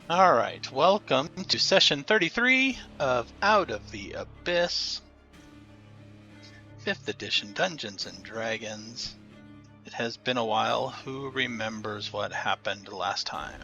Alright, welcome to session 33 of Out of the Abyss, 5th edition Dungeons & Dragons. It has been a while. Who remembers what happened last time?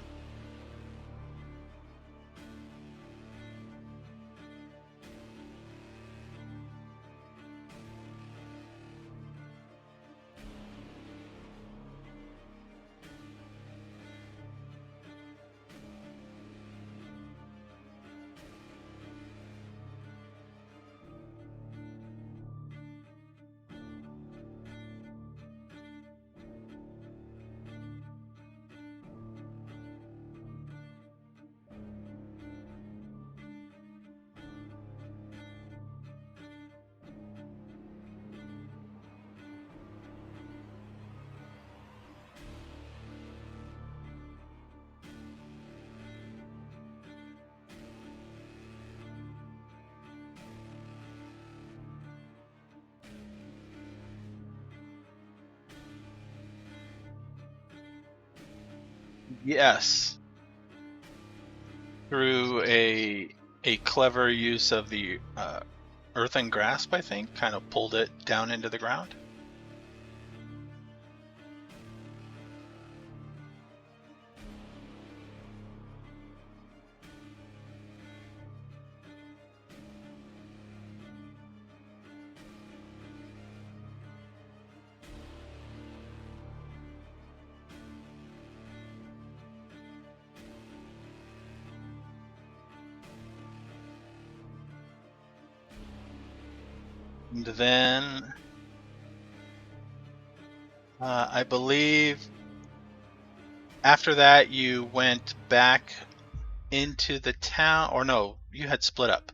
Yes. Through a clever use of the earthen grasp, I think, kind of pulled it down into the ground. And then I believe after that you went back into the town, or no, you had split up.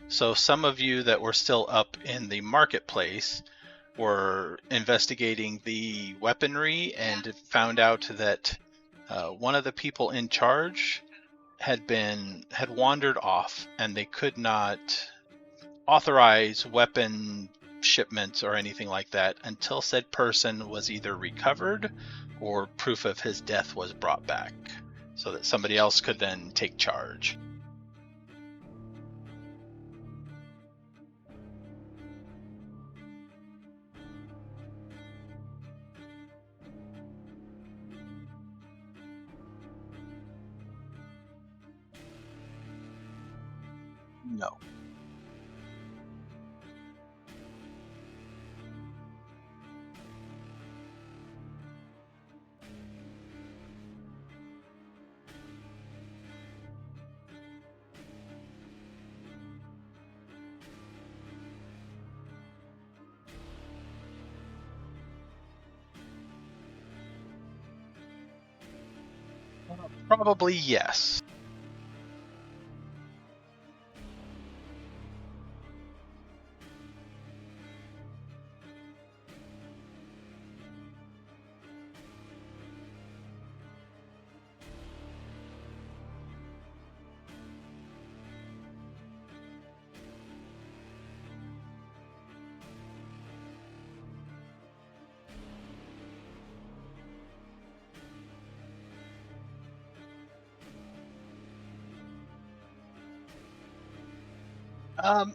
So some of you that were still up in the marketplace were investigating the weaponry and found out that one of the people in charge had wandered off, and they could not authorize weapon shipments or anything like that until said person was either recovered or proof of his death was brought back, so that somebody else could then take charge. No. Probably yes. Um,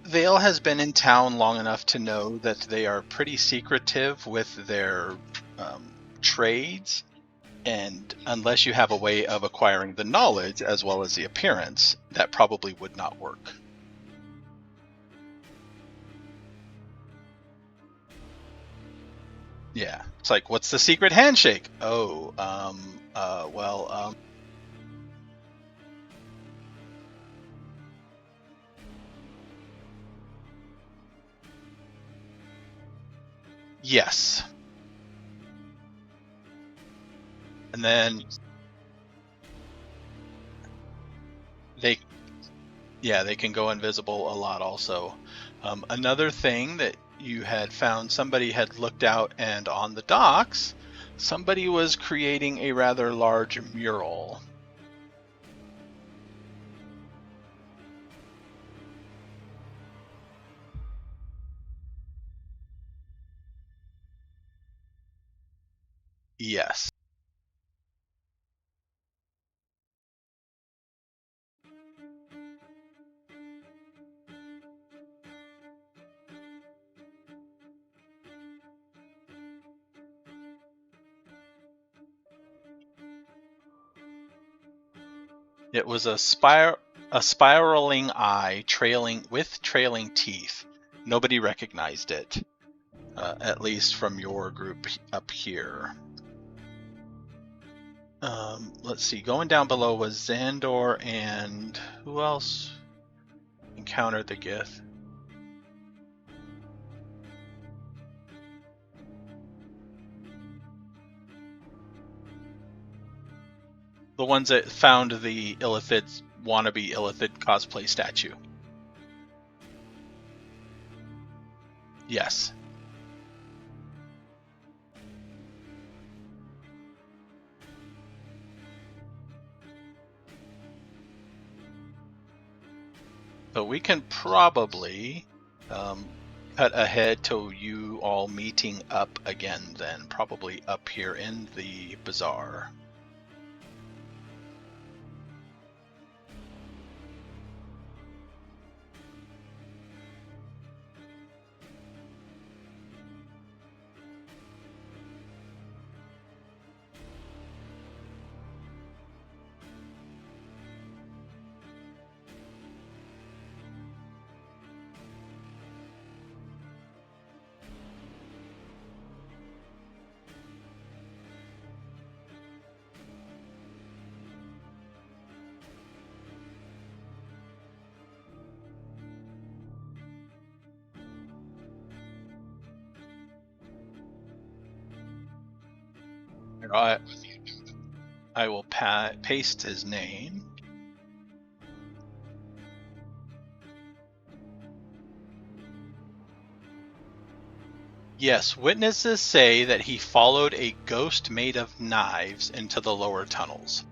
Vale has been in town long enough to know that they are pretty secretive with their trades, and unless you have a way of acquiring the knowledge as well as the appearance, that probably would not work. Yeah, it's like, what's the secret handshake? Oh, yes. And then they can go invisible a lot also. Another thing that you had found, somebody had looked out, and on the docks, somebody was creating a rather large mural. Yes. It was a spiraling eye with trailing teeth. Nobody recognized it, at least from your group up here. Let's see. Going down below was Zahndohr and who else encountered the Gith? The ones that found the Illithid's wannabe Illithid cosplay statue. Yes. So we can probably cut ahead to you all meeting up again then, probably up here in the bazaar. I will paste his name. Yes, witnesses say that he followed a ghost made of knives into the lower tunnels.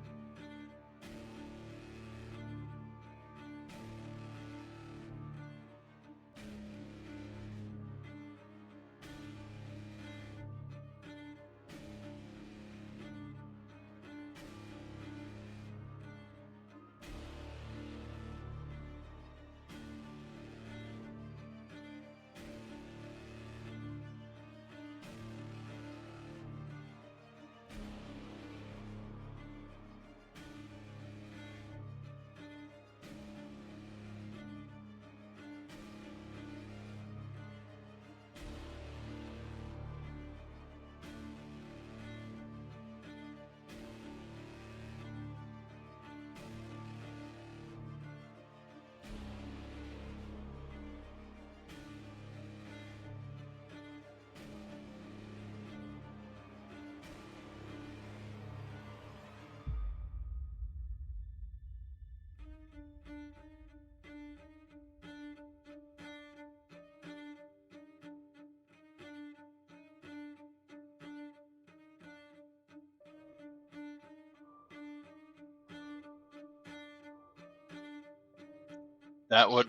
That would...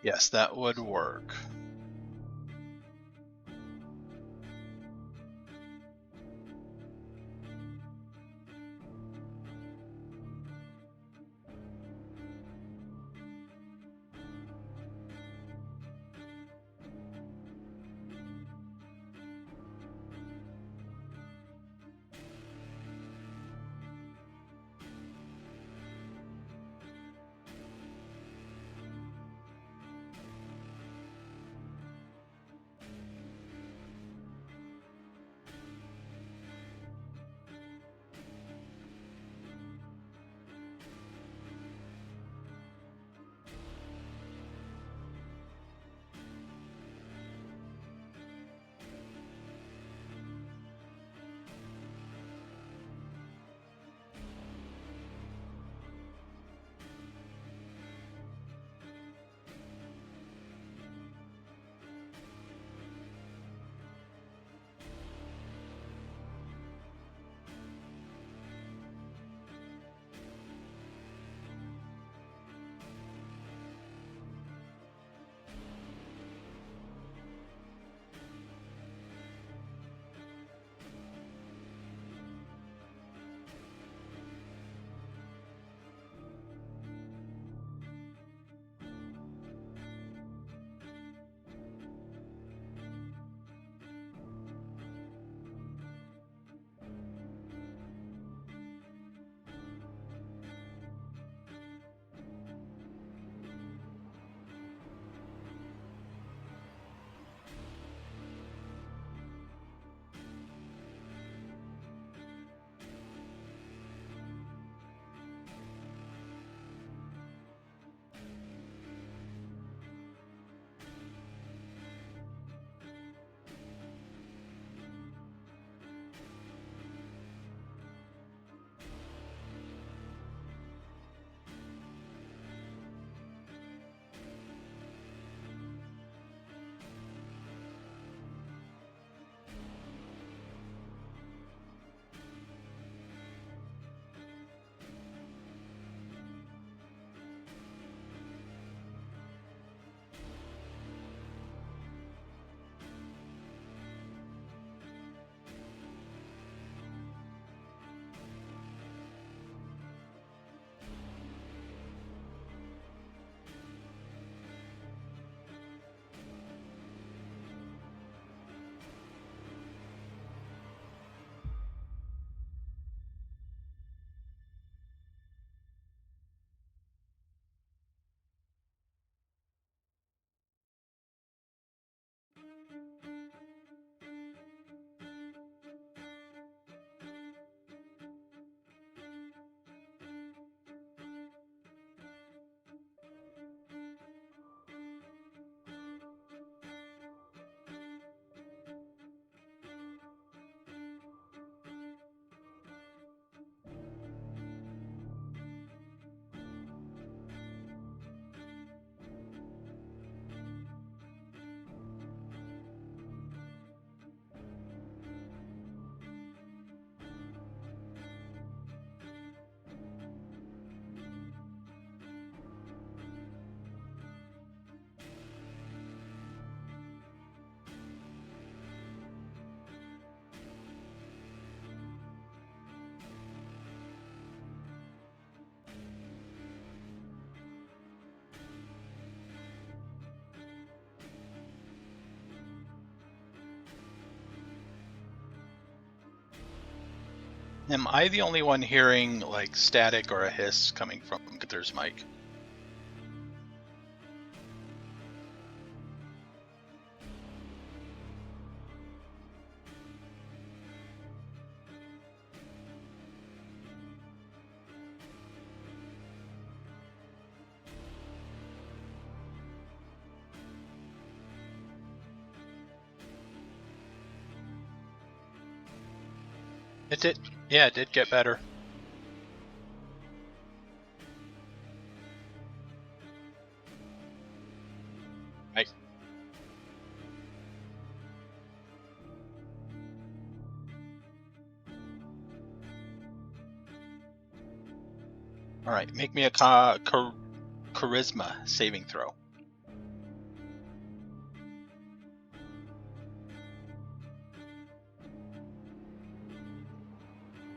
Yes, that would work. Am I the only one hearing like static or a hiss coming from Gunther's mic? It did. Yeah, it did get better. Right. All right, make me a charisma saving throw.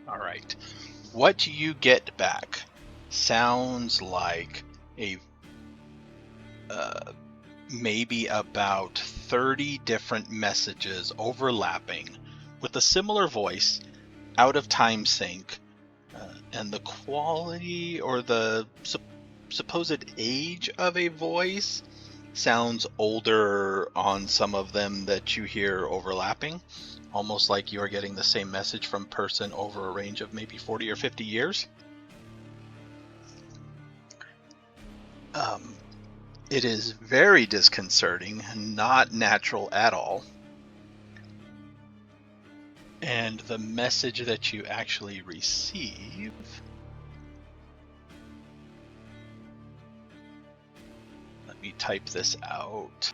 All right. What you get back sounds like a maybe about 30 different messages overlapping with a similar voice, out of time sync, and the quality or the supposed age of a voice sounds older on some of them that you hear overlapping, almost like you're getting the same message from person over a range of maybe 40 or 50 years. It is very disconcerting, not natural at all. And the message that you actually receive let me type this out.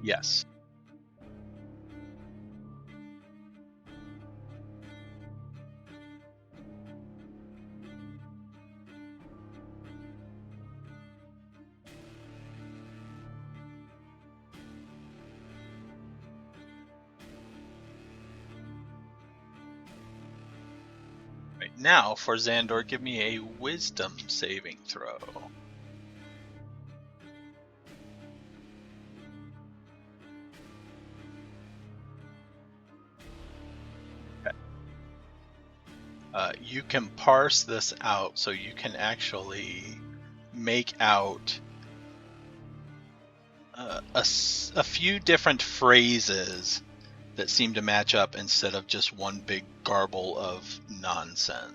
Yes. Right now, for Zahndohr, give me a wisdom saving throw. You can parse this out, so you can actually make out a few different phrases that seem to match up instead of just one big garble of nonsense.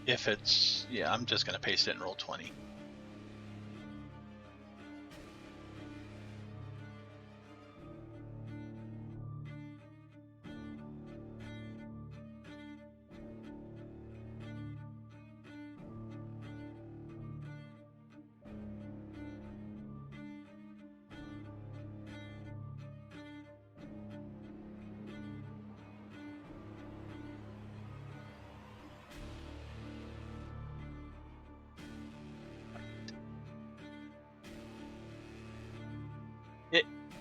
If it's, yeah, I'm just going to paste it in roll 20.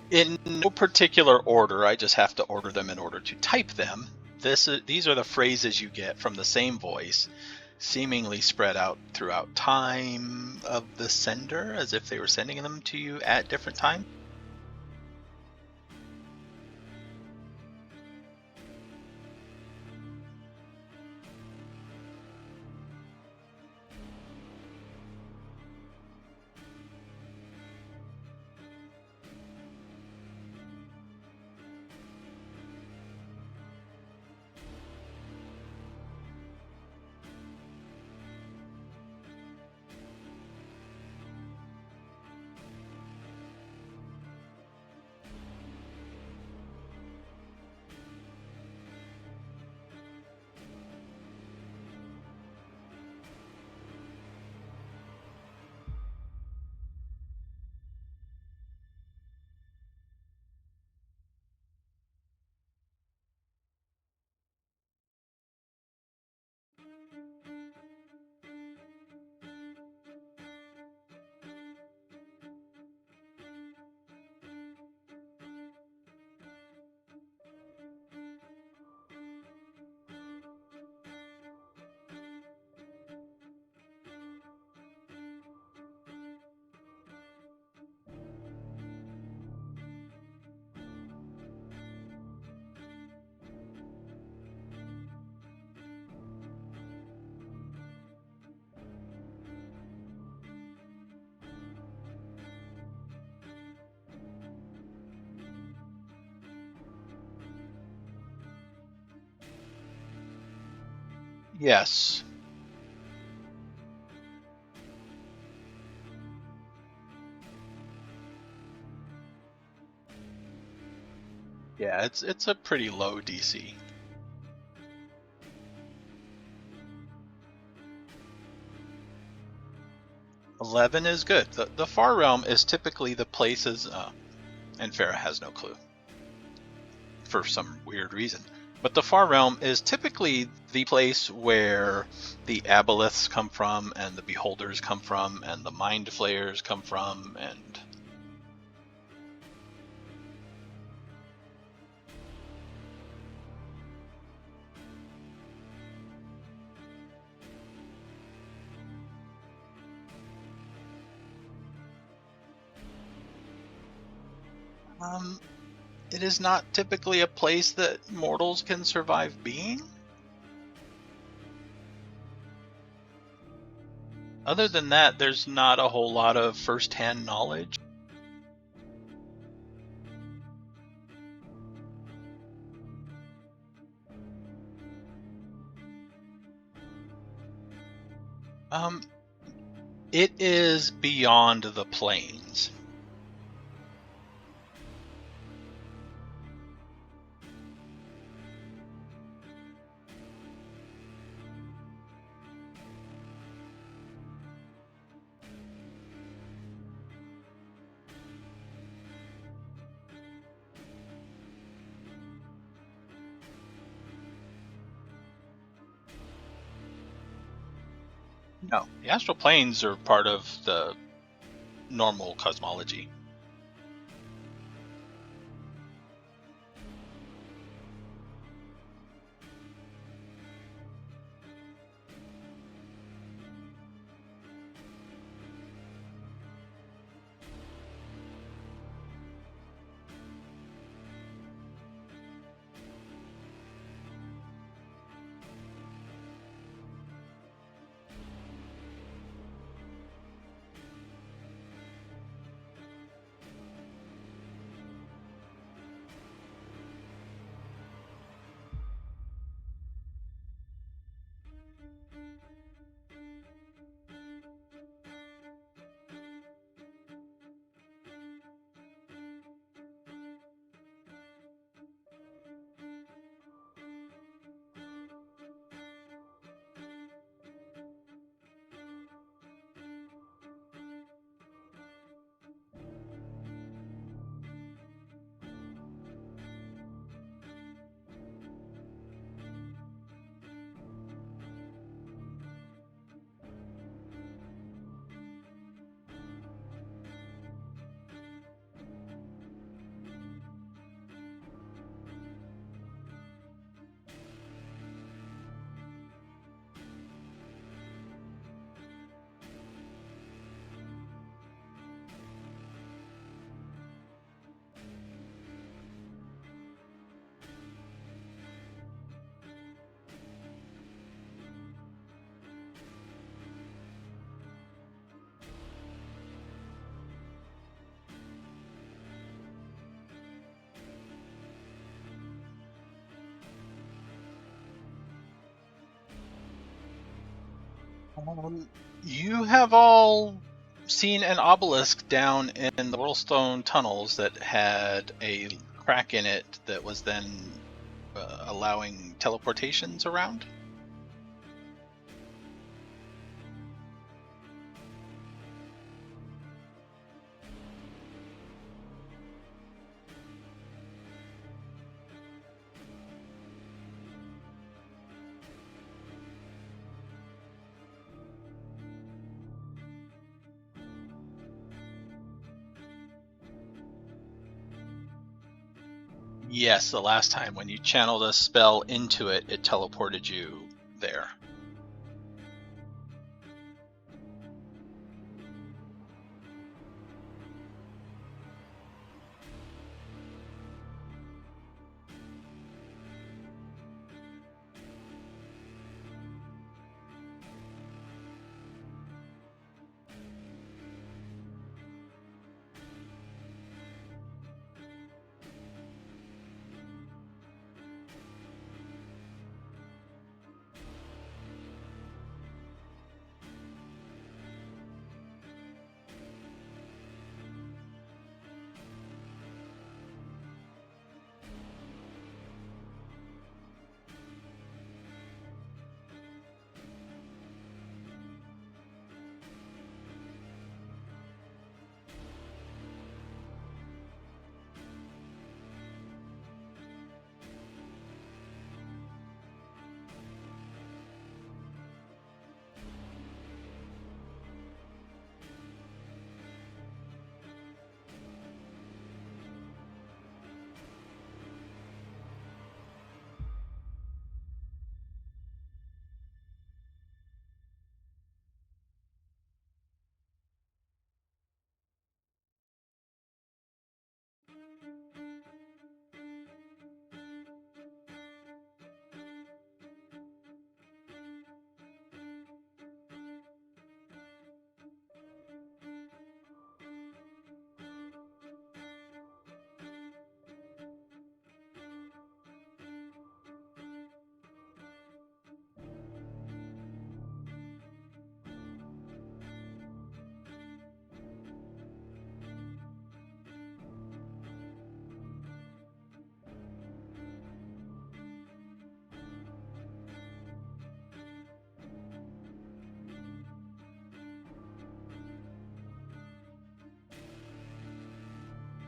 In no particular order, I just have to order them in order to type them. These are the phrases you get from the same voice, seemingly spread out throughout time of the sender, as if they were sending them to you at different times. Yes. Yeah, it's a pretty low DC. 11 is good. The Far Realm is typically the places, Anfera has no clue for some weird reason. But the Far Realm is typically the place where the Aboleths come from, and the Beholders come from, and the Mind Flayers come from, and it is not typically a place that mortals can survive being. Other than that, there's not a whole lot of first-hand knowledge. It is beyond the plains. No, the astral planes are part of the normal cosmology. You have all seen an obelisk down in the Whirlstone tunnels that had a crack in it that was then allowing teleportations around. Yes, the last time when you channeled a spell into it, it teleported you there.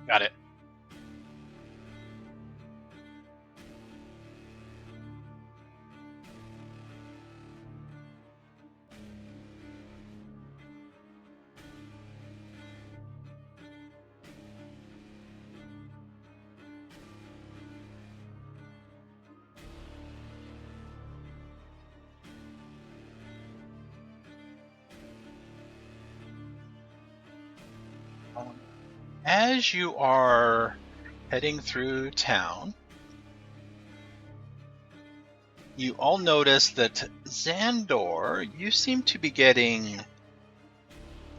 Got it. As you are heading through town, you all notice that Zahndohr, you seem to be getting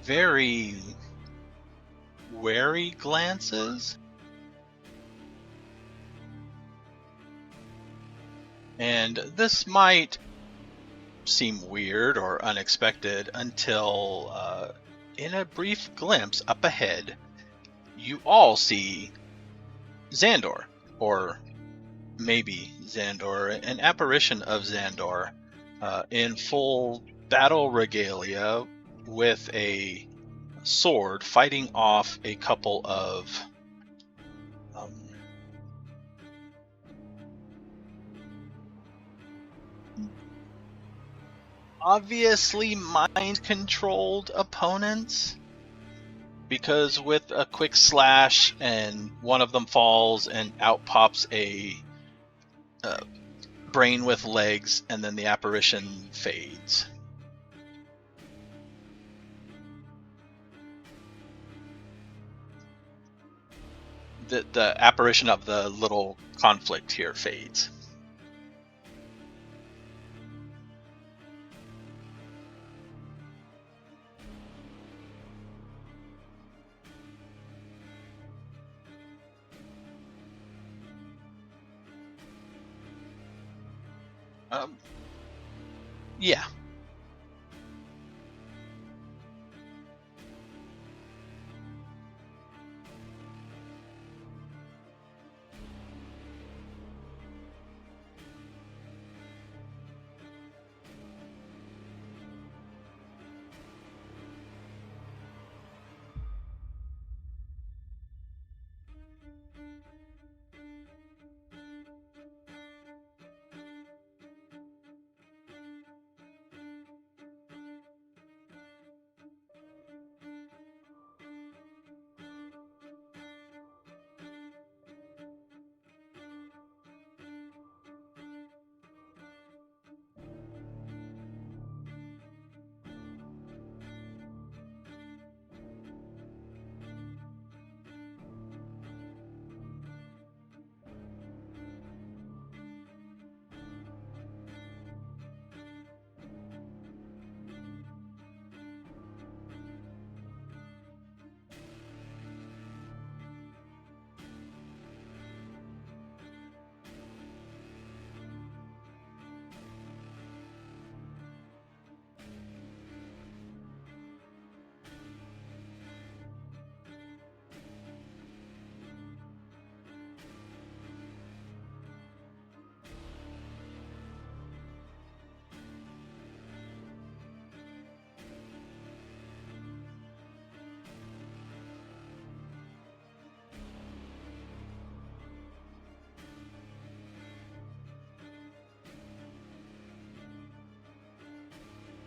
very wary glances. And this might seem weird or unexpected until, in a brief glimpse up ahead, you all see Zahndohr, or maybe Zahndohr, an apparition of Zahndohr, in full battle regalia with a sword, fighting off a couple of obviously mind-controlled opponents, because with a quick slash and one of them falls and out pops a brain with legs, and then the apparition fades. The apparition of the little conflict here fades. Yeah.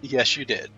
Yes, you did.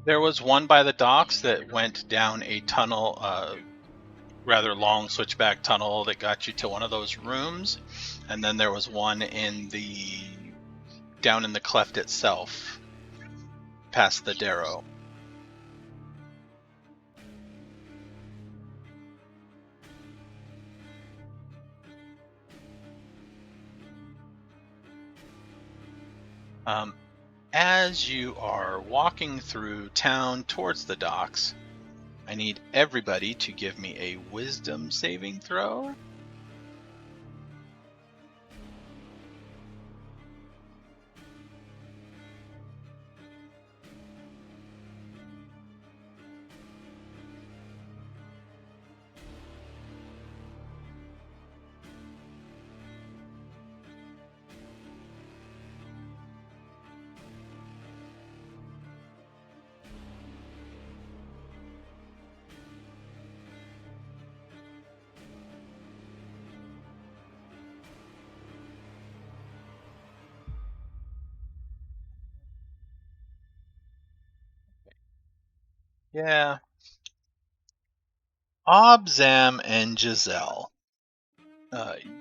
There was one by the docks that went down a tunnel, rather long switchback tunnel that got you to one of those rooms, and then there was one down in the cleft itself, past the Darrow. As you are walking through town towards the docks, I need everybody to give me a wisdom saving throw. Yeah. Obzam and Jezelle,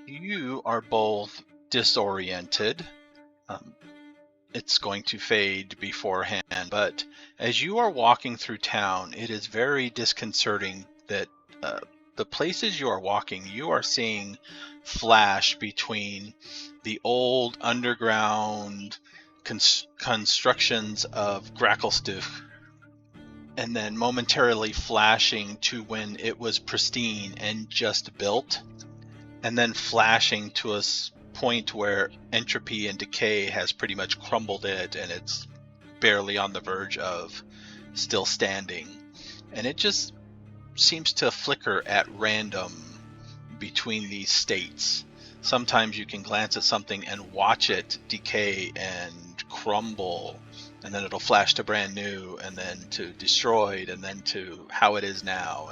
you are both disoriented. It's going to fade beforehand, but as you are walking through town, it is very disconcerting that the places you are walking, you are seeing flash between the old underground constructions of Gracklstugh, and then momentarily flashing to when it was pristine and just built, and then flashing to a point where entropy and decay has pretty much crumbled it, and it's barely on the verge of still standing. And it just seems to flicker at random between these states. Sometimes you can glance at something and watch it decay and crumble, and then it'll flash to brand new, and then to destroyed, and then to how it is now.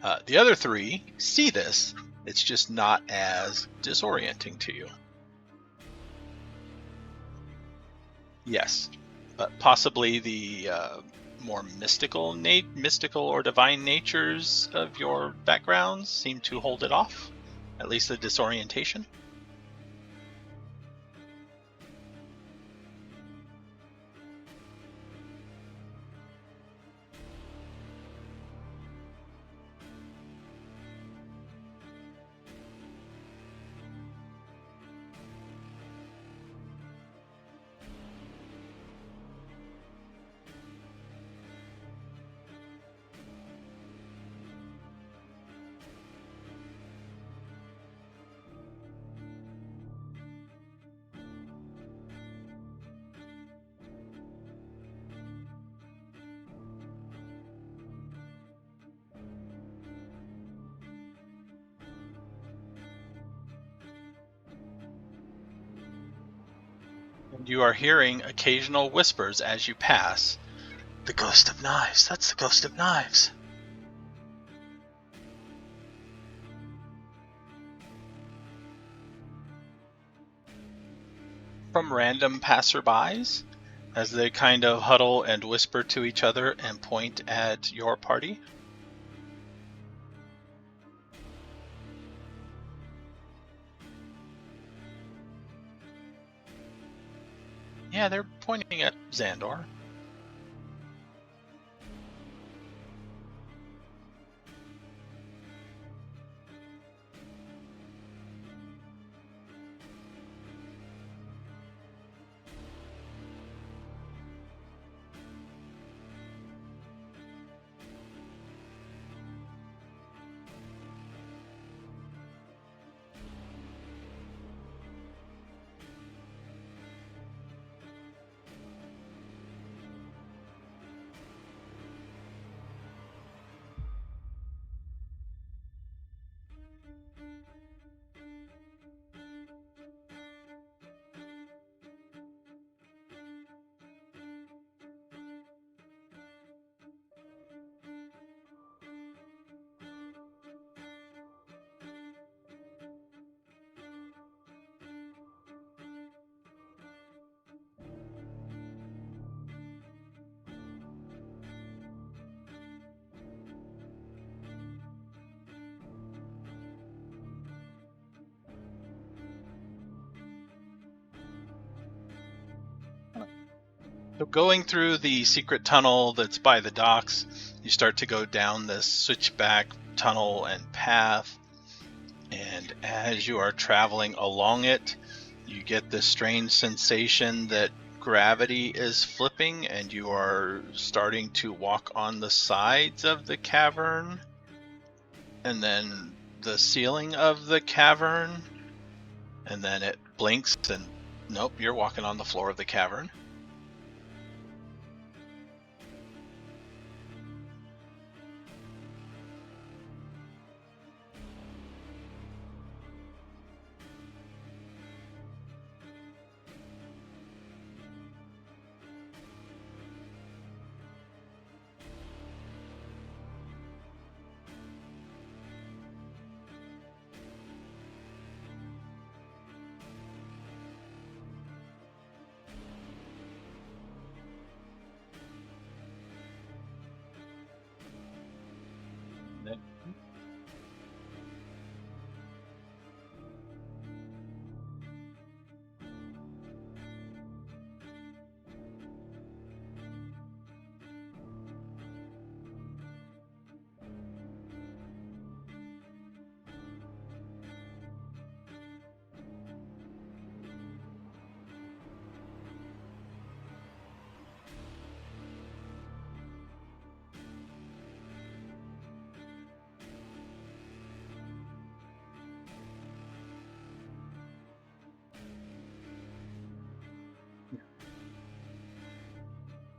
And the other three see this. It's just not as disorienting to you. Yes, but possibly the more mystical or divine natures of your backgrounds seem to hold it off, at least the disorientation. You are hearing occasional whispers as you pass. The ghost of knives. That's the ghost of knives. From random passerbys, as they kind of huddle and whisper to each other and point at your party. Yeah, they're pointing at Zahndohr. So going through the secret tunnel that's by the docks, you start to go down this switchback tunnel and path. And as you are traveling along it, you get this strange sensation that gravity is flipping and you are starting to walk on the sides of the cavern and then the ceiling of the cavern, and then it blinks and nope, you're walking on the floor of the cavern.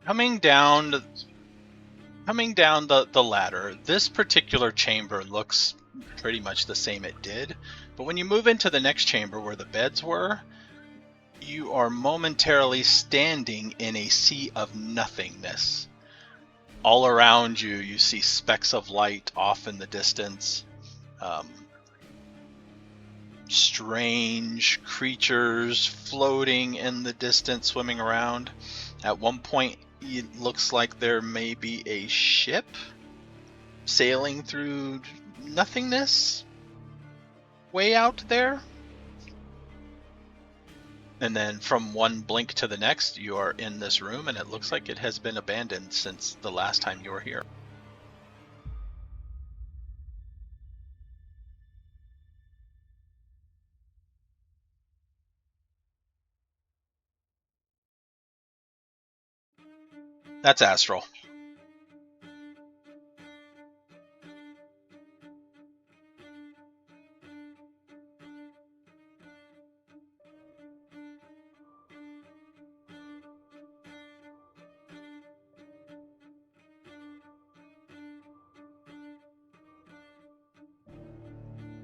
Coming down the ladder, this particular chamber looks pretty much the same it did, but when you move into the next chamber where the beds were, you are momentarily standing in a sea of nothingness. All around you, you see specks of light off in the distance. Strange creatures floating in the distance, swimming around. At one point, it looks like there may be a ship sailing through nothingness way out there. And then from one blink to the next, you are in this room, and it looks like it has been abandoned since the last time you were here. That's astral.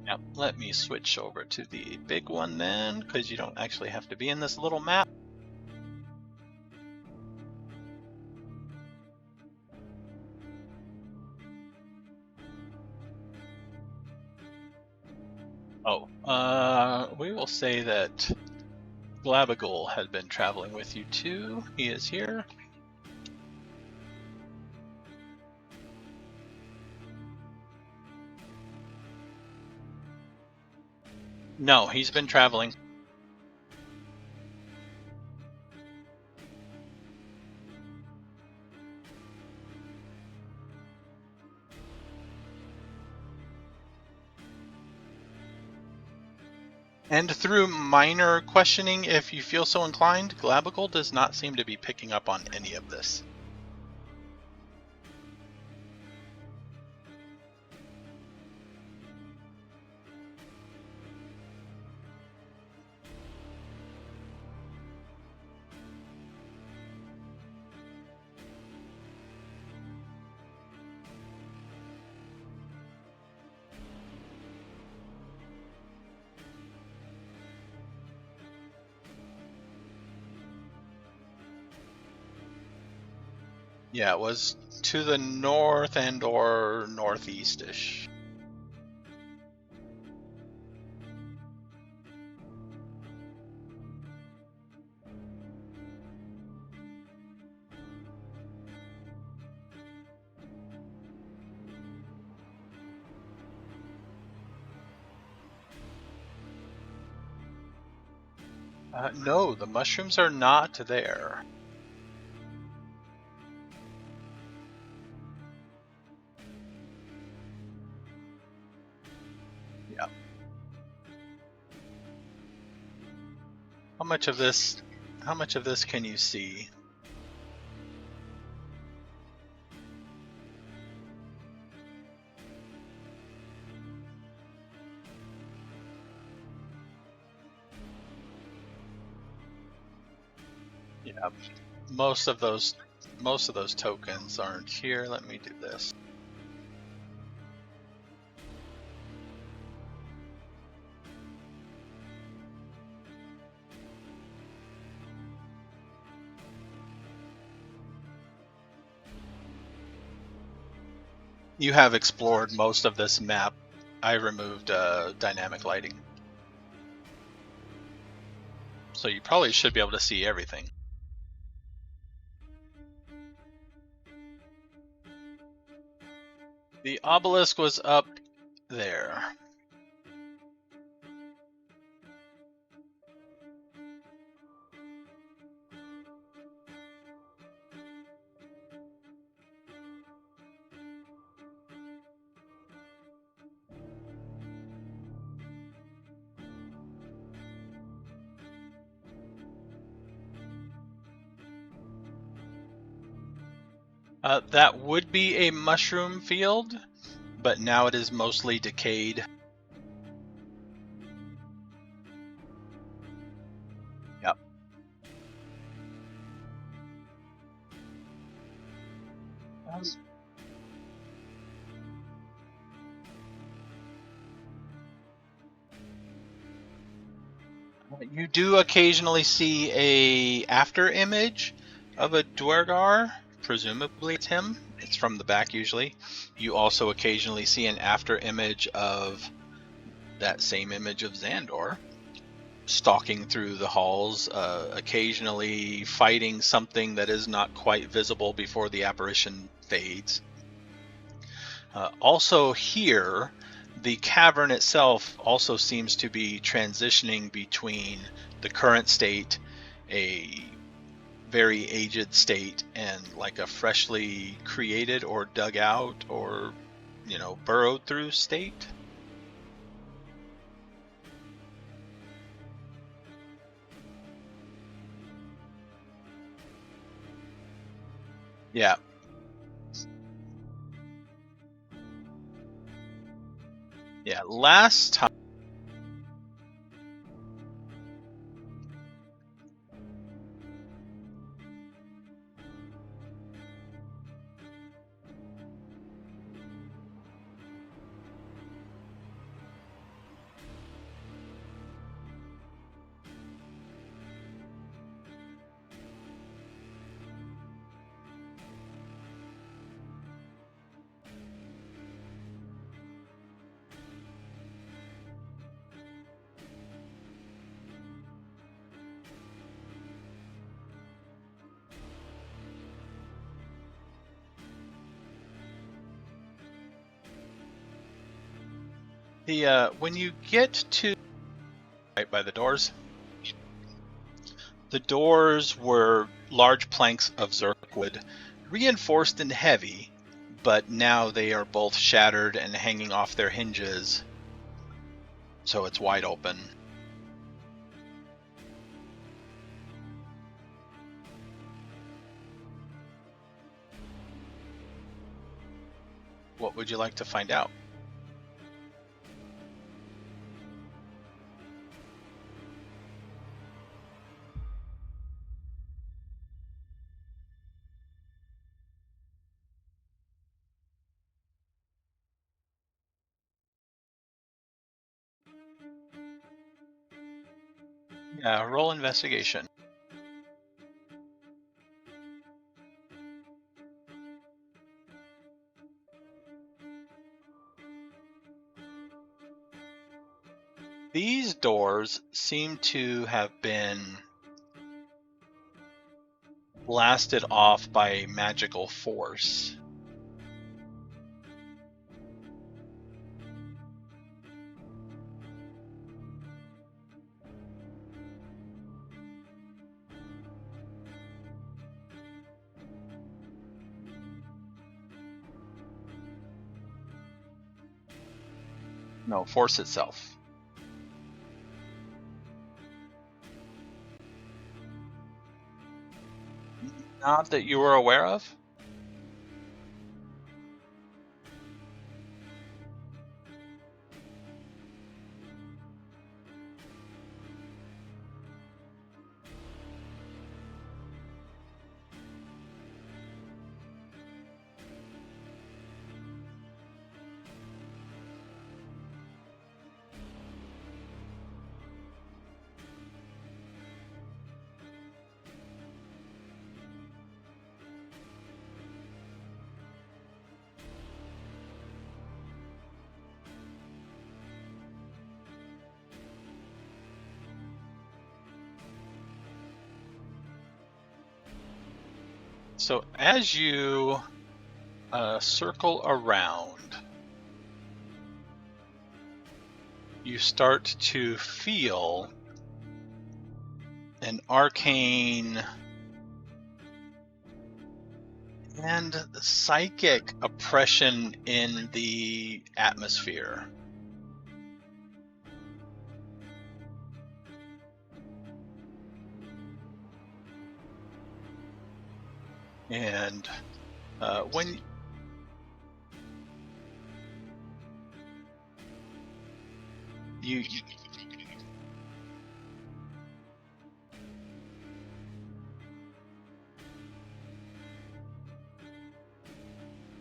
Now, let me switch over to the big one then, because you don't actually have to be in this little map. We will say that Glabagul had been traveling with you too. He is here. No, he's been traveling. And through minor questioning, if you feel so inclined, Glabagul does not seem to be picking up on any of this. Yeah, it was to the north and or northeast-ish. No, the mushrooms are not there. Yeah. How much of this can you see? Yeah. Most of those tokens aren't here. Let me do this. You have explored most of this map. I removed dynamic lighting. So you probably should be able to see everything. The obelisk was up there. That would be a mushroom field, but now it is mostly decayed. Yep. You do occasionally see a after image of a Duergar. Presumably it's him. It's from the back usually. You also occasionally see an after image of that same image of Zahndohr stalking through the halls, occasionally fighting something that is not quite visible before the apparition fades. Also here, the cavern itself also seems to be transitioning between the current state, a very aged state, and like a freshly created or dug out or, burrowed through state. Yeah. Yeah, last time. When you get to right by the doors, the doors were large planks of zirkwood, reinforced and heavy, but now they are both shattered and hanging off their hinges, so it's wide open. What would you like to find out? Yeah, roll investigation. These doors seem to have been blasted off by magical force. No, force itself. Not that you were aware of? So as you circle around, you start to feel an arcane and psychic oppression in the atmosphere. And when you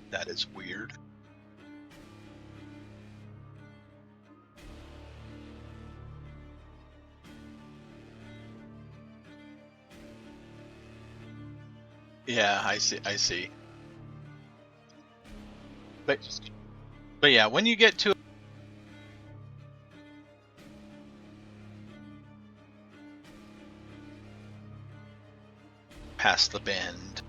that is weird. Yeah, I see. But yeah, when you get to past the bend,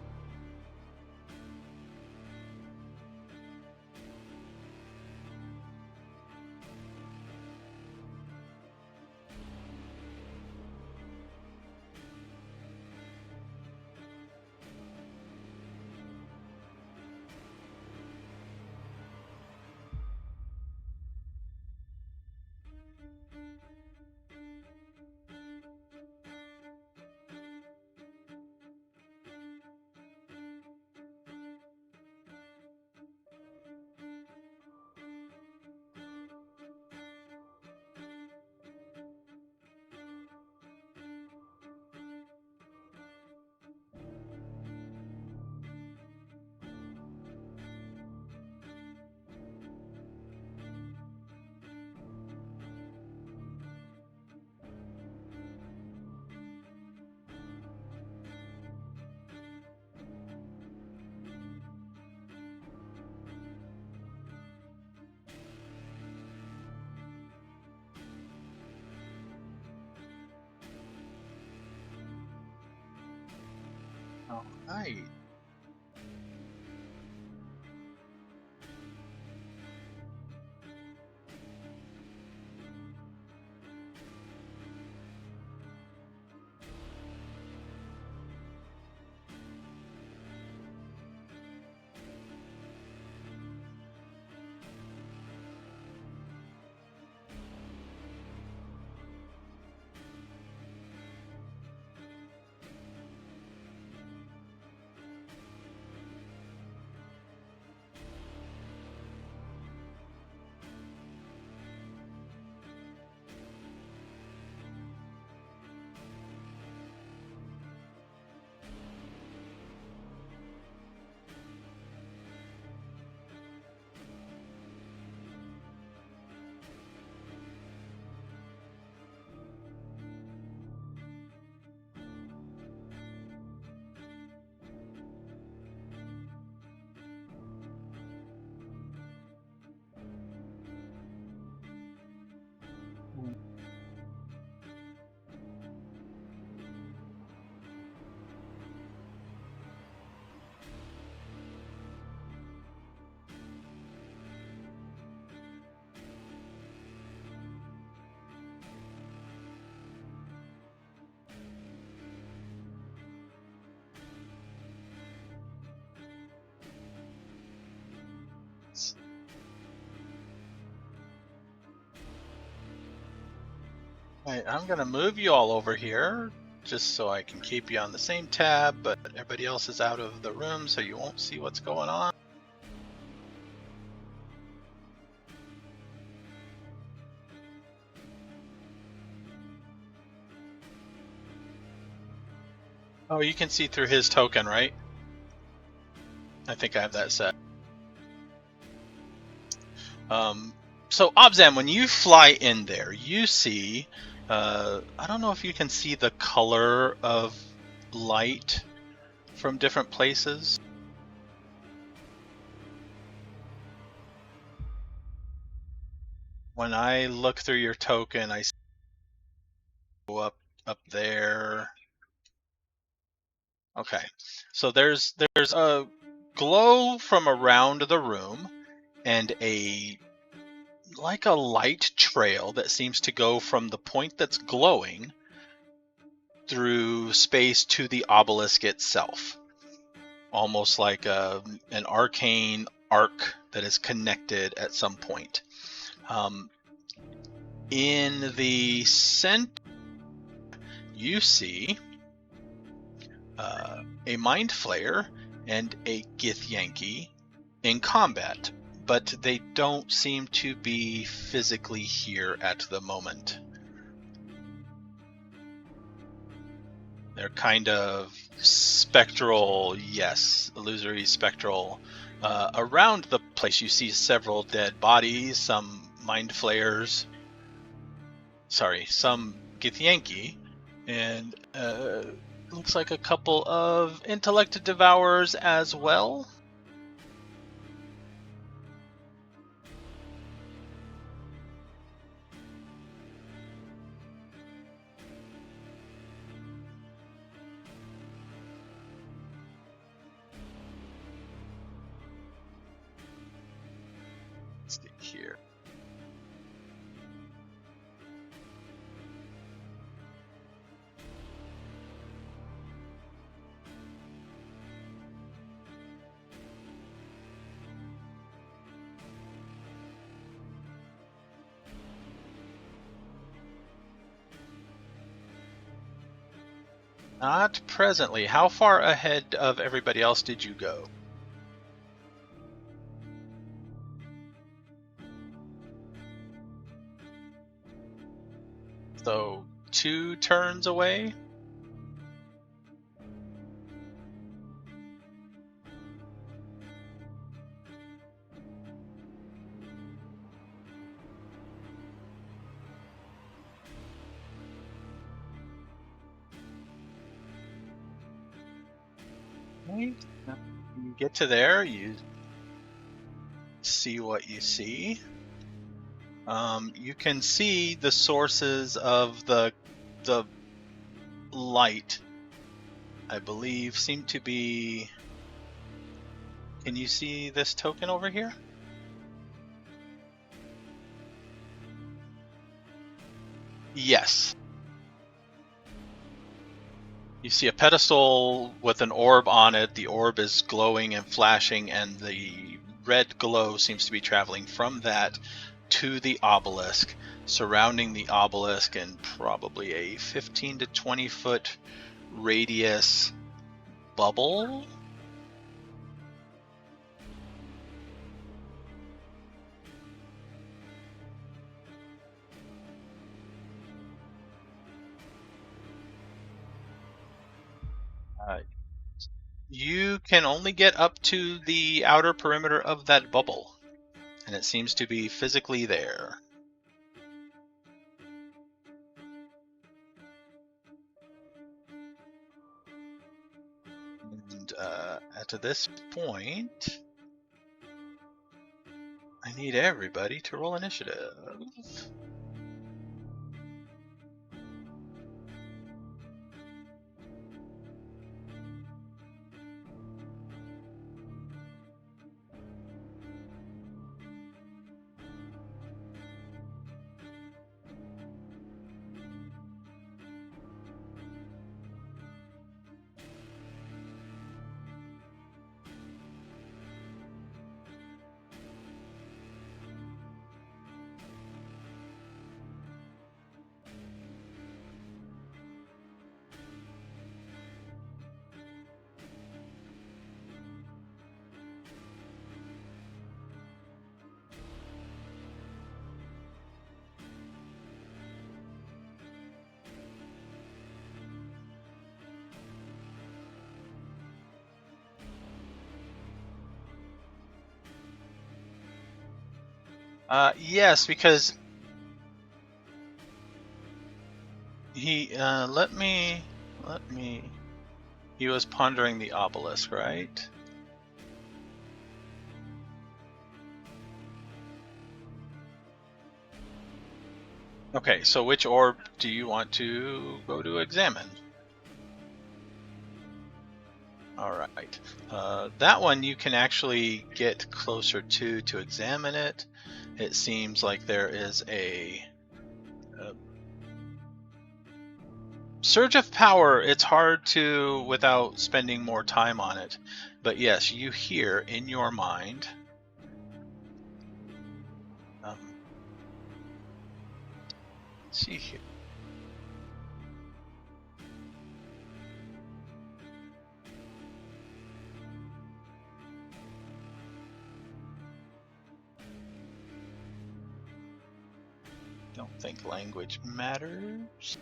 all right. Right, I'm going to move you all over here just so I can keep you on the same tab, but everybody else is out of the room so you won't see what's going on. Oh, you can see through his token, right? I think I have that set. So Obzam, when you fly in there, you see, I don't know if you can see the color of light from different places. When I look through your token, I see go up there. Okay, so there's a glow from around the room and like a light trail that seems to go from the point that's glowing through space to the obelisk itself, almost like an arcane arc that is connected at some point. In the center, you see a Mind Flayer and a Githyanki in combat, but they don't seem to be physically here at the moment. They're kind of spectral, yes, illusory spectral. Around the place you see several dead bodies, some Mind Flayers, some Githyanki, and looks like a couple of Intellect Devourers as well. Let's see here. Not presently. How far ahead of everybody else did you go? So 2 turns away? Right. You get to there, you see what you see. You can see the sources of the light, I believe, seem to be... Can you see this token over here? Yes. You see a pedestal with an orb on it. The orb is glowing and flashing, and the red glow seems to be traveling from that to the obelisk, surrounding the obelisk in probably a 15 to 20 foot radius bubble. You can only get up to the outer perimeter of that bubble, and it seems to be physically there. And at this point, I need everybody to roll initiative. Yes, because he let me. He was pondering the obelisk, right? Okay, so which orb do you want to go to examine? All right. That one you can actually get closer to examine it. It seems like there is a surge of power. It's hard to without spending more time on it. But yes, you hear in your mind. Let's see here. Don't think language matters.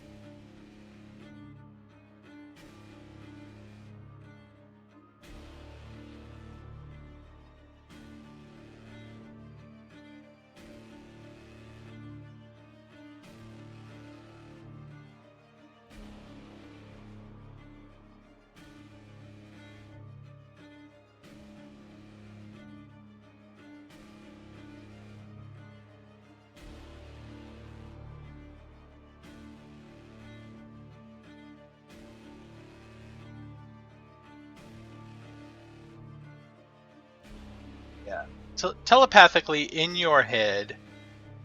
Yeah. So telepathically in your head,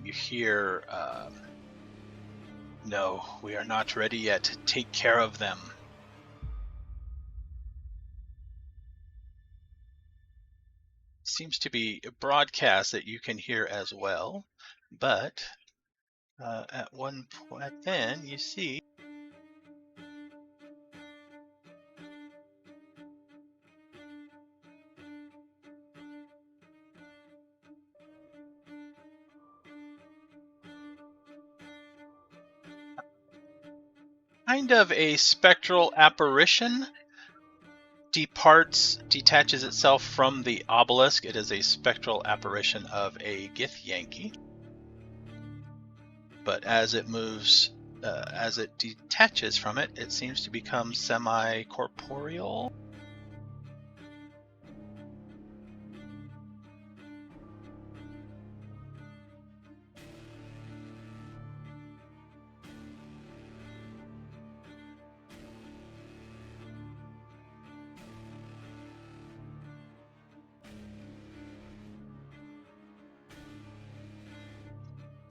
you hear, "No, we are not ready yet. Take care of them." Seems to be a broadcast that you can hear as well, but at one point, then you see. Kind of a spectral apparition detaches itself from the obelisk. It is a spectral apparition of a Githyanki. But as it moves, as it detaches from it, it seems to become semi-corporeal.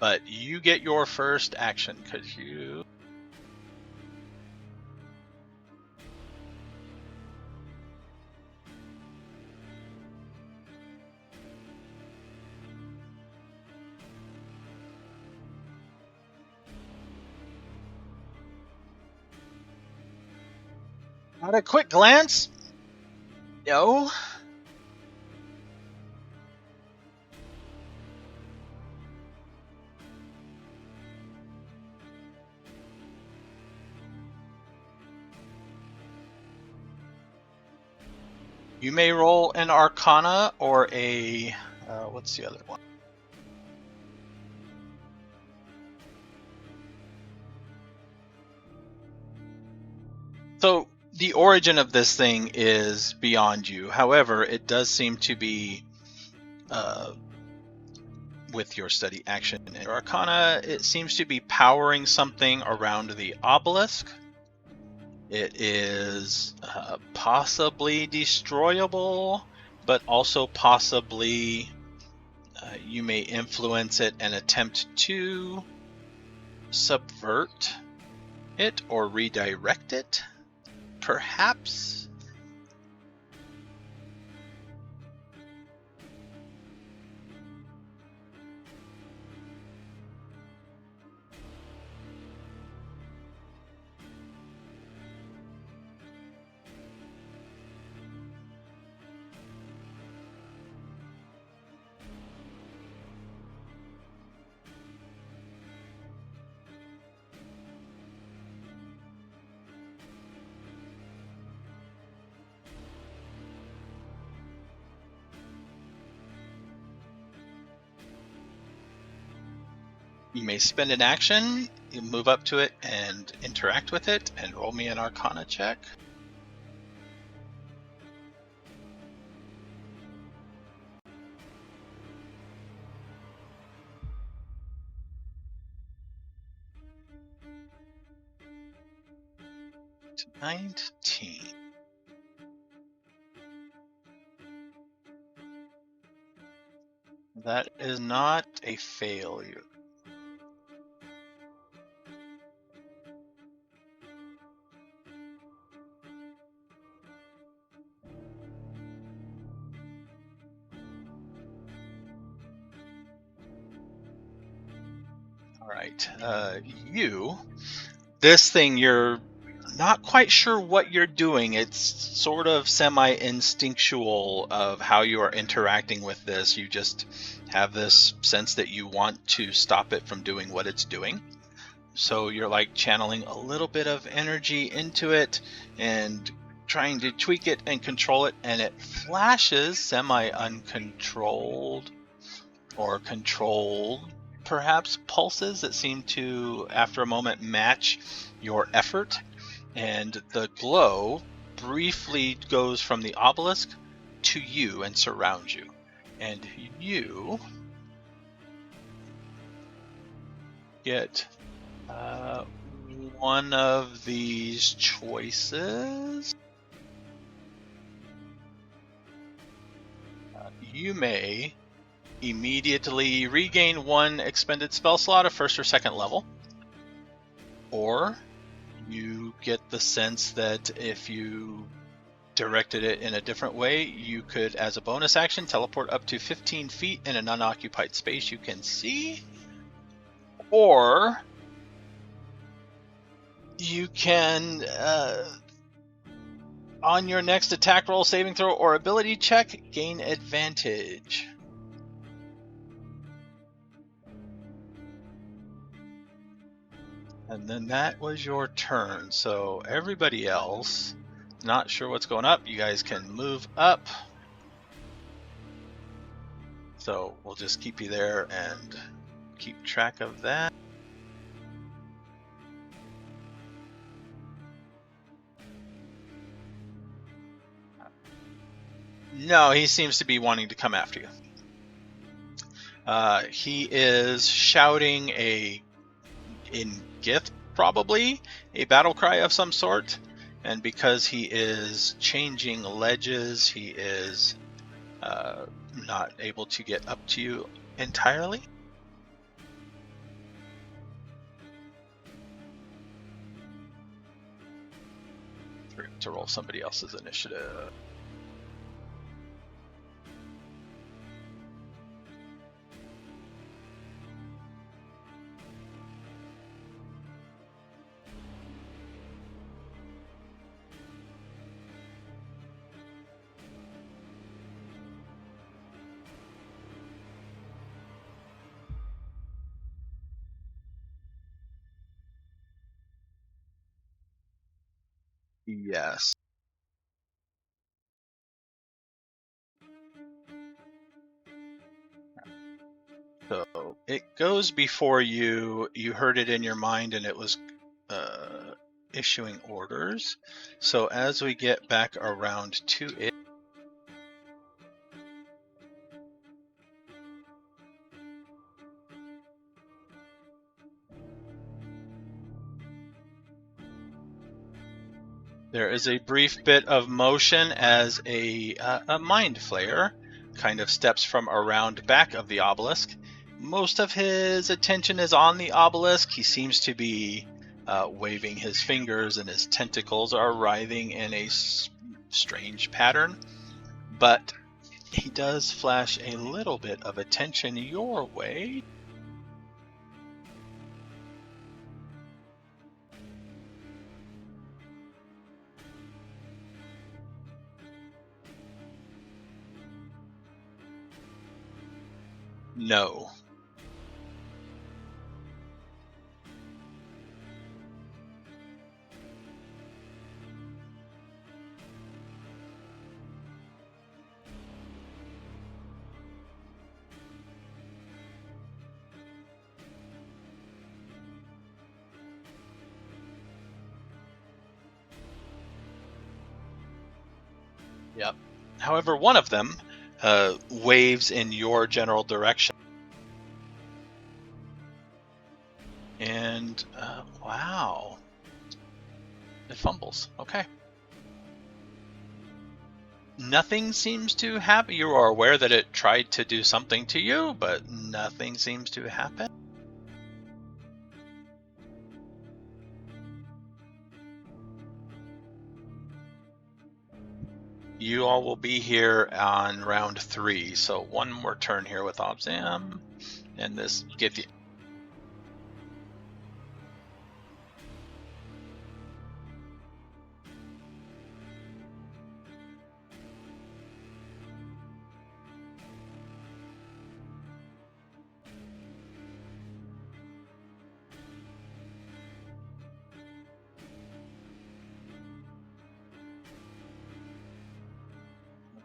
But you get your first action because you. At a quick glance, no. You may roll an Arcana or a. What's the other one? So the origin of this thing is beyond you. However, it does seem to be, with your study action and your Arcana, it seems to be powering something around the obelisk. It is possibly destroyable, but also possibly you may influence it and attempt to subvert it or redirect it, perhaps. You may spend an action, you move up to it and interact with it, and roll me an Arcana check. To 19. That is not a failure. All right, this thing, you're not quite sure what you're doing. It's sort of semi-instinctual of how you are interacting with this. You just have this sense that you want to stop it from doing what it's doing. So you're like channeling a little bit of energy into it and trying to tweak it and control it, and it flashes semi-uncontrolled or controlled, perhaps, pulses that seem to, after a moment, match your effort. And the glow briefly goes from the obelisk to you and surrounds you. And you get one of these choices. You may immediately regain one expended spell slot of first or second level, or you get the sense that if you directed it in a different way, you could, as a bonus action, teleport up to 15 feet in an unoccupied space you can see, or you can, on your next attack roll, saving throw, or ability check, gain advantage. And then that was your turn. So everybody else, not sure what's going up. You guys can move up. So we'll just keep you there and keep track of that. No, he seems to be wanting to come after you. He is shouting in Gith, probably, a battle cry of some sort. And because he is changing ledges, he is not able to get up to you entirely. To roll somebody else's initiative. Yes. So it goes before you. You heard it in your mind, and it was issuing orders. So as we get back around to it, there is a brief bit of motion as a mind flayer kind of steps from around back of the obelisk. Most of his attention is on the obelisk. He seems to be waving his fingers, and his tentacles are writhing in a strange pattern. But he does flash a little bit of attention your way. No. Yep. However, one of them waves in your general direction. And, wow. It fumbles. Okay. Nothing seems to happen. You are aware that it tried to do something to you, but nothing seems to happen. You all will be here on round 3, so one more turn here with Obzam, and this Githyanki.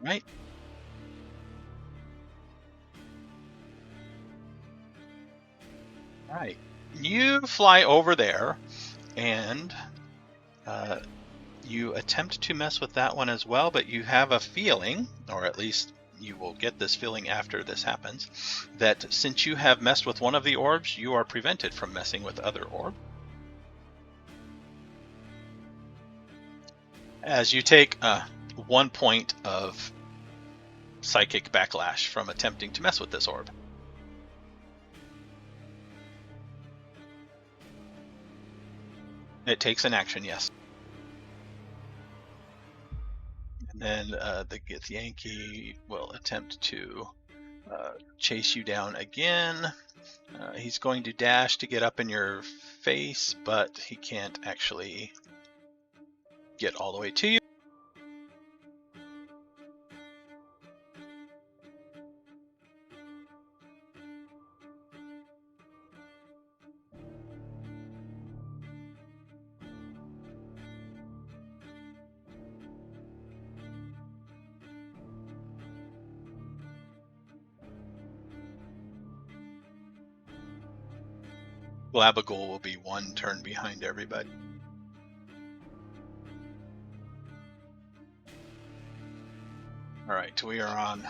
Right. Right. You fly over there, and you attempt to mess with that one as well, but you have a feeling, or at least you will get this feeling after this happens, that since you have messed with one of the orbs, you are prevented from messing with other orbs. As you take 1 point of psychic backlash from attempting to mess with this orb. It takes an action, yes. And then the Githyanki will attempt to chase you down again. He's going to dash to get up in your face, but he can't actually get all the way to you. Glabagool will be 1 turn behind everybody. All right, we are on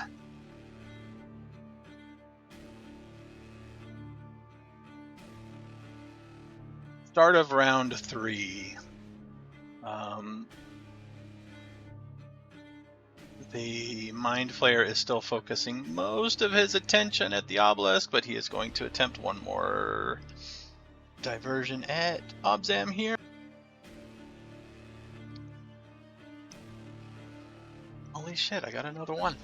start of round 3. The Mind Flayer is still focusing most of his attention at the obelisk, but he is going to attempt one more diversion at Obzam here. Holy shit, I got another one.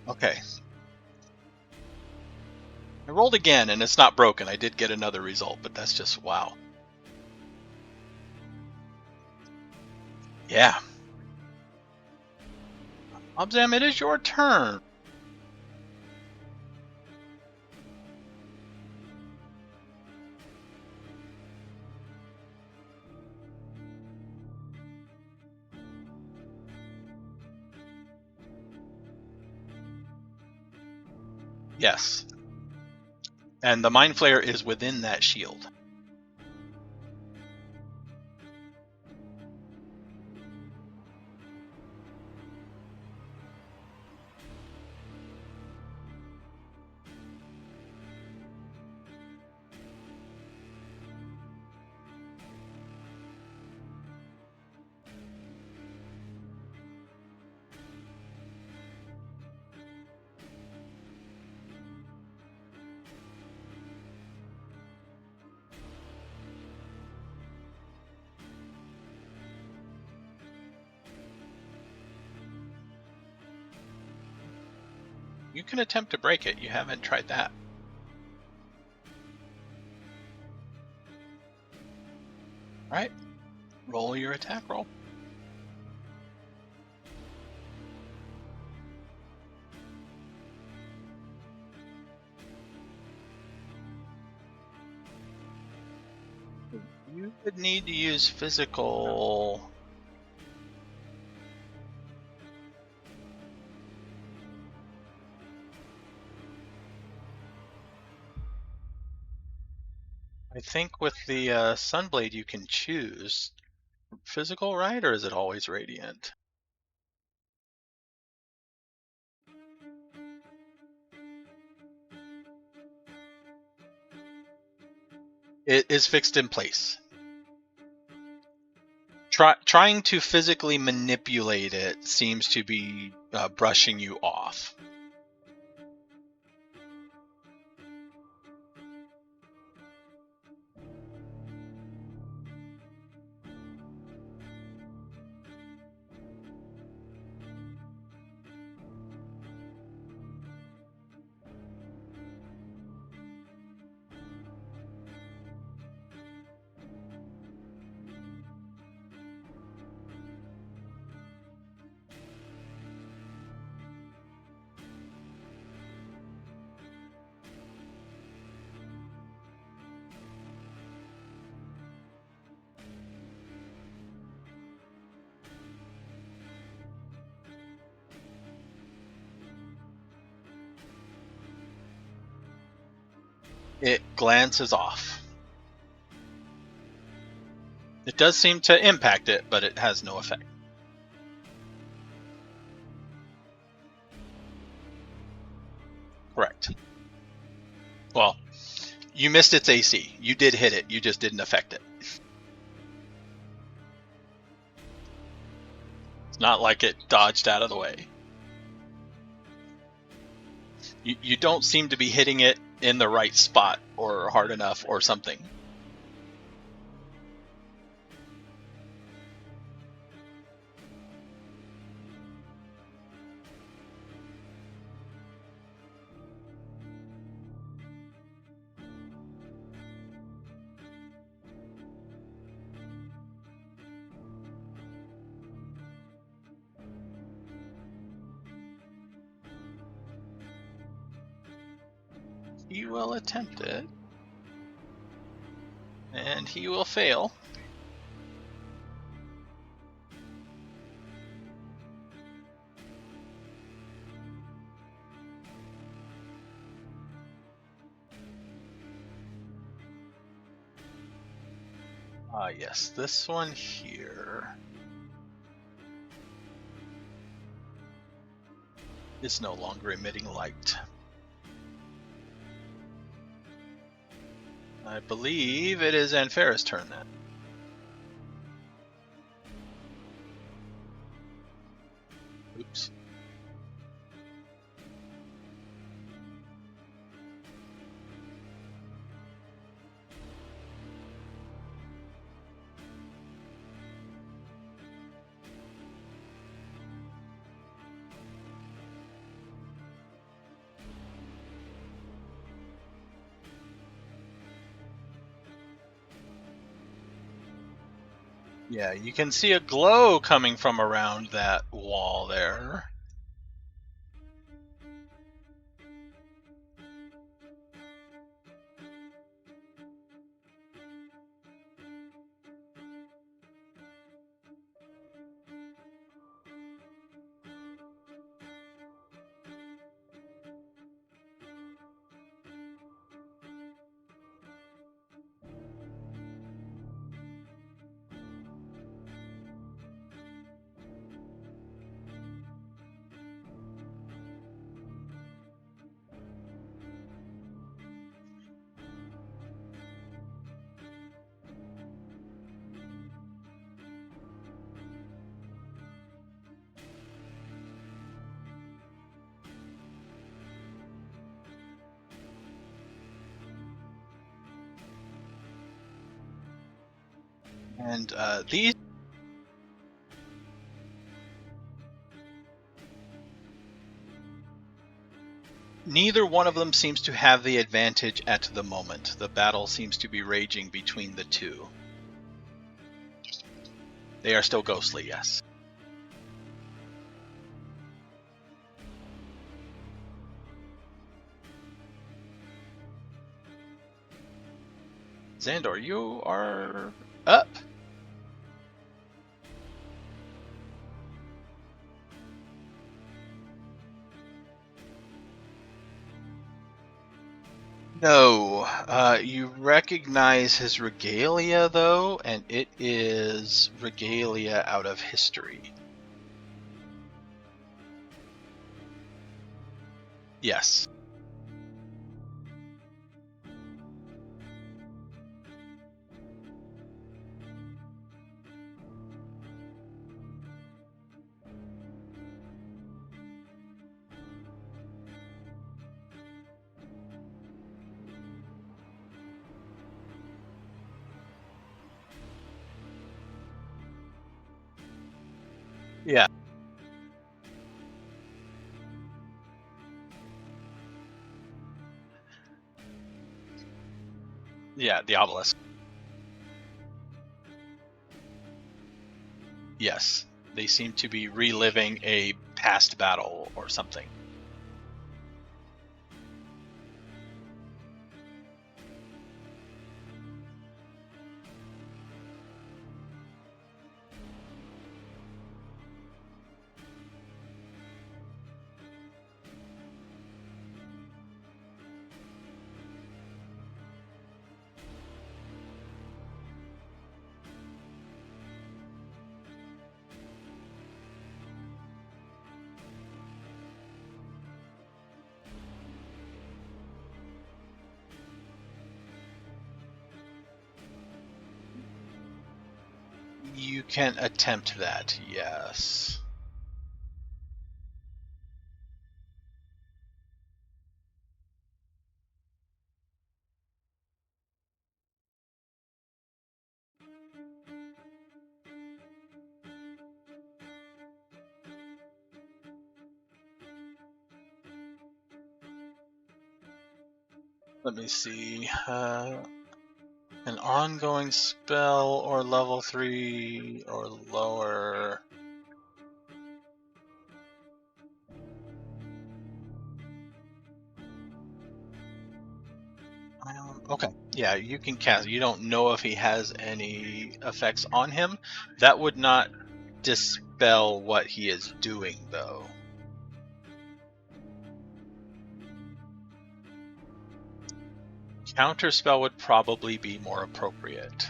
Okay. I rolled again and it's not broken. I did get another result, but that's just wow. Yeah. Obzam, it is your turn. Yes. And the Mind Flayer is within that shield. You can attempt to break it. You haven't tried that. All right. Roll your attack roll. You would need to use physical. I think with the Sunblade you can choose physical, right? Or is it always radiant? It is fixed in place. Trying to physically manipulate it seems to be brushing you off. It glances off. It does seem to impact it, but it has no effect. Correct. Well, you missed its AC. You did hit it, you just didn't affect it. It's not like it dodged out of the way. You don't seem to be hitting it in the right spot or hard enough or something. He will attempt it. And he will fail. Yes, this one here is no longer emitting light. I believe it is Anfera's turn then. Oops. Yeah, you can see a glow coming from around that wall there. And these neither one of them seems to have the advantage at the moment. The battle seems to be raging between the two. They are still ghostly, yes. Zahndohr, you are up. No, you recognize his regalia though, and it is regalia out of history. Yes. Yeah. Yeah, the obelisk. Yes. They seem to be reliving a past battle or something. You can attempt that, yes. Let me see. An ongoing spell or level 3 or lower. Okay, yeah, you can cast. You don't know if he has any effects on him. That would not dispel what he is doing, though. Counterspell would probably be more appropriate.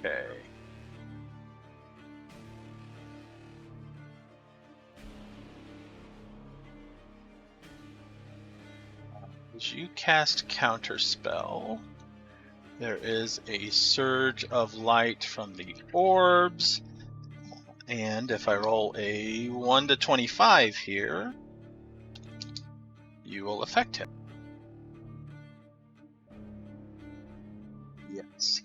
Okay. As you cast Counterspell, there is a surge of light from the orbs, and if I roll a 1 to 25 here, you will affect him. Yes.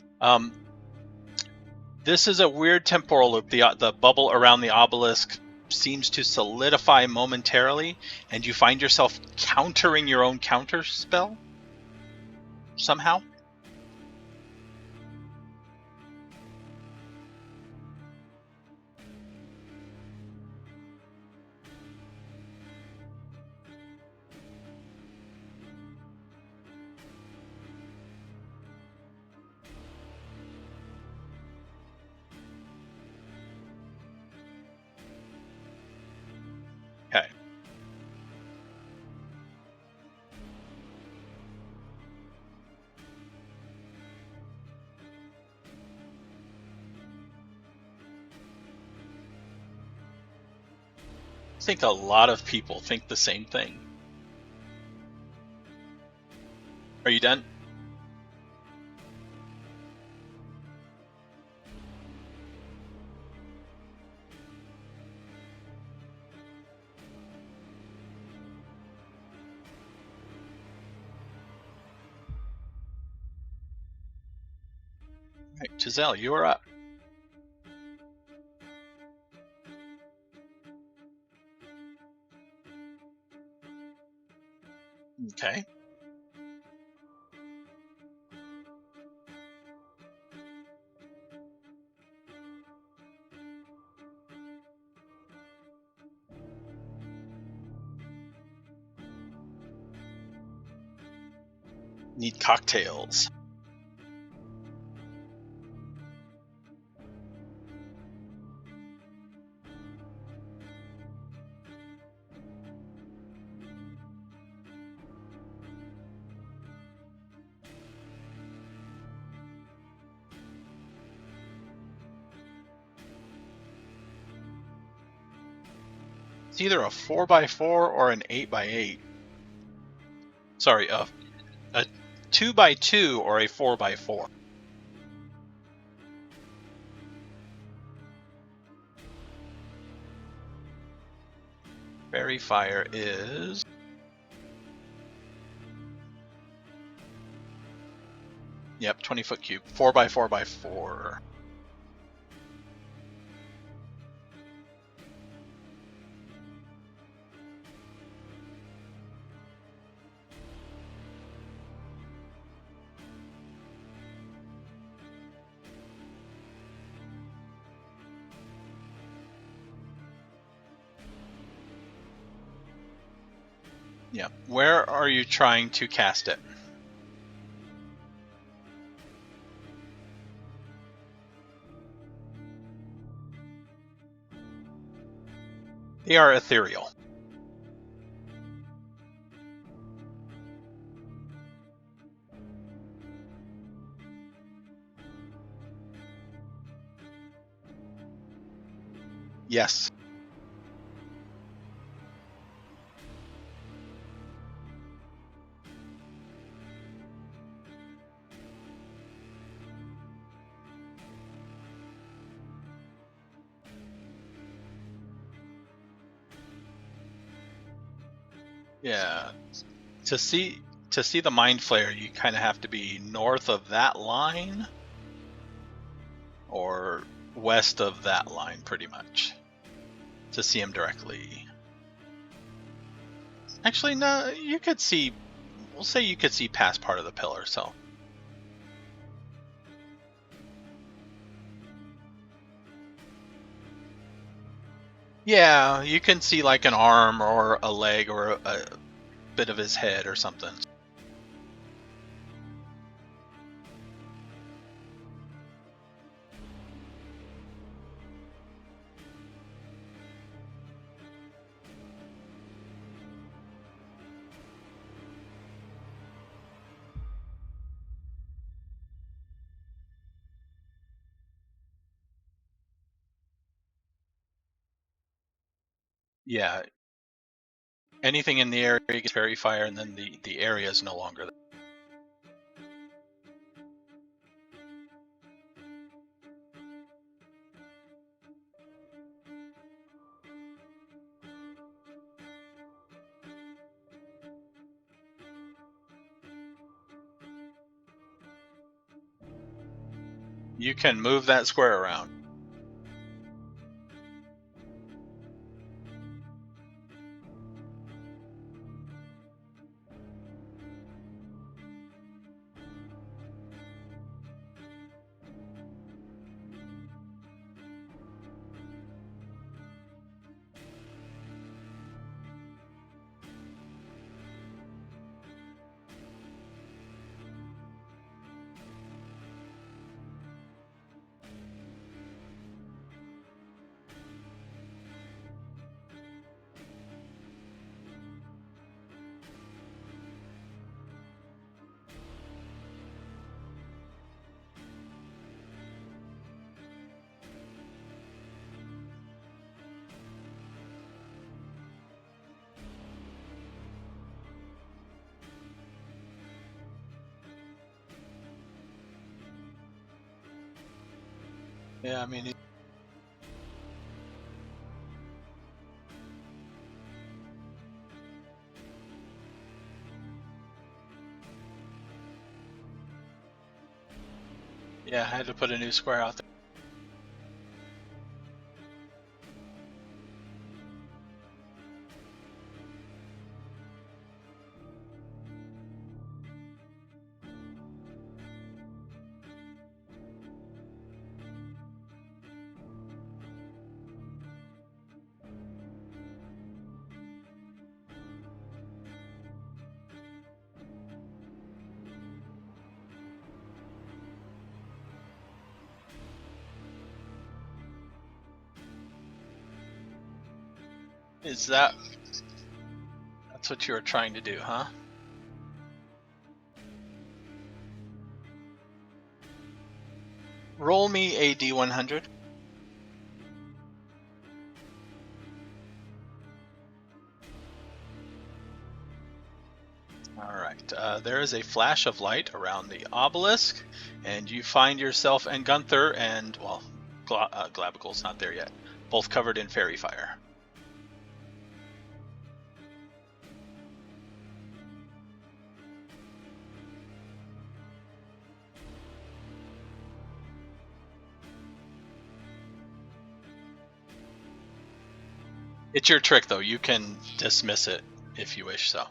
This is a weird temporal loop. The bubble around the obelisk seems to solidify momentarily, and you find yourself countering your own counter spell somehow. Okay. I think a lot of people think the same thing. Are you done? Jezelle, you are up. Okay. Need cocktails. It's either a 4x4 or an 8x8. Sorry, a 2x2 or a 4x4. Fairy Fire is... Yep, 20-foot cube. 4x4x4. Yeah. Where are you trying to cast it? They are ethereal. Yes. Yeah. To see the Mind Flayer, you kind of have to be north of that line or west of that line, pretty much, to see him directly. Actually, no, you could see... We'll say you could see past part of the pillar, so... Yeah, you can see like an arm or a leg or a bit of his head or something. Yeah. Anything in the area gets Fairy Fire, and then the area is no longer there. You can move that square around. Yeah, I mean... Yeah, I had to put a new square out there. Is that... That's what you were trying to do, huh? Roll me a D100. Alright, there is a flash of light around the obelisk, and you find yourself and Gunther and, well, Glabical's not there yet, both covered in fairy fire. It's your trick, though. You can dismiss it if you wish so.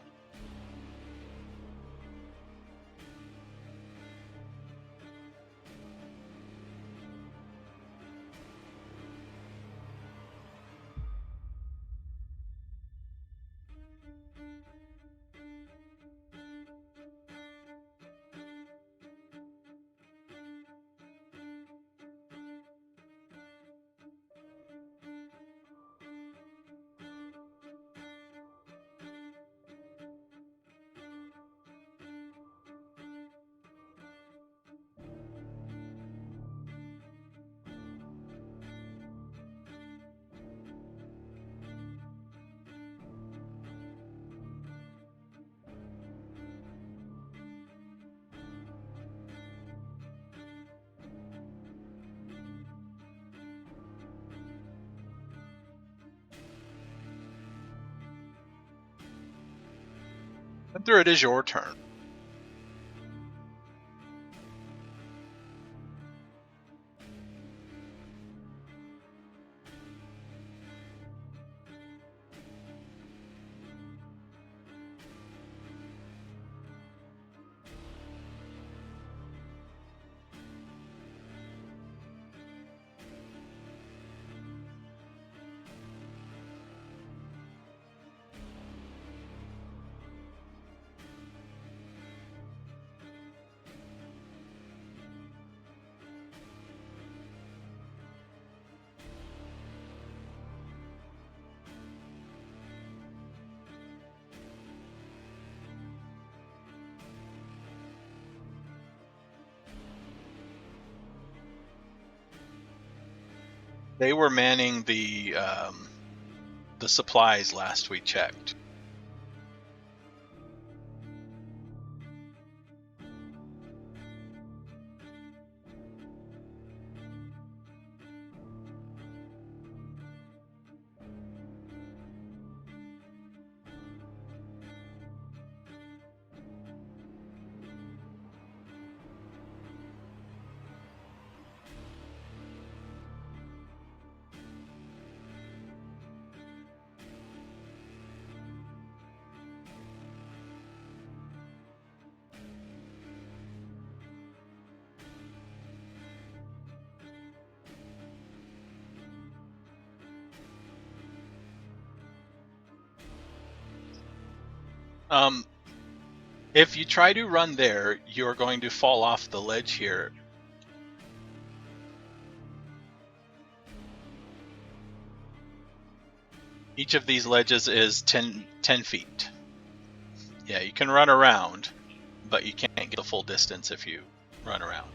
Gunther, it is your turn. They were manning the supplies last we checked. If you try to run there, you're going to fall off the ledge here. Each of these ledges is 10 feet. Yeah, you can run around, but you can't get the full distance if you run around.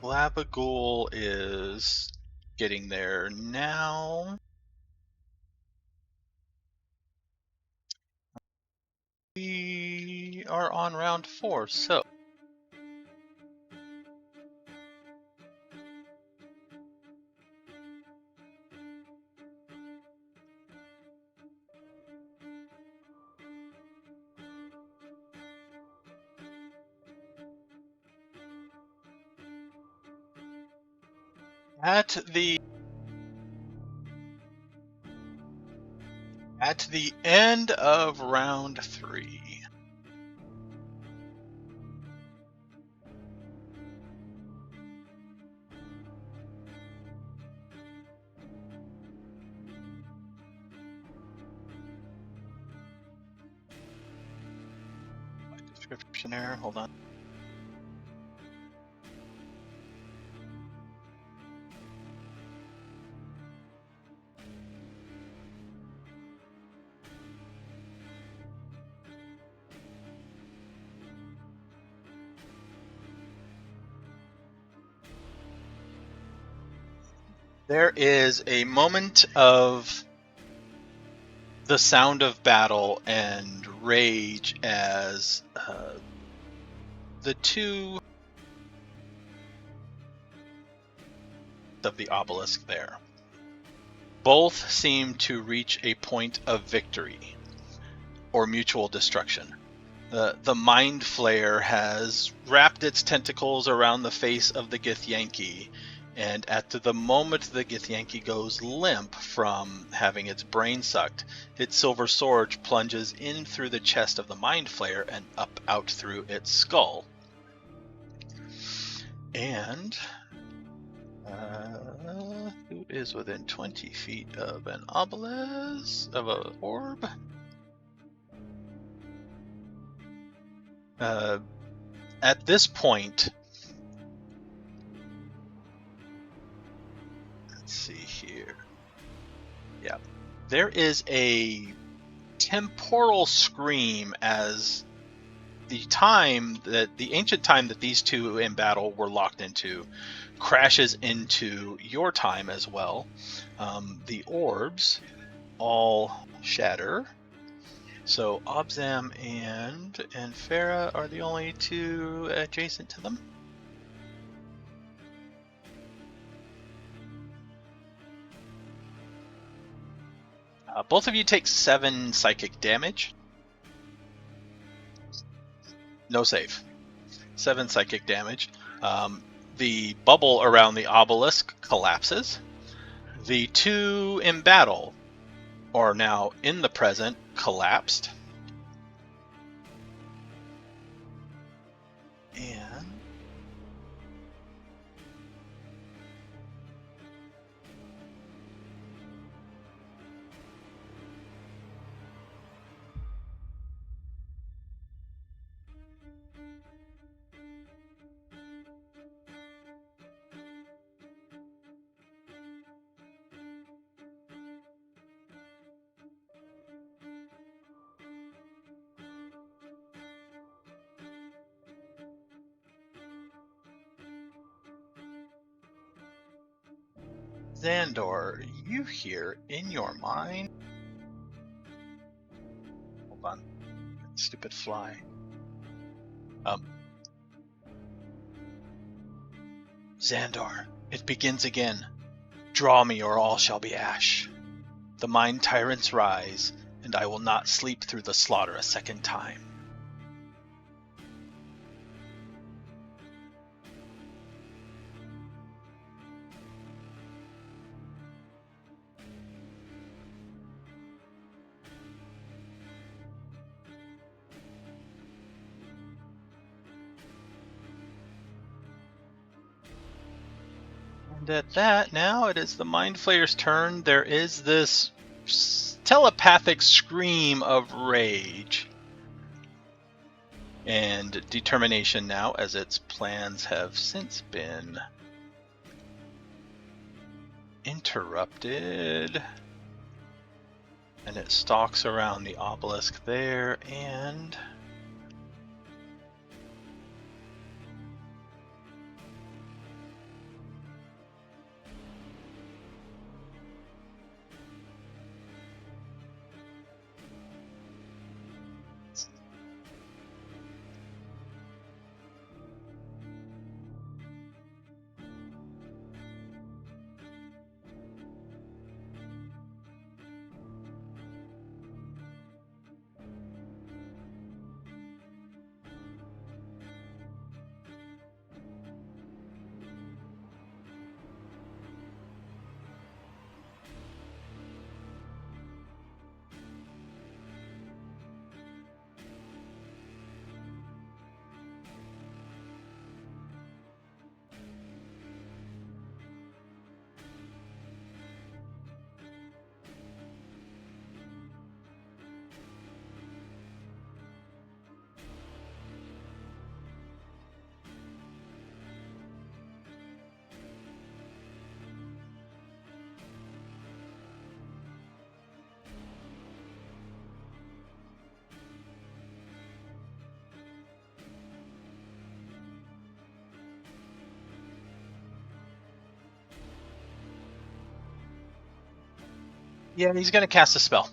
Glabagul is getting there now. we are on round 4, so at the end of round 3, description error, hold on. There is a moment of the sound of battle and rage as the two of the obelisk there both seem to reach a point of victory or mutual destruction. The Mind Flayer has wrapped its tentacles around the face of the Githyanki, and at the moment the Githyanki goes limp from having its brain sucked, its silver sword plunges in through the chest of the Mind Flayer and up out through its skull. And who is within 20 feet of an obelisk, of an orb? At this point, let's see here. Yeah, there is a temporal scream as the ancient time that these two in battle were locked into crashes into your time as well. The orbs all shatter. So Obzam and Anfera are the only two adjacent to them. Both of you take 7 psychic damage. No save. 7 psychic damage. The bubble around the obelisk collapses. The two in battle are now in the present collapsed. And Zahndohr, you hear in your mind. Hold on. Stupid fly. Zahndohr, it begins again. Draw me or all shall be ash. The mind tyrants rise, and I will not sleep through the slaughter a second time. And at that, now it is the Mind Flayer's turn. There is this telepathic scream of rage and determination now, as its plans have since been interrupted. And it stalks around the obelisk there and Yeah, he's going to cast a spell.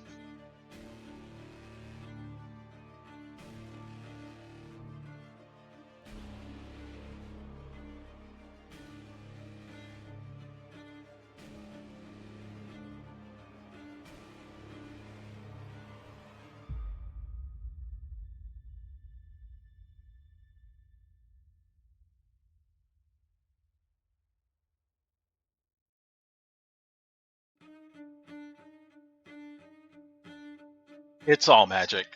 It's all magic.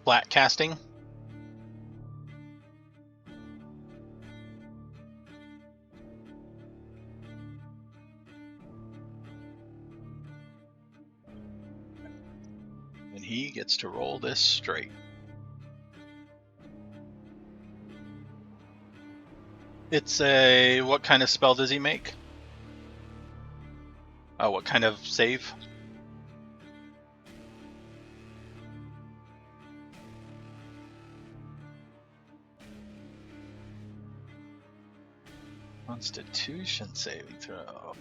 Flat casting. And he gets to roll this straight. It's a... What kind of spell does he make? What kind of save? Constitution saving throw.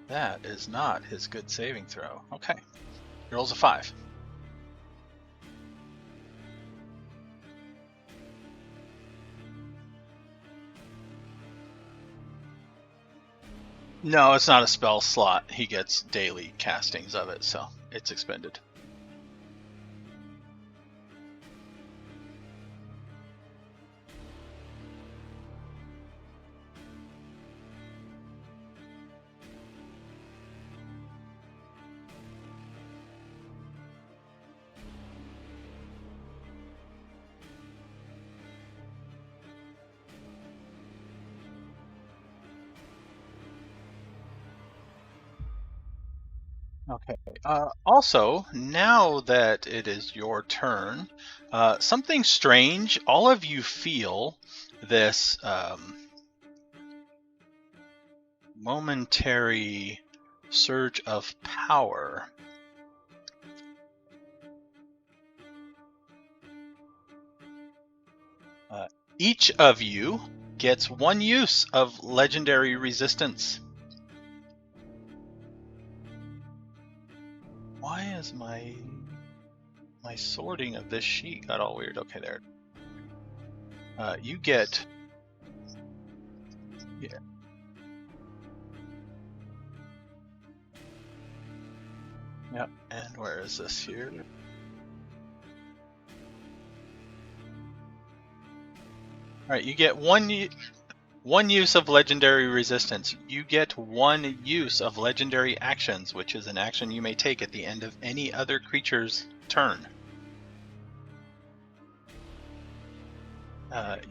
That is not his good saving throw. Okay. He rolls a 5. No, it's not a spell slot. He gets daily castings of it, so it's expended. Okay. Also, now that it is your turn, something strange. All of you feel this momentary surge of power. Each of you gets 1 use of legendary resistance. Why is my sorting of this sheet got all weird? Okay, there. You get... Yeah. Yep, and where is this here? Alright, you get one use of legendary resistance. You get 1 use of legendary actions, which is an action you may take at the end of any other creature's turn.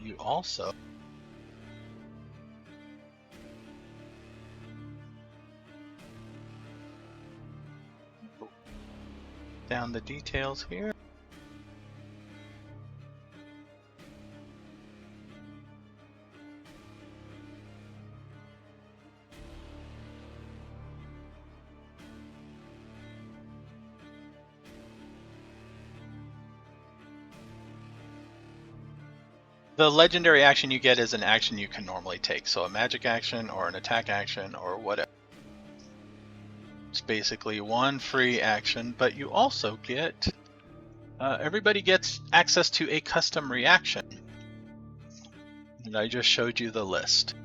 You also... down the details here. The legendary action you get is an action you can normally take, so a magic action or an attack action or whatever. It's basically one free action, but you also get, everybody gets access to a custom reaction. And I just showed you the list.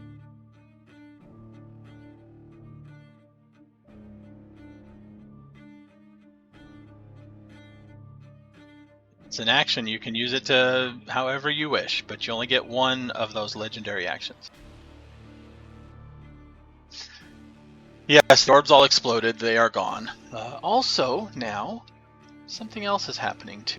It's an action, you can use it to however you wish, but you only get one of those legendary actions. Yes, the orbs all exploded, they are gone. Also, now, something else is happening too.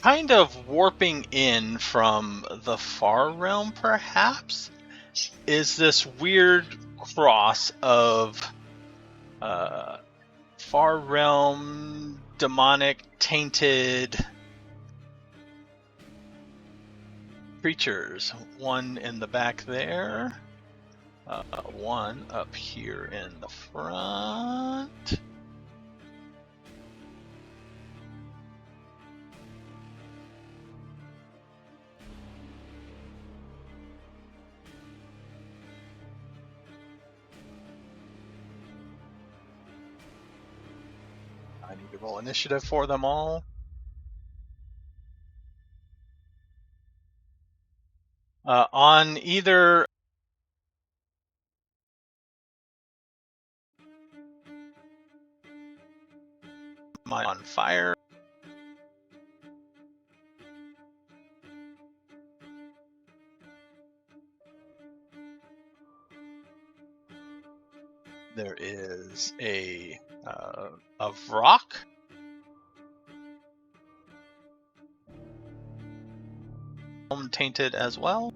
Kind of warping in from the far realm, perhaps, is this weird cross of far realm, demonic, tainted creatures. One in the back there, one up here in the front. I need to roll initiative for them all. On either on fire. There is a of rock. Tainted as well.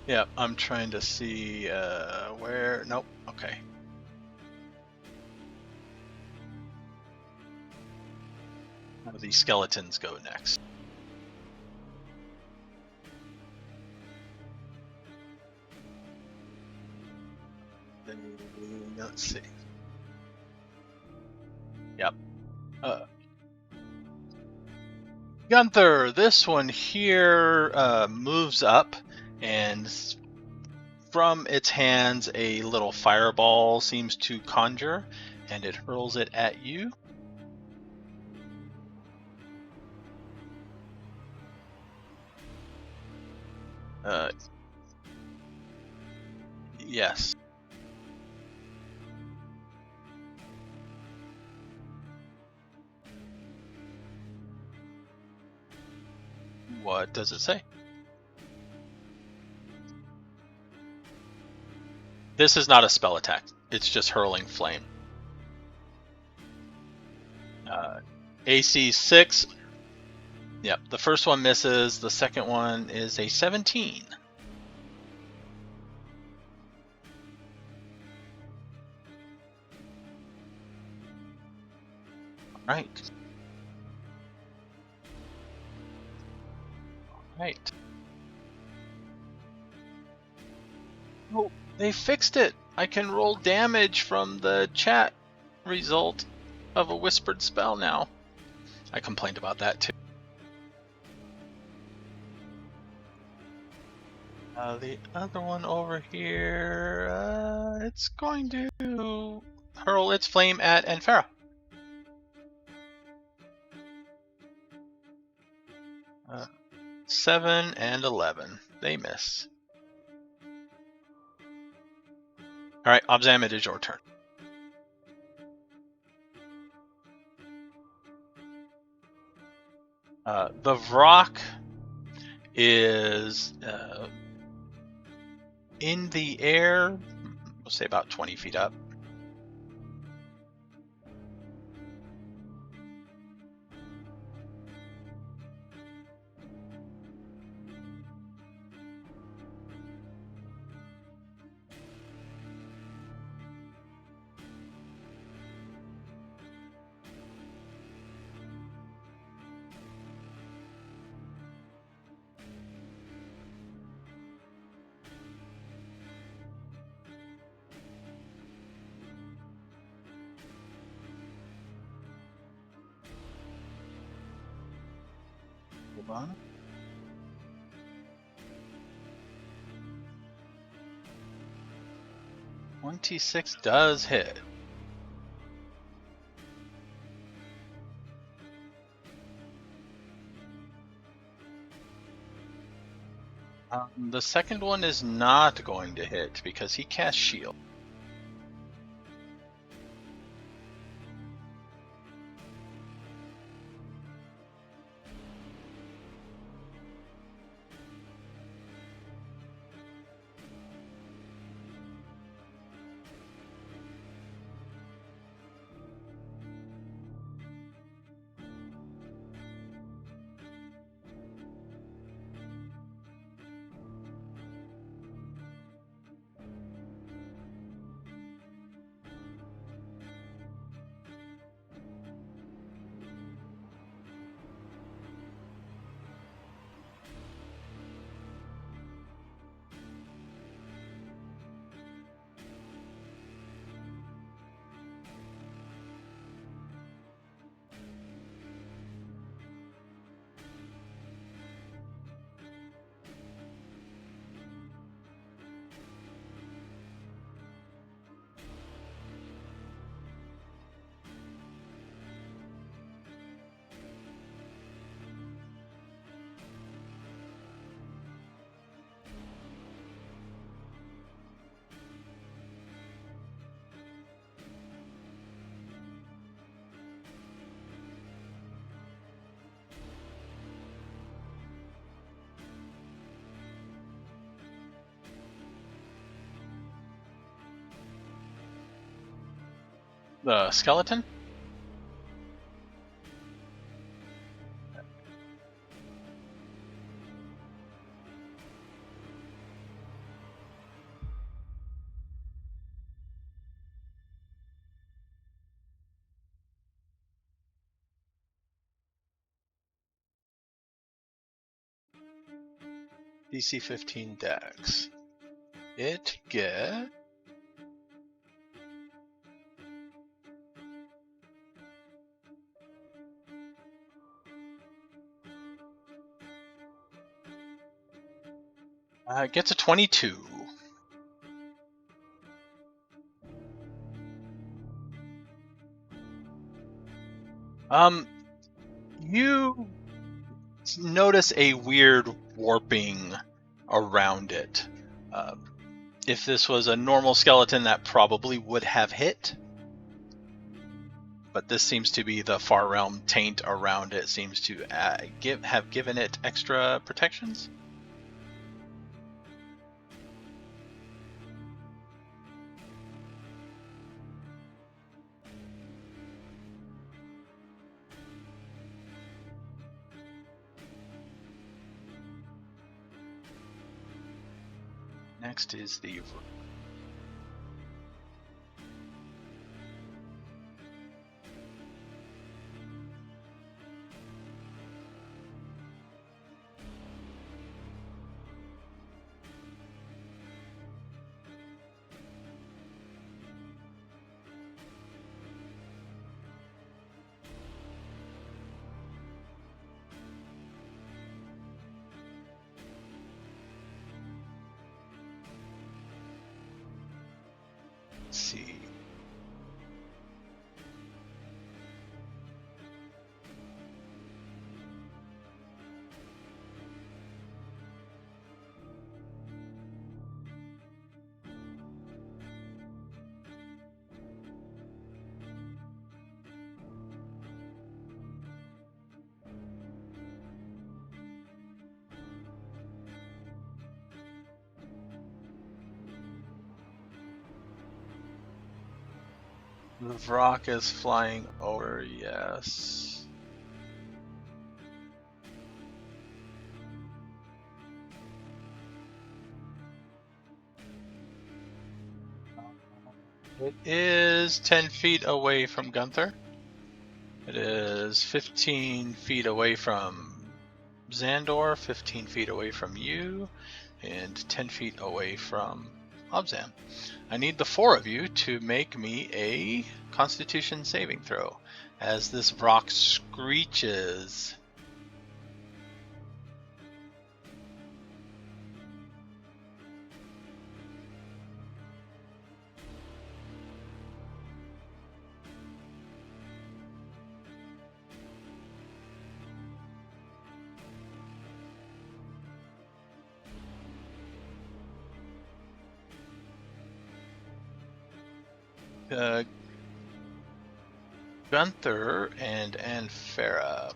Yeah, I'm trying to see where. Nope. Okay. How do these skeletons go next? Let's see. Yep. Gunther, this one here moves up, and from its hands a little fireball seems to conjure, and it hurls it at you. Yes. What does it say? This is not a spell attack. It's just hurling flame. AC 6. Yep, the first one misses. The second one is a 17. All right. Right. Oh, they fixed it. I can roll damage from the chat result of a whispered spell now. I complained about that too. The other one over here, it's going to hurl its flame at Anfera. 7 and 11. They miss. Alright, Obzam, it is your turn. The Vrock is in the air, we'll say about 20 feet up. Hold on. $26 does hit. The second one is not going to hit because he cast shield. The skeleton? DC 15 dex. It get gets a 22. You notice a weird warping around it. If this was a normal skeleton, that probably would have hit. But this seems to be the Far Realm taint around it, seems to have given it extra protections. Next is the Let's see. The Vrock is flying over, yes. It is 10 feet away from Gunther. It is 15 feet away from Zahndohr, 15 feet away from you, and 10 feet away from Obzam. I need the four of you to make me a Constitution saving throw as this Vrock screeches. Gunther and Anfera.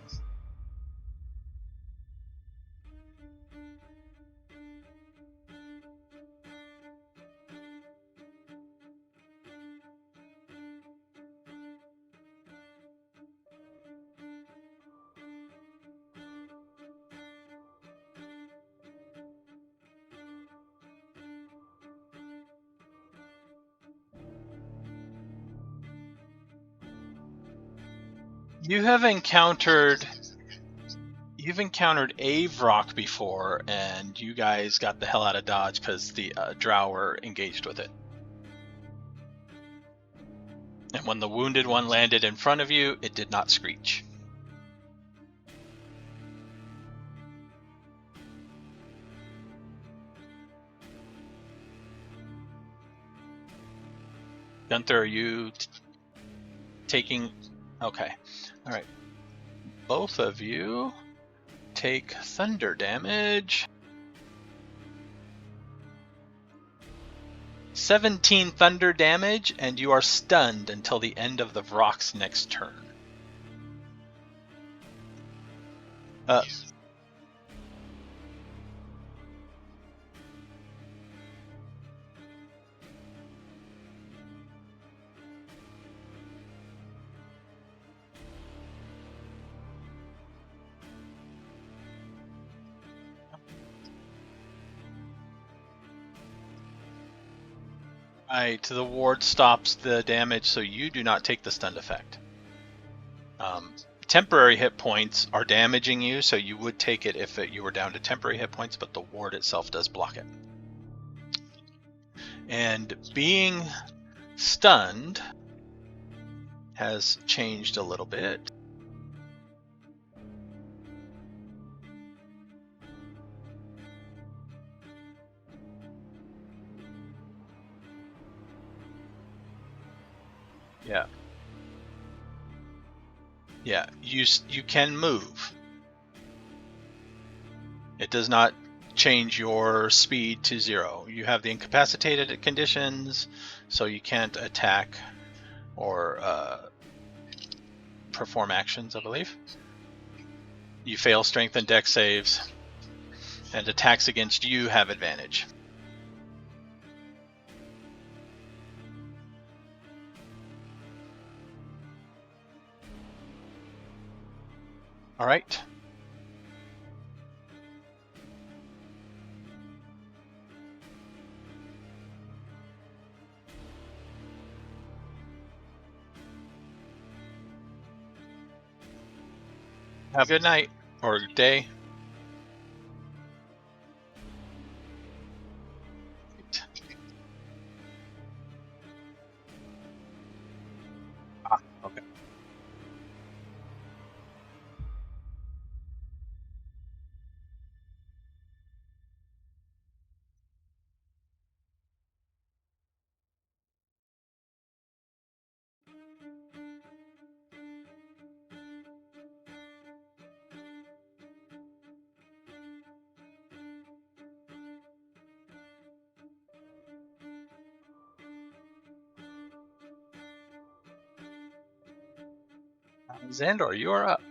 You've encountered a Vrock before, and you guys got the hell out of Dodge because the Drow were engaged with it. And when the wounded one landed in front of you, it did not screech. Gunther, are you taking... Okay. All right. Both of you take thunder damage. 17 thunder damage, and you are stunned until the end of the Vrock's next turn. Right, the ward stops the damage, so you do not take the stunned effect. Temporary hit points are damaging you, so you would take it if you were down to temporary hit points, but the ward itself does block it. And being stunned has changed a little bit. Yeah. Yeah, you can move. It does not change your speed to 0. You have the incapacitated conditions, so you can't attack or perform actions, I believe. You fail strength and dex saves, and attacks against you have advantage. All right. Have a good night or day. Zahndohr, you are up.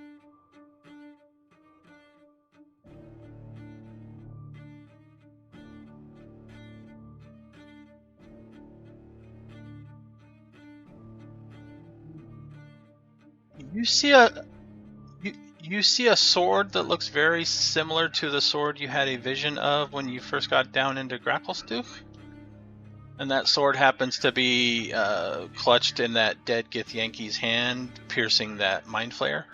You see a sword that looks very similar to the sword you had a vision of when you first got down into Gracklstugh. And that sword happens to be clutched in that dead Githyanki's hand, piercing that mind flayer.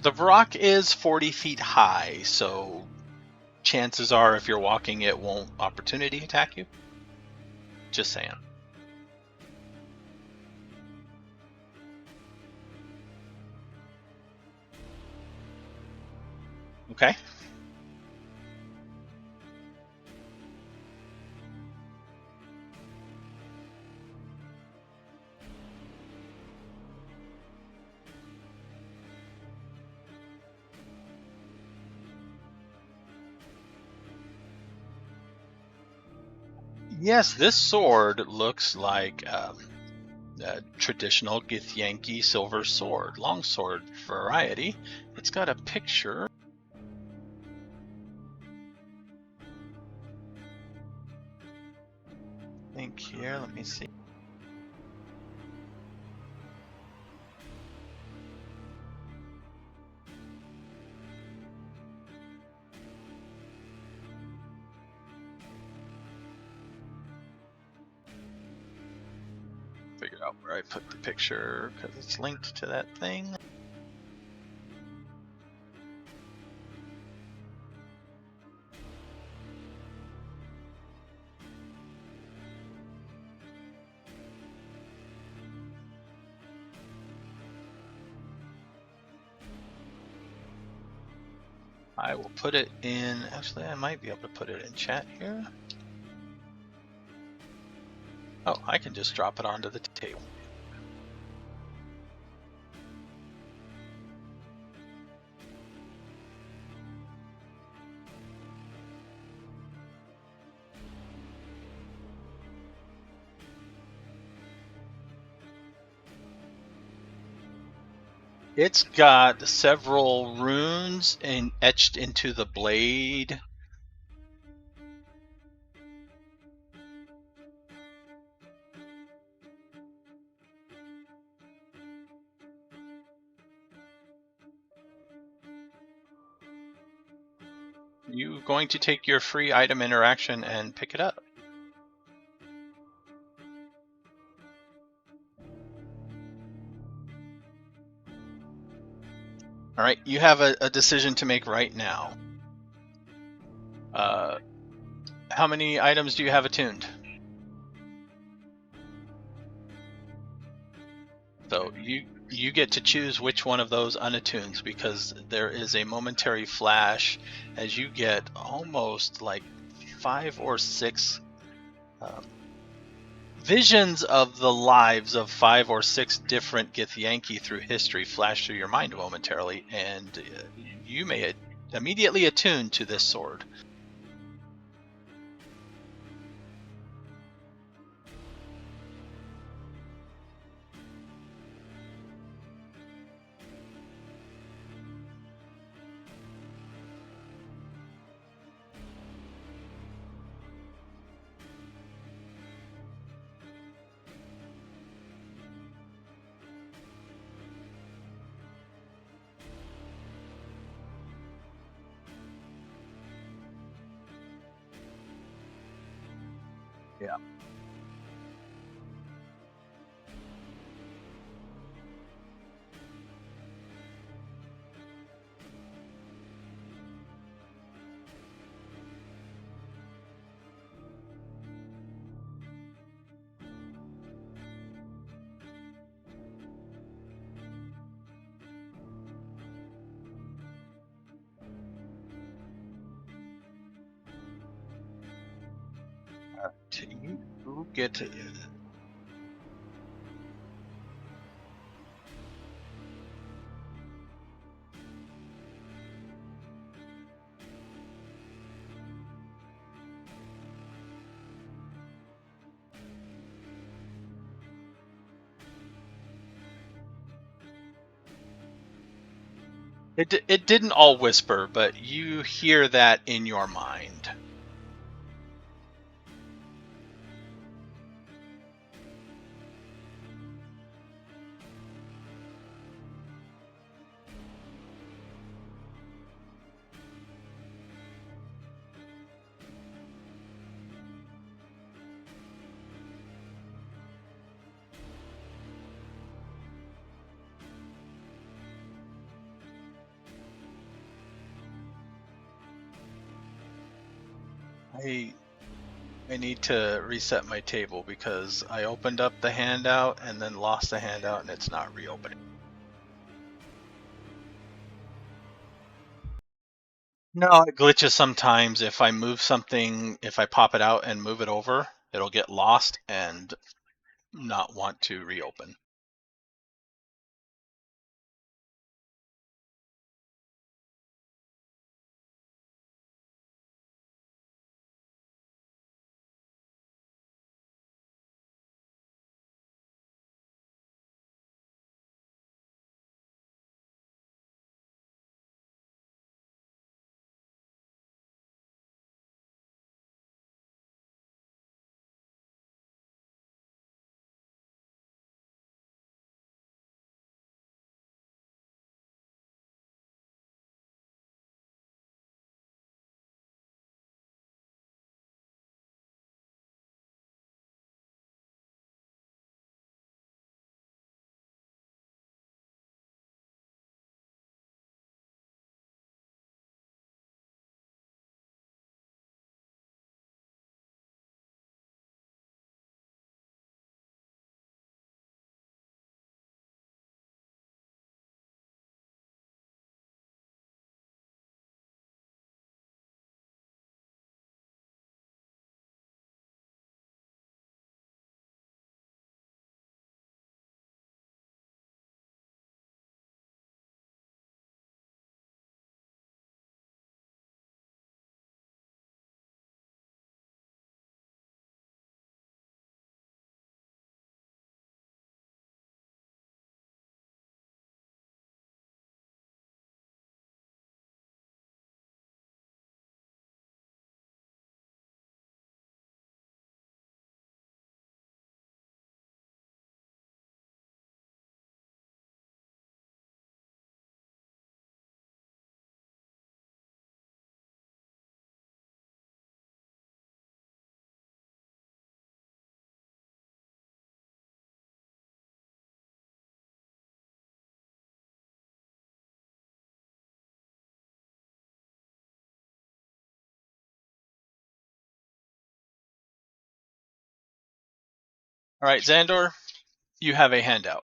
The rock is 40 feet high, so chances are if you're walking it won't opportunity attack you. Just saying. Okay. Yes, this sword looks like a traditional Githyanki silver sword, longsword variety. It's got a picture. I think here, let me see. Figure out where I put the picture because it's linked to that thing. I will put it in, actually I might be able to put it in chat here. Oh, I can just drop it onto the table. It's got several runes etched into the blade. You going to take your free item interaction and pick it up? All right, you have a decision to make right now. How many items do you have attuned? So you get to choose which one of those unattunes, because there is a momentary flash as you get almost like 5 or 6 visions of the lives of 5 or 6 different Githyanki through history flash through your mind momentarily, and you may immediately attune to this sword. Yeah. get. It didn't all whisper, but you hear that in your mind. I need to reset my table because I opened up the handout and then lost the handout and it's not reopening. No, it glitches sometimes. If I move something, if I pop it out and move it over, it'll get lost and not want to reopen. All right, Zahndohr, you have a handout.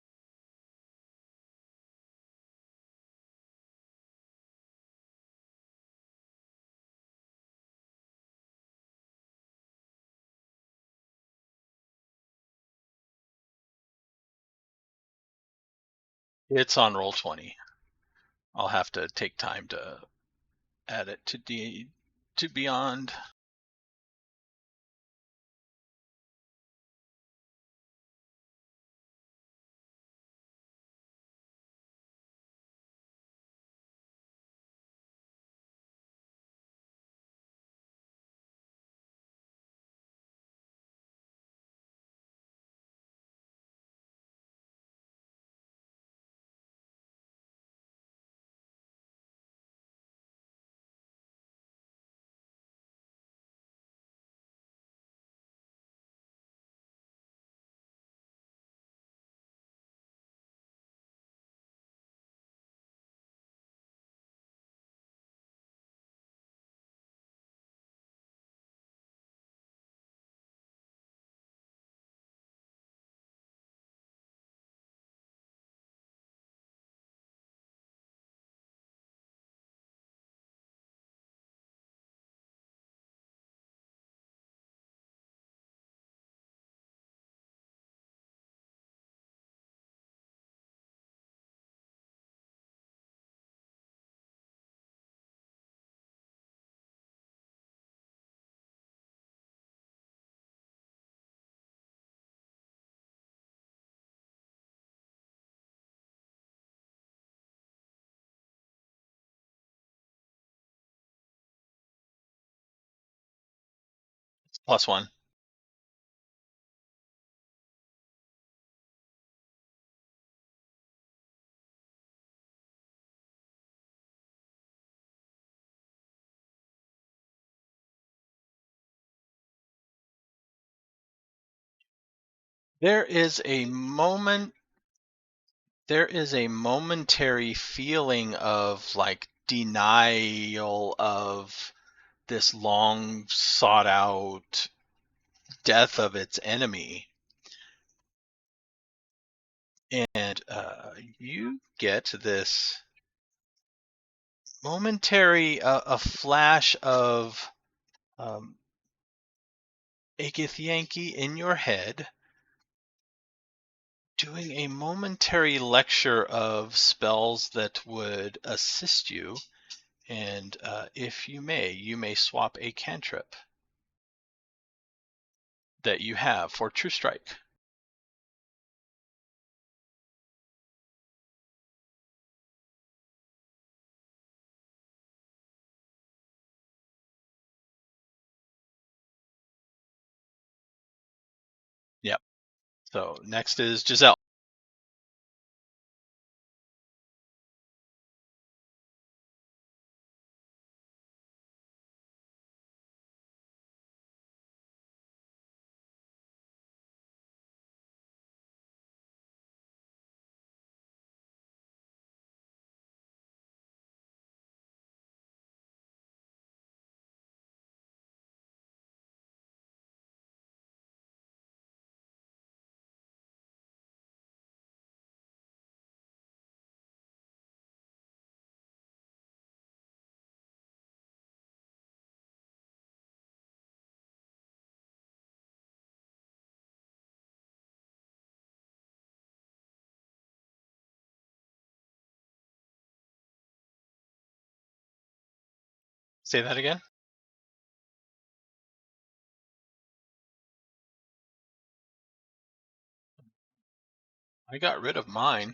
It's on Roll20. I'll have to take time to add it to Beyond. +1. There is a momentary feeling of like denial of this long sought out death of its enemy. And you get this momentary a flash of a Githyanki in your head doing a momentary lecture of spells that would assist you. And if you may swap a cantrip that you have for True Strike. Yep. So next is Jezelle. Say that again. I got rid of mine.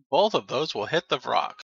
Both of those will hit the rock.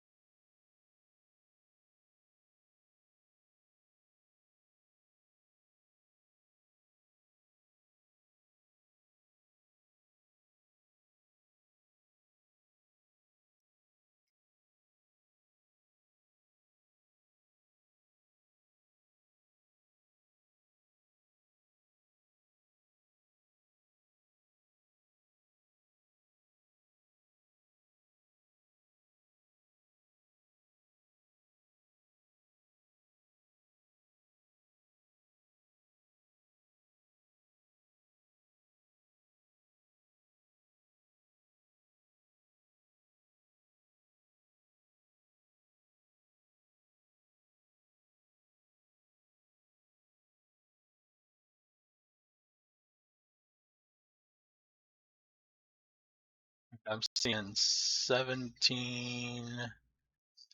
I'm seeing 17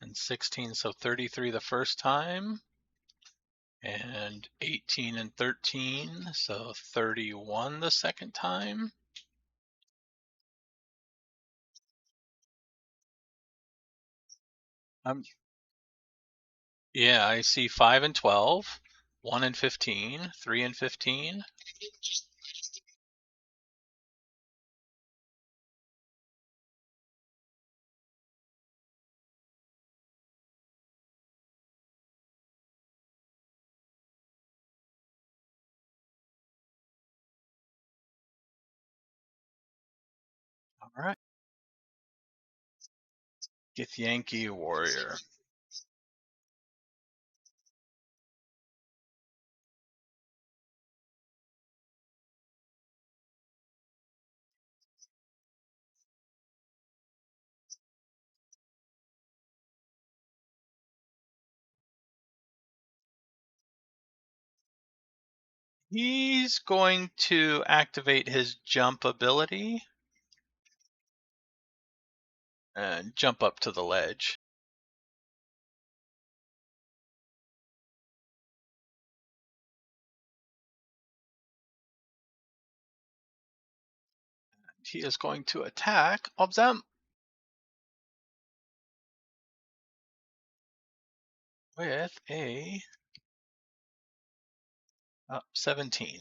and 16, so 33 the first time, and 18 and 13, so 31 the second time. Yeah, I see 5 and 12, 1 and 15, 3 and 15. All right. Githyanki Warrior. He's going to activate his jump ability and jump up to the ledge. He is going to attack Obzam with a 17.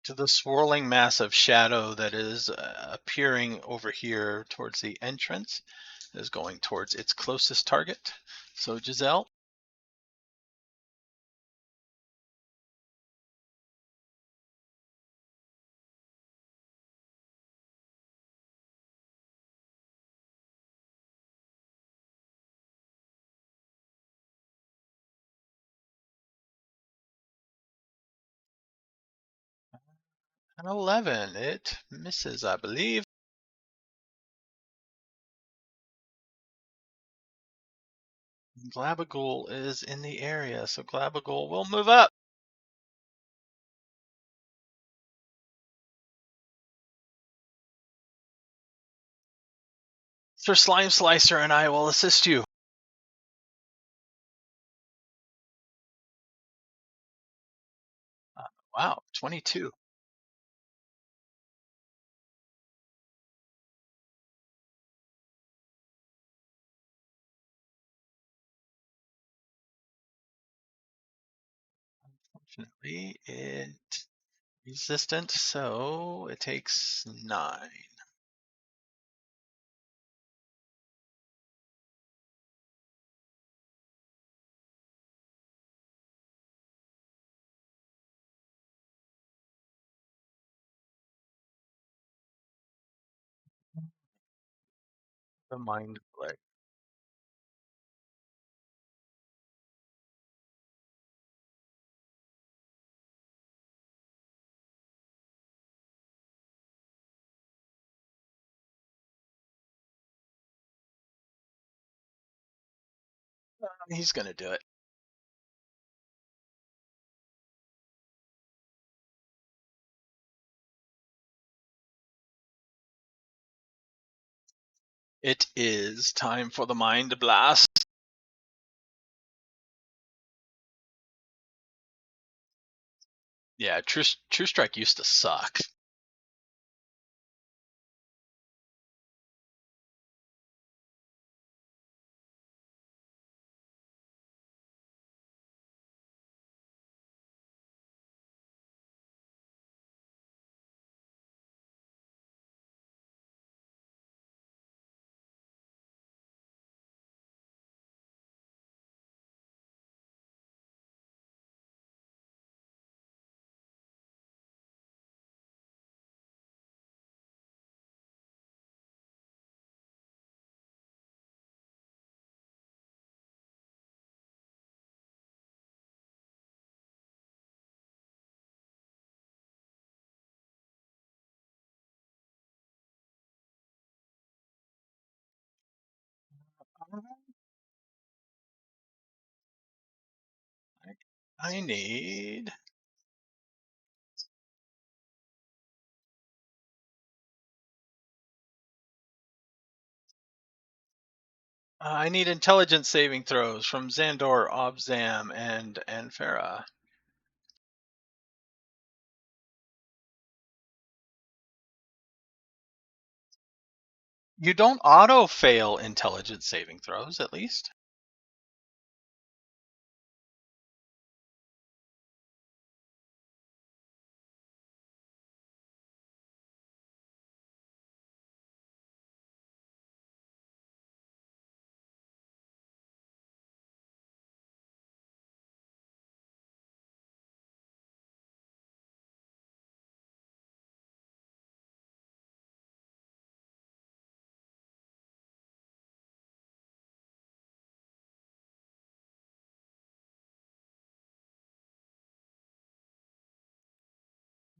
To the swirling mass of shadow that is appearing over here towards the entrance, is going towards its closest target. So Jezelle. An 11. It misses, I believe. Glabagool is in the area, so Glabagool will move up. Sir Slime Slicer and I will assist you. Wow, 22. Unfortunately, it resistant, so it takes 9. The mind play. He's gonna do it. It is time for the mind blast. Yeah, True Strike used to suck. I need intelligence saving throws from Zahndohr, Obzam, and Anfera. You don't auto fail intelligence saving throws, at least.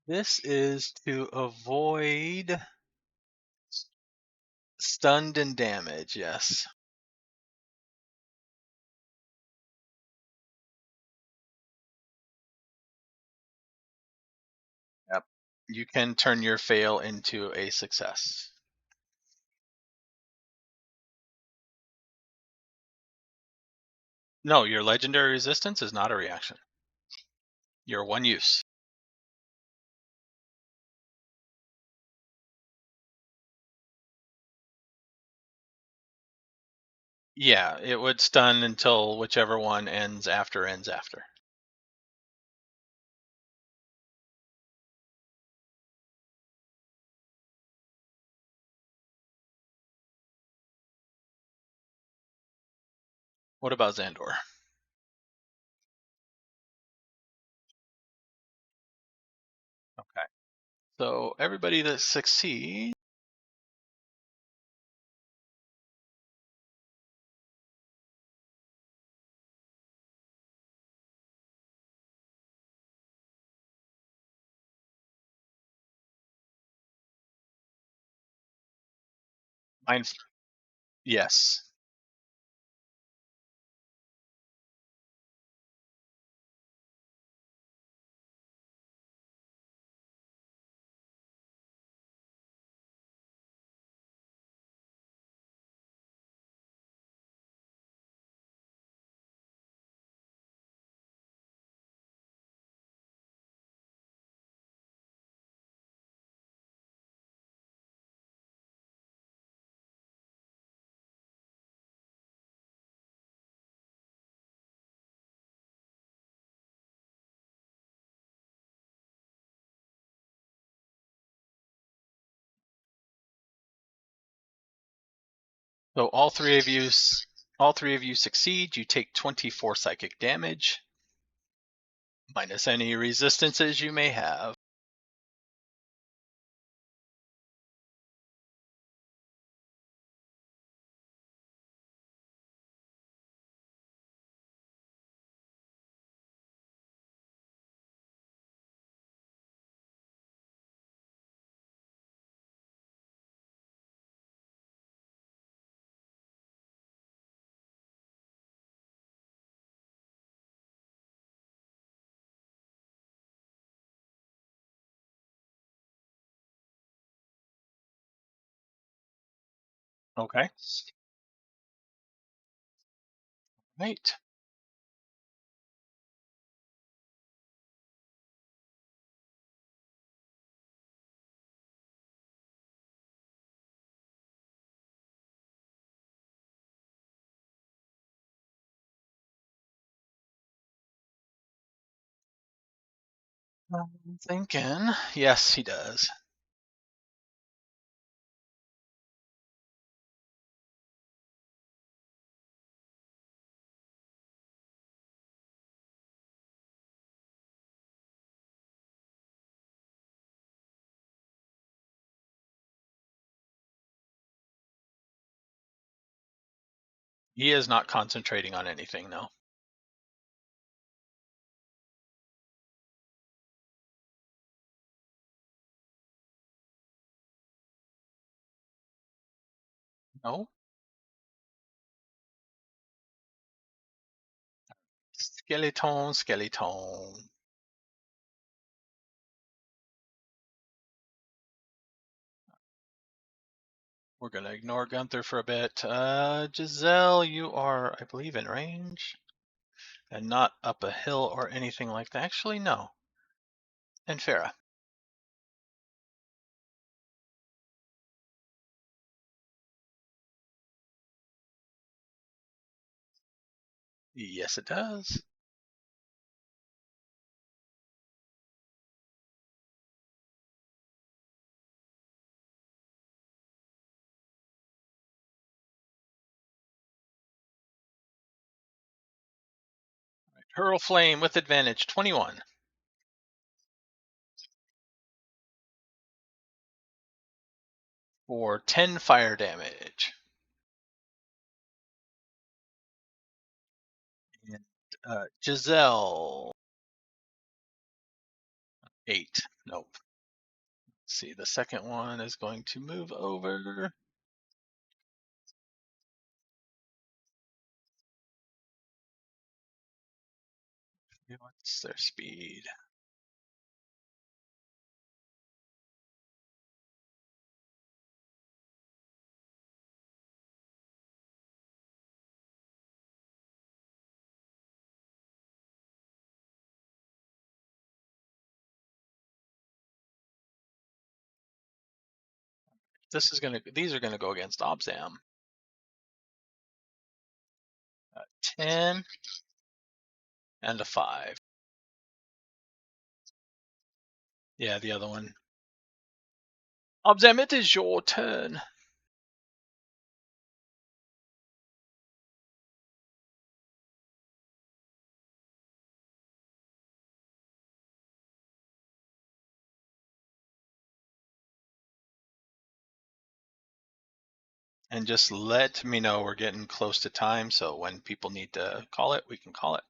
This is to avoid stunned and damage, yes. Yep. You can turn your fail into a success. No, your legendary resistance is not a reaction. You're one use. Yeah, it would stun until whichever one ends after. What about Zahndohr? Okay. So everybody that succeeds. Mine. Yes. So all three of you succeed. You take 24 psychic damage, minus any resistances you may have. Okay. Right. I'm thinking. Yes, he does. He is not concentrating on anything, no. No. Skeleton. We're going to ignore Gunther for a bit. Jezelle, you are, I believe, in range. And not up a hill or anything like that. Actually, no. Anfera. Yes, it does. Hurl Flame with advantage, 21. For 10 fire damage. And Jezelle. 8. Nope. Let's see, the second one is going to move over. What's their speed? These are gonna go against Obzam. 10 and a 5. Yeah, the other one. Obzam, it is your turn. And just let me know we're getting close to time, so when people need to call it, we can call it.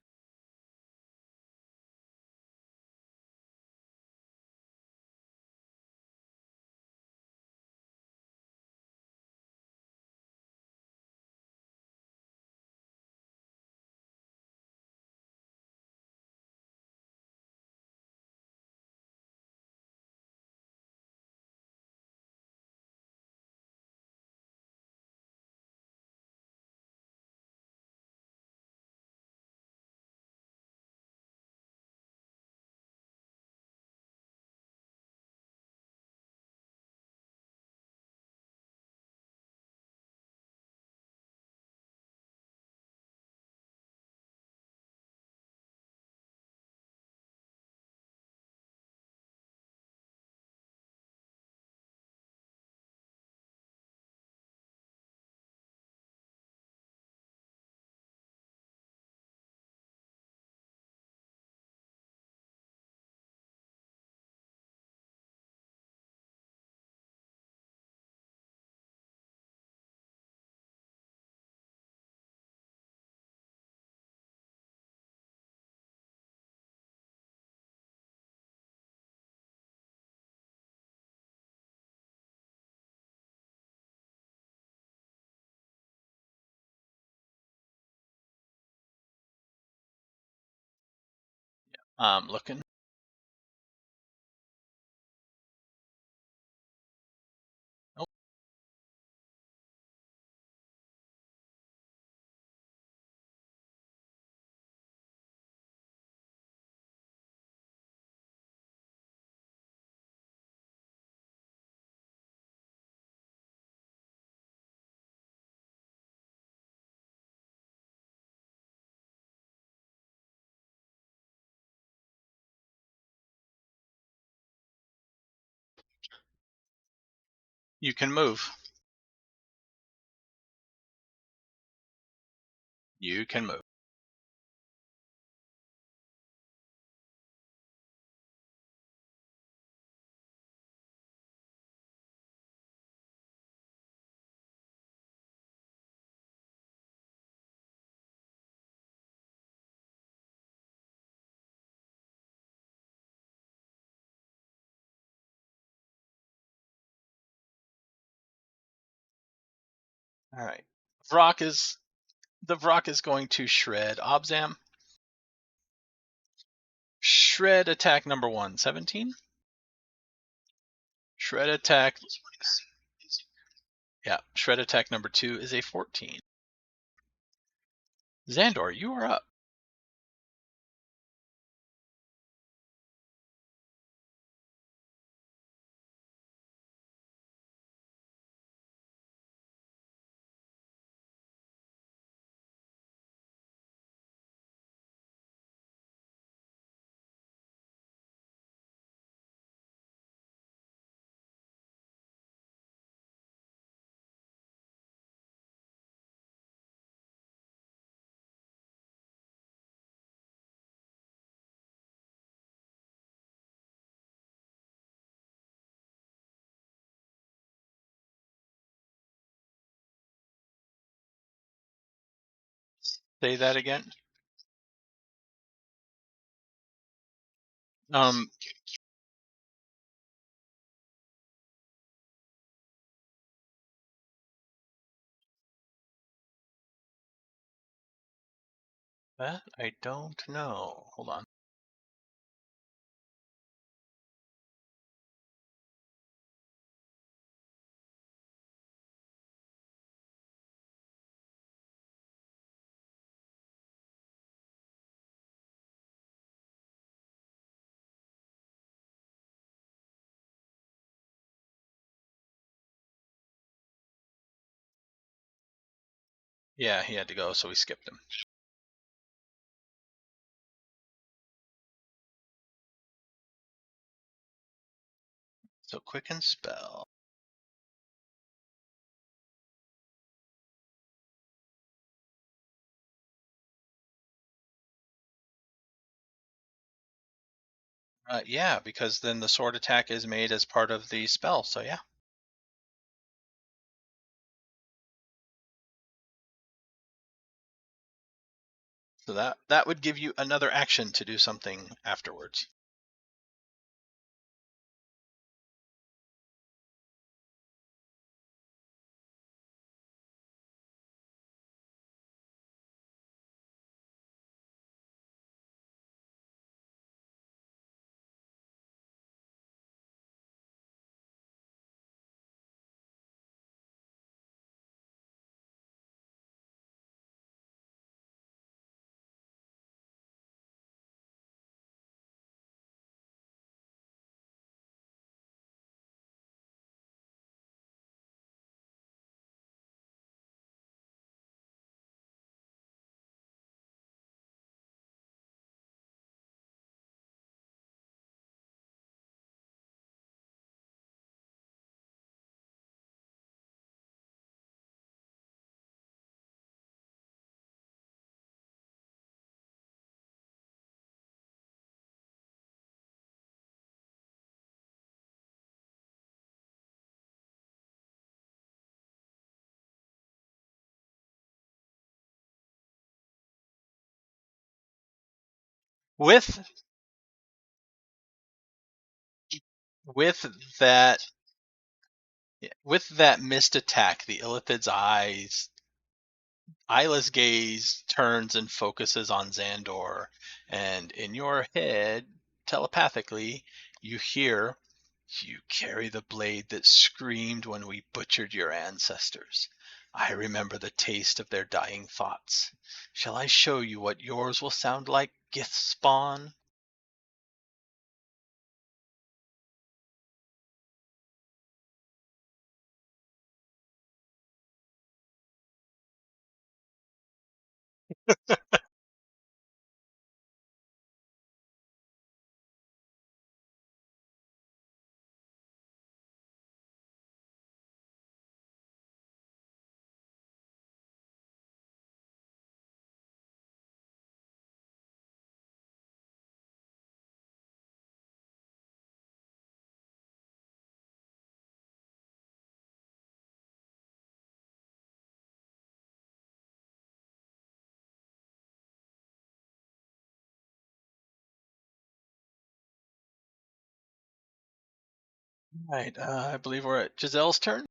Looking. Nope. You can move. You can move. All right. The Vrock is going to shred Obzam. Shred attack number 1, 17. Shred attack. Yeah, shred attack number 2 is a 14. Zahndohr, you are up. Say that again. That I don't know. Hold on. Yeah, he had to go, so we skipped him. So quicken spell. Yeah, because then the sword attack is made as part of the spell, so yeah. So that would give you another action to do something afterwards. With with that with that missed attack, the Illithid's eyeless gaze turns and focuses on Zahndohr, and in your head, telepathically, you hear, "You carry the blade that screamed when we butchered your ancestors. I remember the taste of their dying thoughts. Shall I show you what yours will sound like, Gith spawn?" Right, I believe we're at Jezelle's turn.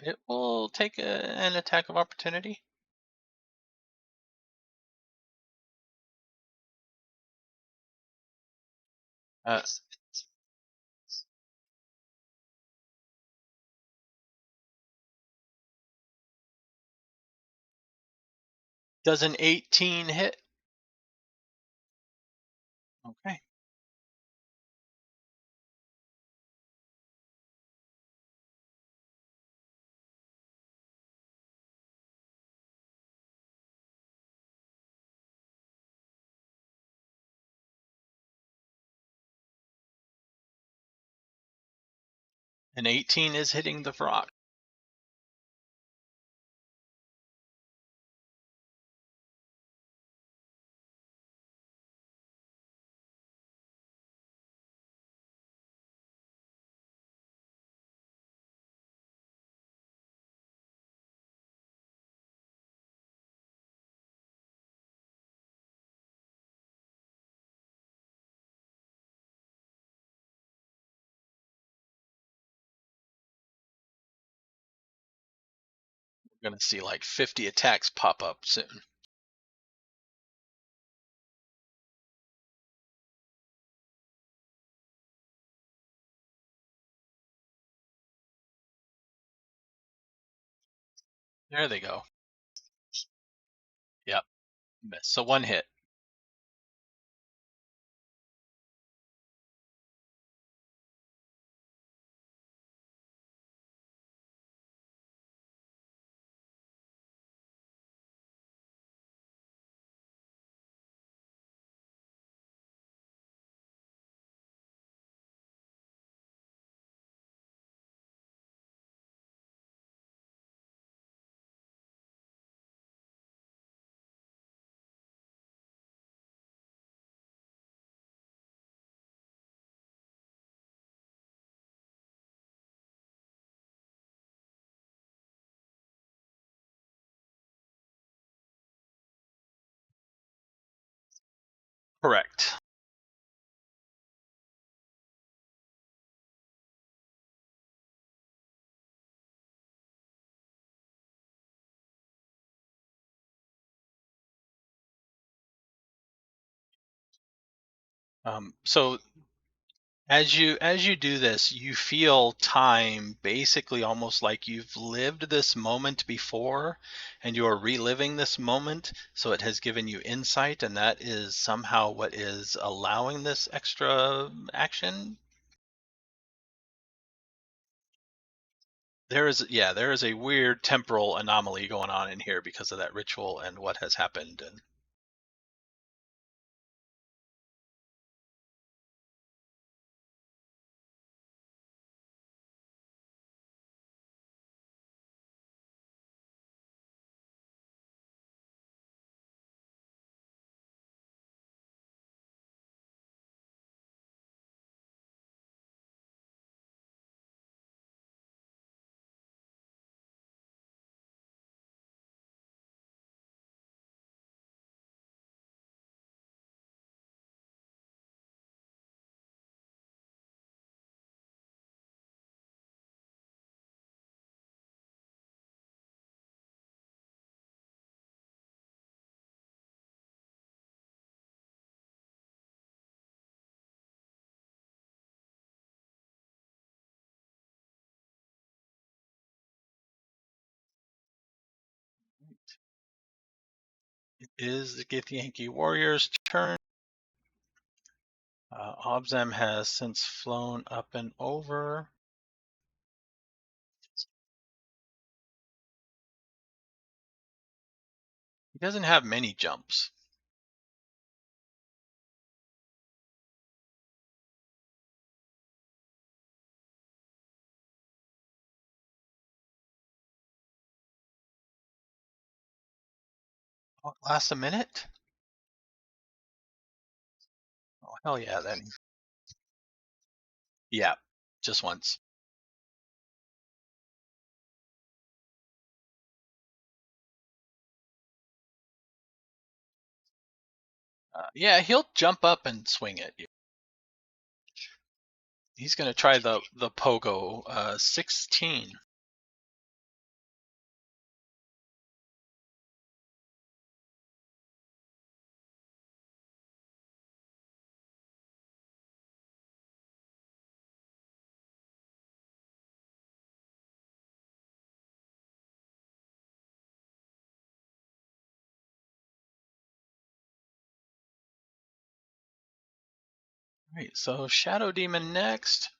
It will take an attack of opportunity. Uh, does an 18 hit? Okay. An 18 is hitting the rock. We're going to see like 50 attacks pop up soon. There they go. Yep. Miss. So one hit. Correct. So as you do this, you feel time basically almost like you've lived this moment before, and you are reliving this moment. So it has given you insight, and that is somehow what is allowing this extra action. There is a weird temporal anomaly going on in here because of that ritual and what has happened. And it is the Githyanki warrior's turn. Obzam has since flown up and over. He doesn't have many jumps. Oh, lasts a minute? Oh, hell yeah, then. Yeah, just once. Yeah, he'll jump up and swing at you. He's going to try the pogo. 16. Right, so Shadow Demon next.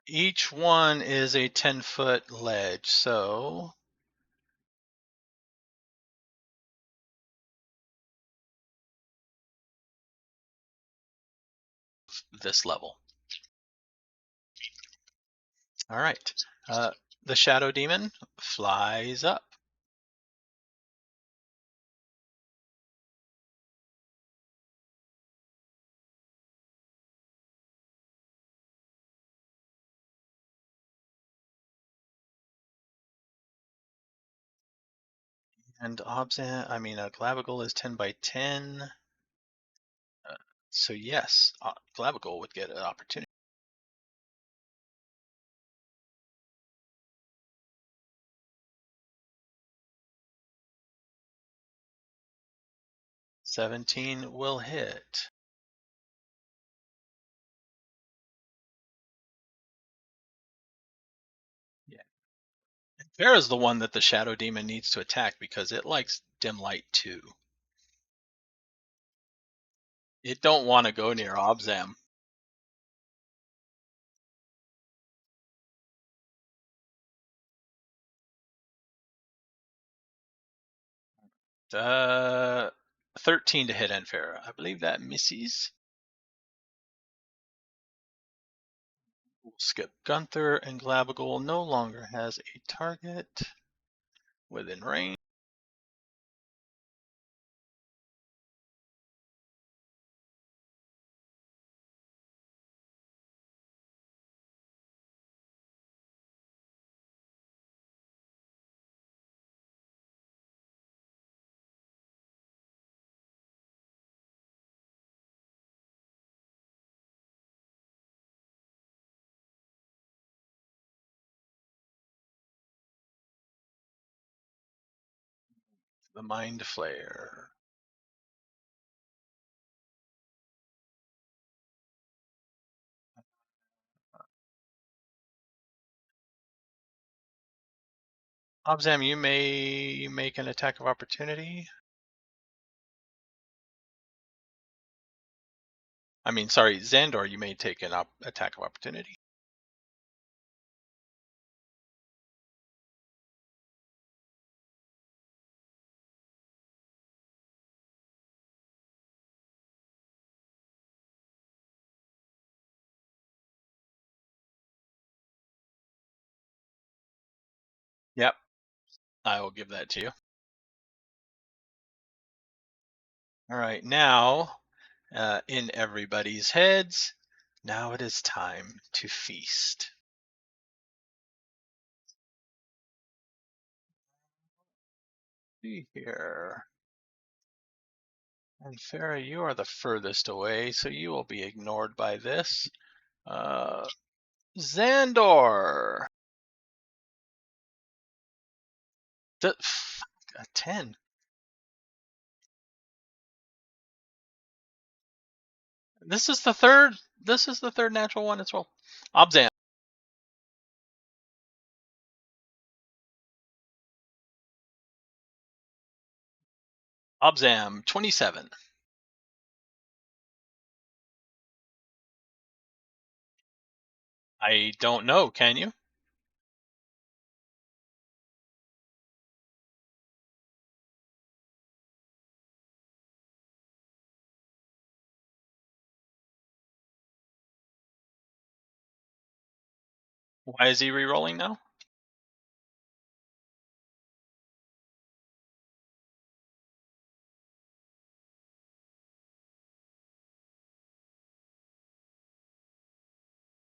Each one is a 10-foot ledge, so this level. All right. The Shadow Demon flies up. And Clavicle is 10 by 10. So yes, Clavicle would get an opportunity. 17 will hit. Yeah. Anfera's the one that the Shadow Demon needs to attack because it likes dim light too. It don't want to go near Obzam. Uh, 13 to hit Anfera. I believe that misses. We'll skip Gunther, and Glabagul no longer has a target within range. The Mind Flayer. Obzam, you may make an attack of opportunity. I mean, sorry, Zahndohr, you may take an attack of opportunity. Yep, I will give that to you. All right, now, in everybody's heads, now it is time to feast. See here. Anfera, you are the furthest away, so you will be ignored by this. Zahndohr. A 10. This is the third. This is the third natural one as well. Obzam. Obzam, 27. I don't know. Can you? Why is he re-rolling now?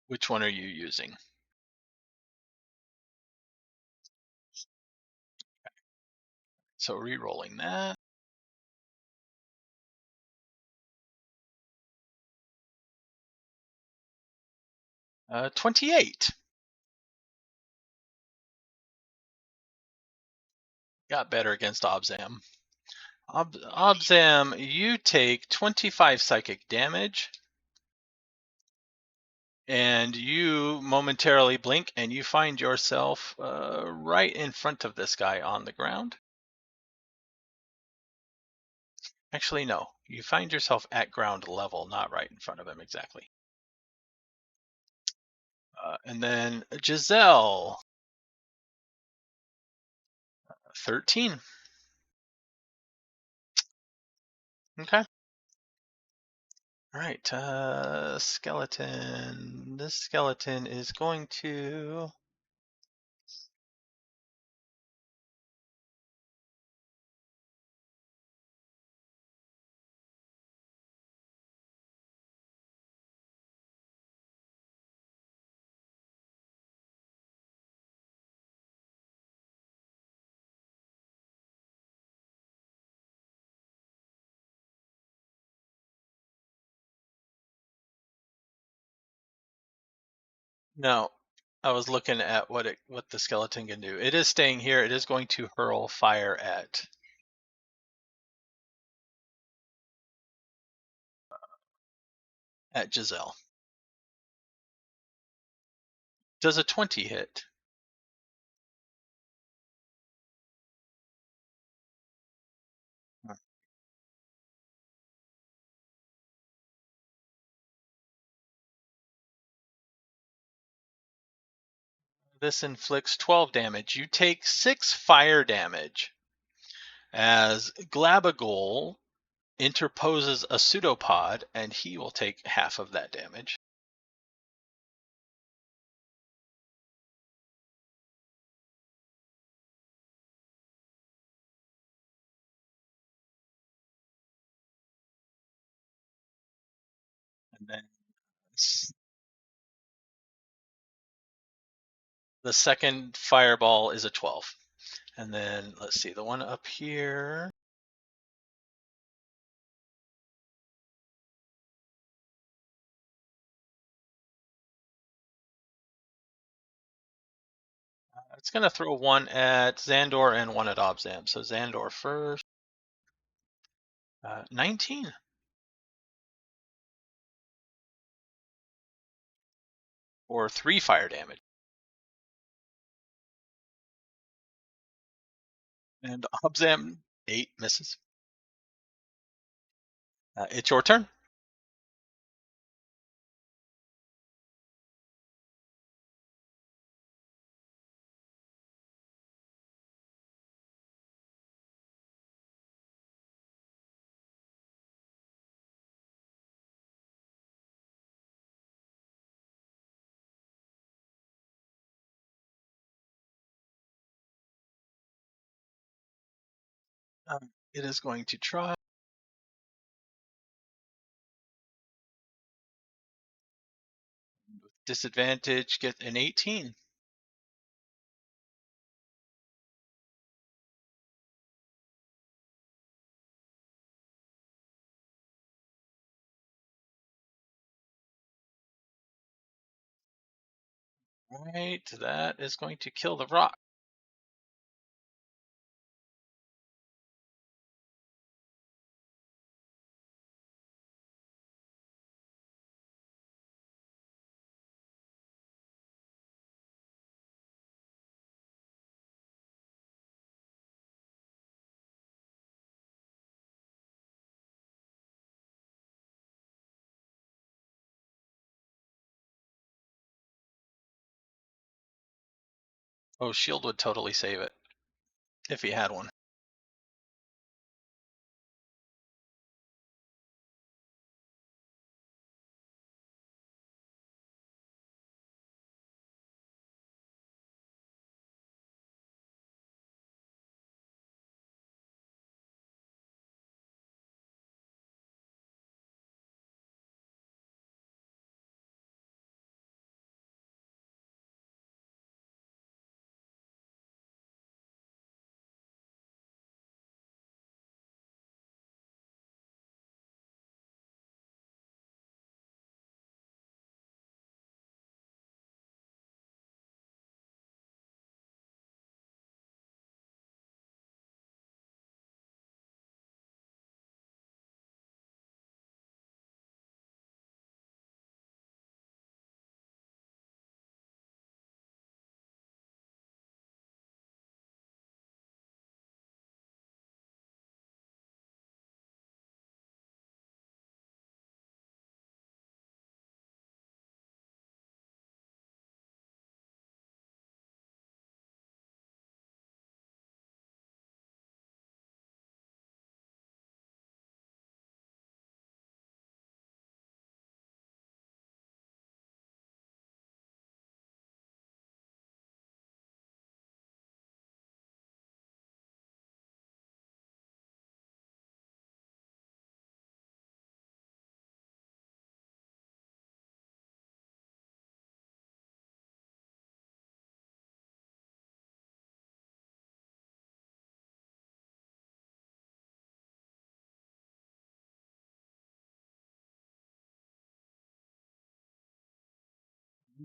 Which one are you using? So re-rolling that. 28. Got better against Obzam. Obzam, you take 25 psychic damage. And you momentarily blink and you find yourself right in front of this guy on the ground. Actually, no. You find yourself at ground level, not right in front of him exactly. And then Jezelle. 13. Okay. All right. Skeleton. This skeleton is going to... No, I was looking at what the skeleton can do. It is staying here. It is going to hurl fire at at Jezelle. Does a 20 hit? This inflicts 12 damage. You take 6 fire damage as Glabagol interposes a pseudopod, and he will take half of that damage. And then the second fireball is a 12. And then let's see, the one up here. It's going to throw one at Zahndohr and one at Obzam. So Zahndohr first. 19. Or 3 fire damage. And Obzam, 8 misses. It's your turn. It is going to try. With disadvantage, get an 18. Right, that is going to kill the rock. Oh, shield would totally save it if he had one.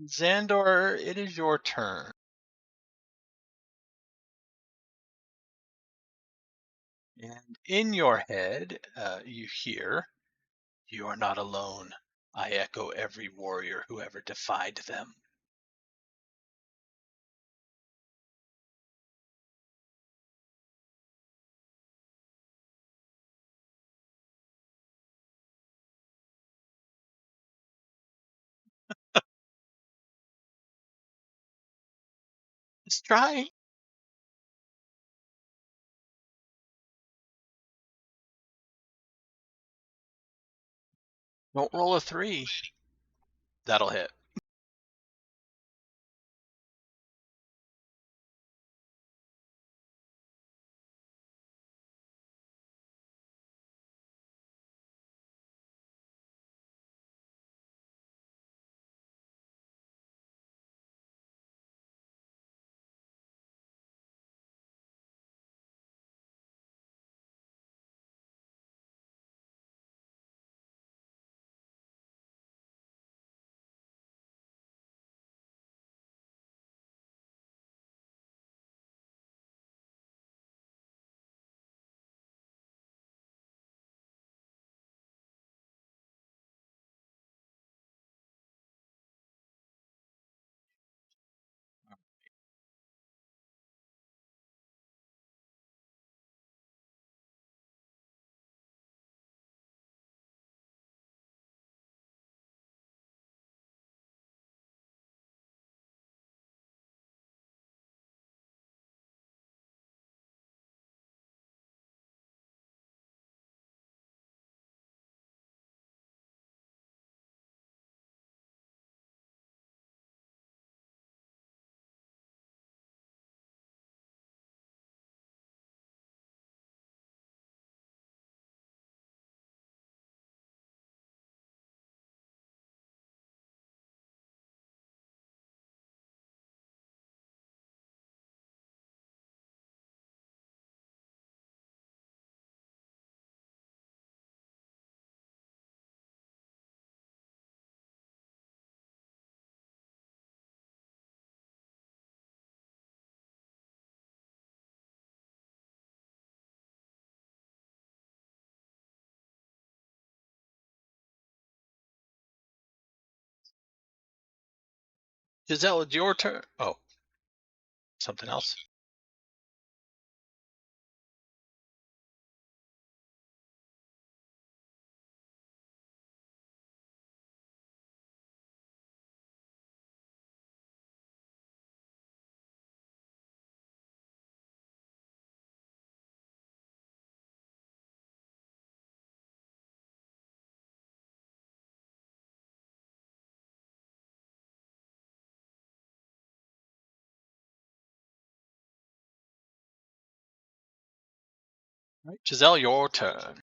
Zahndohr, it is your turn. And in your head, you hear, "You are not alone. I echo every warrior who ever defied them. Just try. Don't roll a 3. That'll hit. Jezelle, it's your turn. Oh, something else. Right. Jezelle, your turn.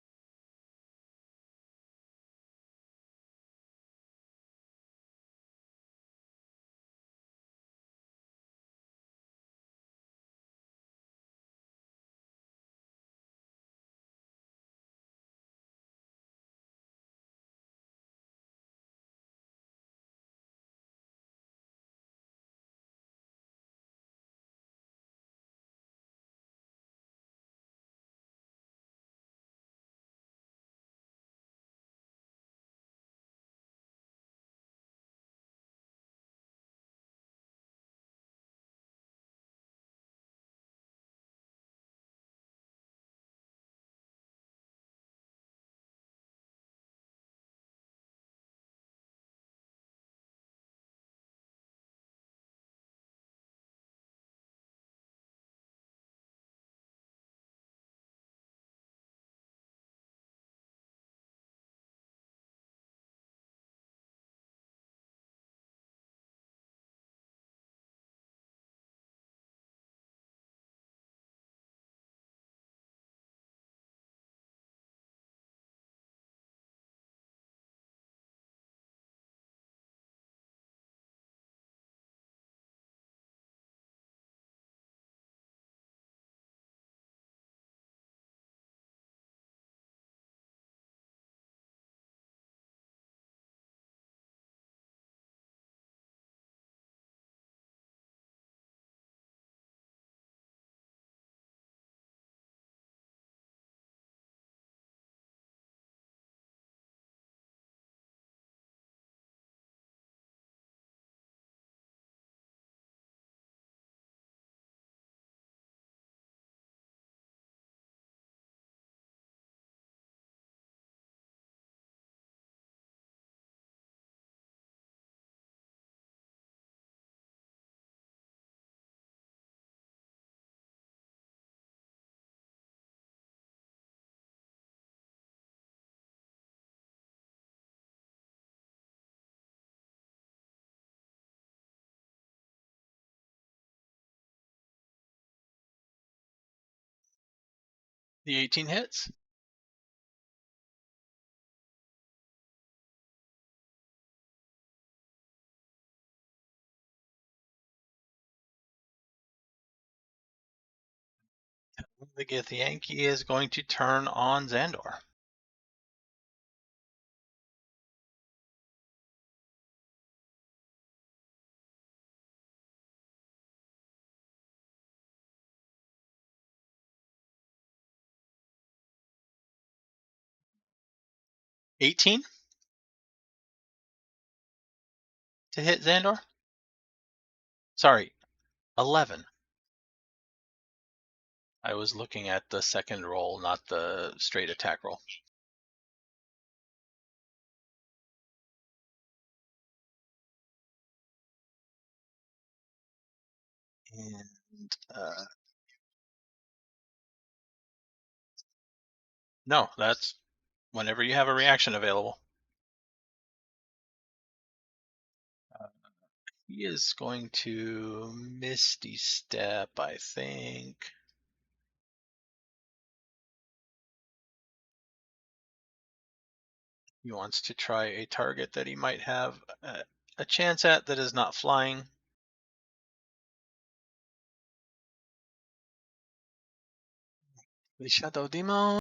The 18 hits. The Githyanki is going to turn on Zahndohr. $18 to hit Zahndohr. Sorry, 11. I was looking at the second roll, not the straight attack roll. And no, that's whenever you have a reaction available. He is going to Misty Step, I think. He wants to try a target that he might have a chance at that is not flying. The Shadow Demon.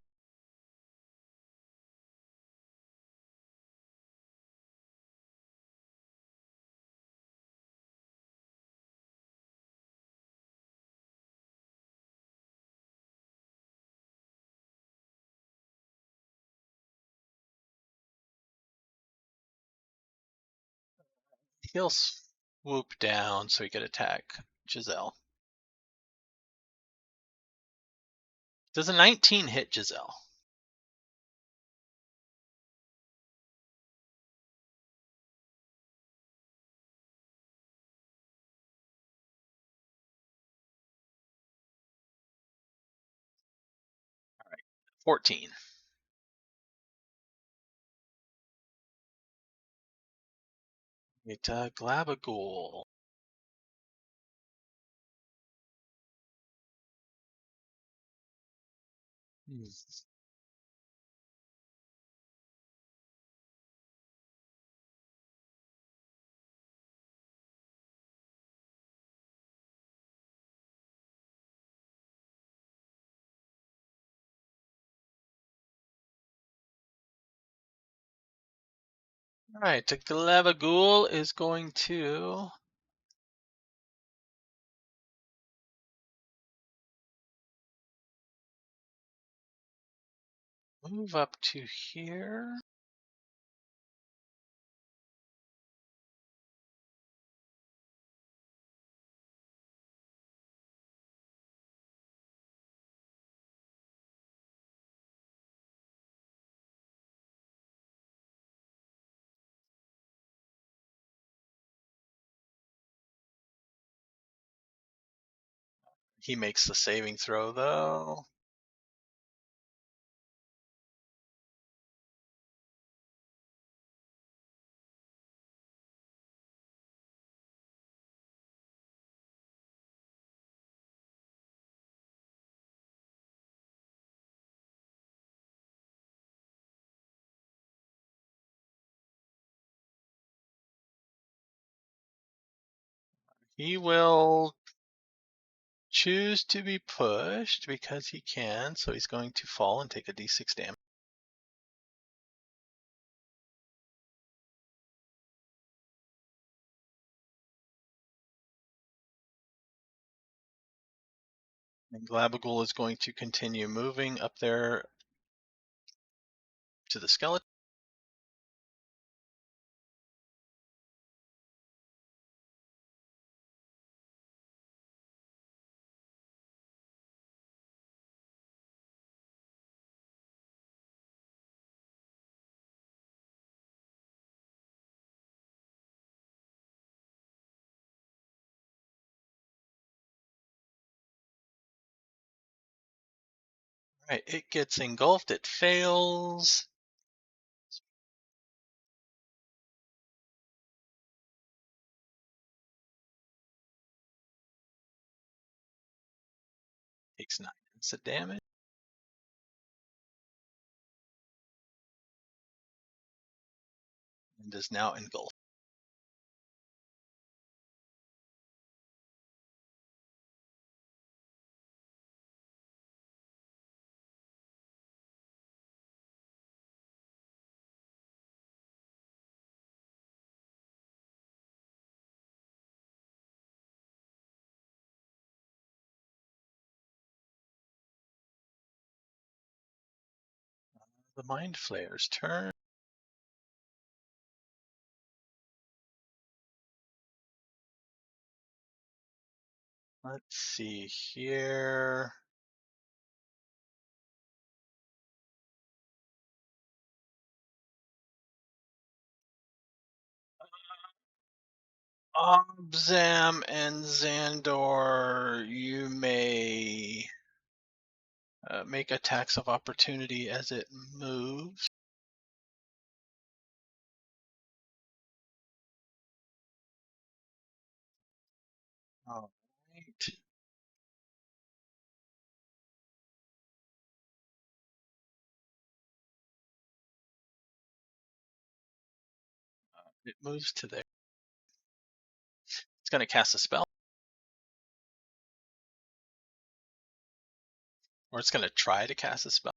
He'll swoop down so he could attack Jezelle. Does a 19 hit Jezelle? All right, 14. It's Glabagool. All right, the Glabagool is going to move up to here. He makes the saving throw, though. He will choose to be pushed because he can, so he's going to fall and take a d6 damage. And Glabagool is going to continue moving up there to the skeleton. All right, it gets engulfed. It fails. Takes 9 points of damage. and is now engulfed. The Mind Flayer's turn. Let's see here. Obzam and Zahndohr, you may make attacks of opportunity as it moves. All right. It moves to there. It's going to cast a spell. Or it's going to try to cast a spell.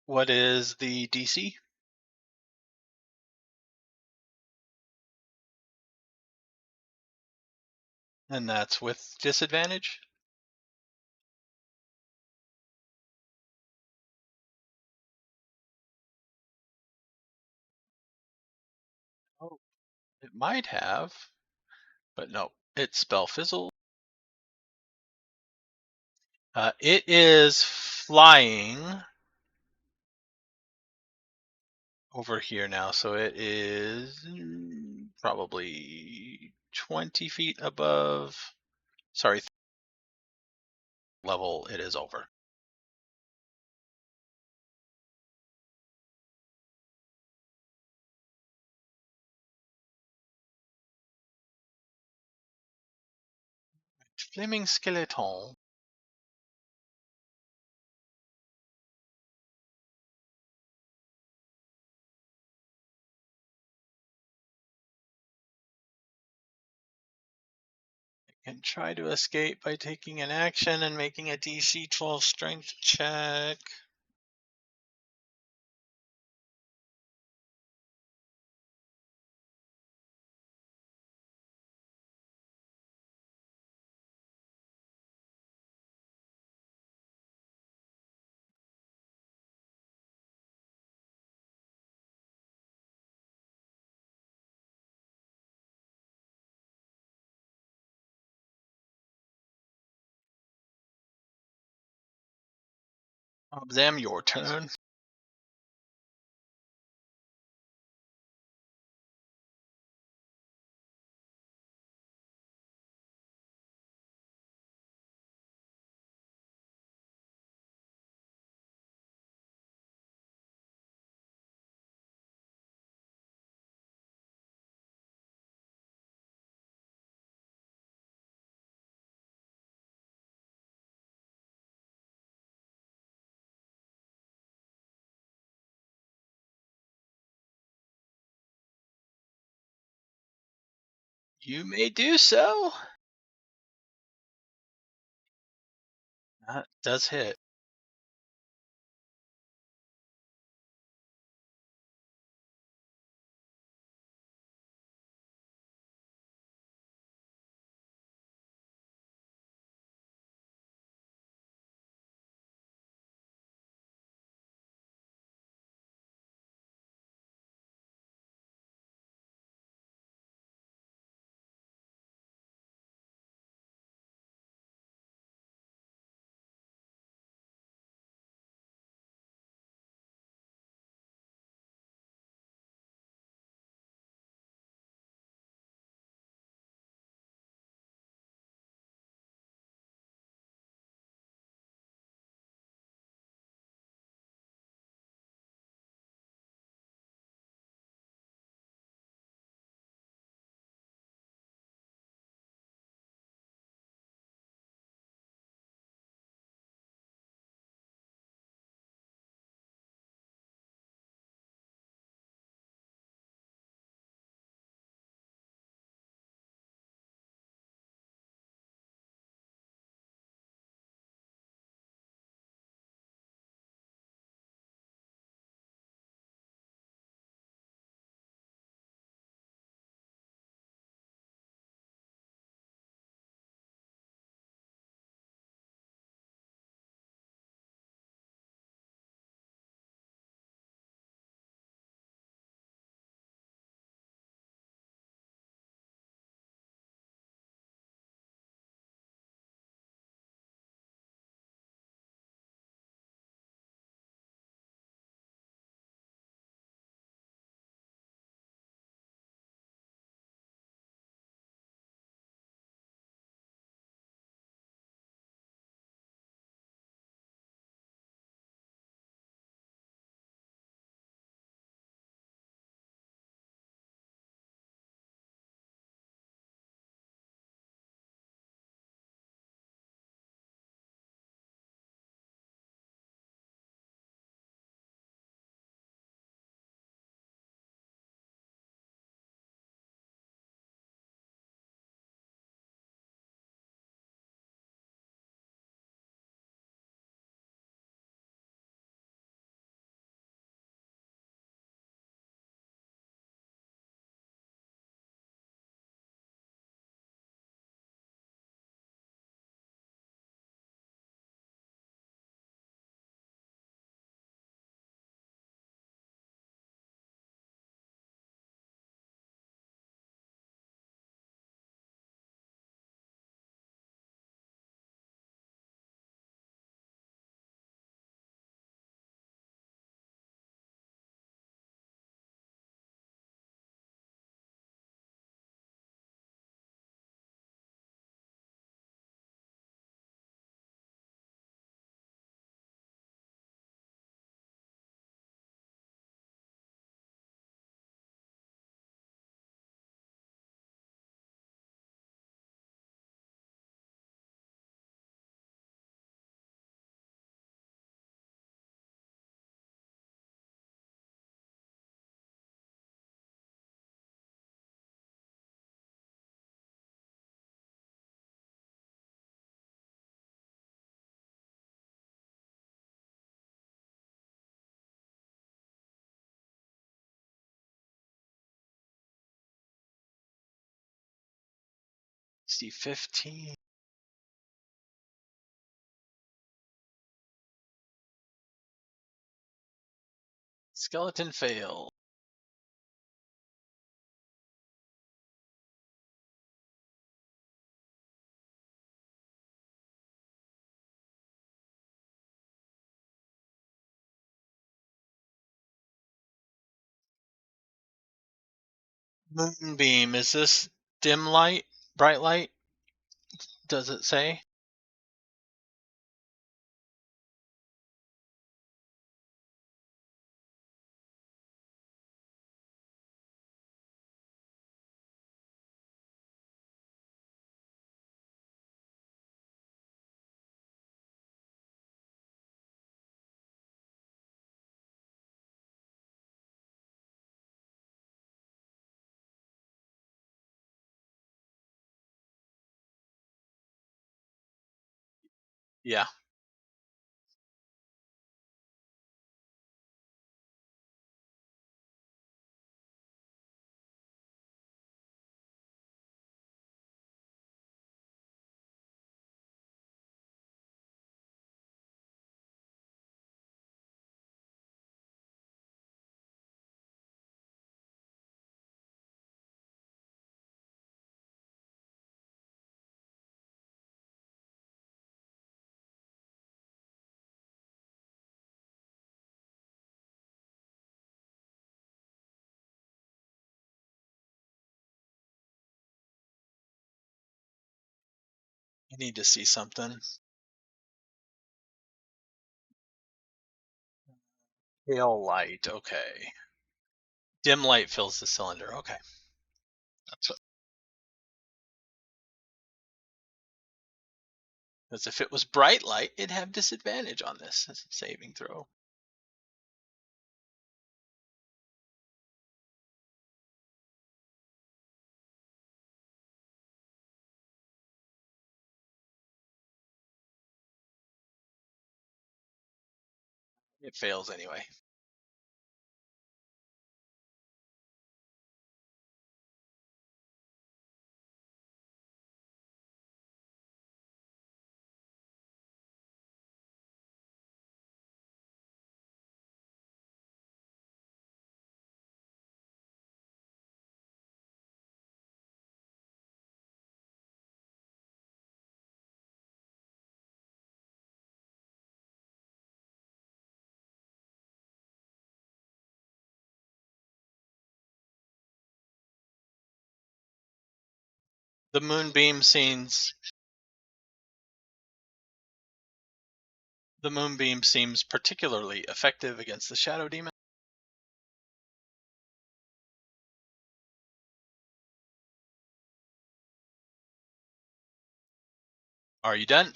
What is the DC? And that's with disadvantage? Oh, it might have, but no. It's spell fizzle. It is flying over here now, so it is probably 20 feet above. Sorry, level it is over. Flaming skeleton. Can try to escape by taking an action and making a DC 12 strength check. Obzam, your turn. You may do so. That does hit. DC 15. Skeleton fail. Moonbeam, is this dim light? Bright light? Does it say? Yeah. I need to see something. Pale light, okay. Dim light fills the cylinder, okay. That's what. Because if it was bright light, it'd have disadvantage on this saving throw. It fails anyway. The moonbeam seems particularly effective against the shadow demon. Are you done?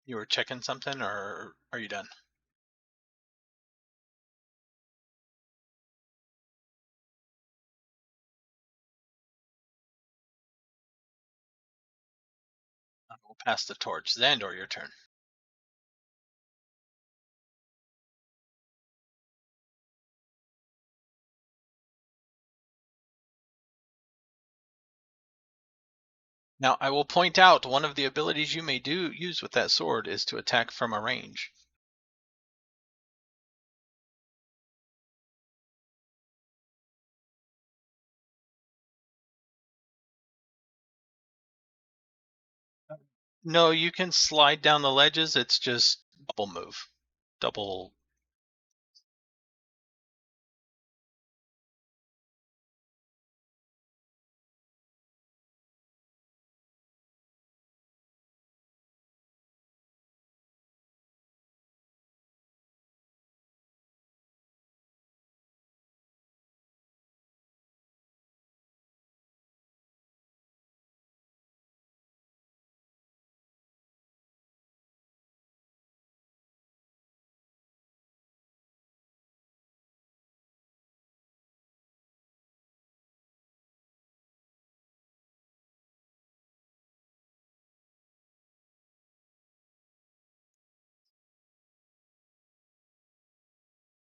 You were checking something, or are you done? We'll pass the torch. Zahndohr, your turn. Now, I will point out one of the abilities you may use with that sword is to attack from a range. No, you can slide down the ledges. It's just double move. Double.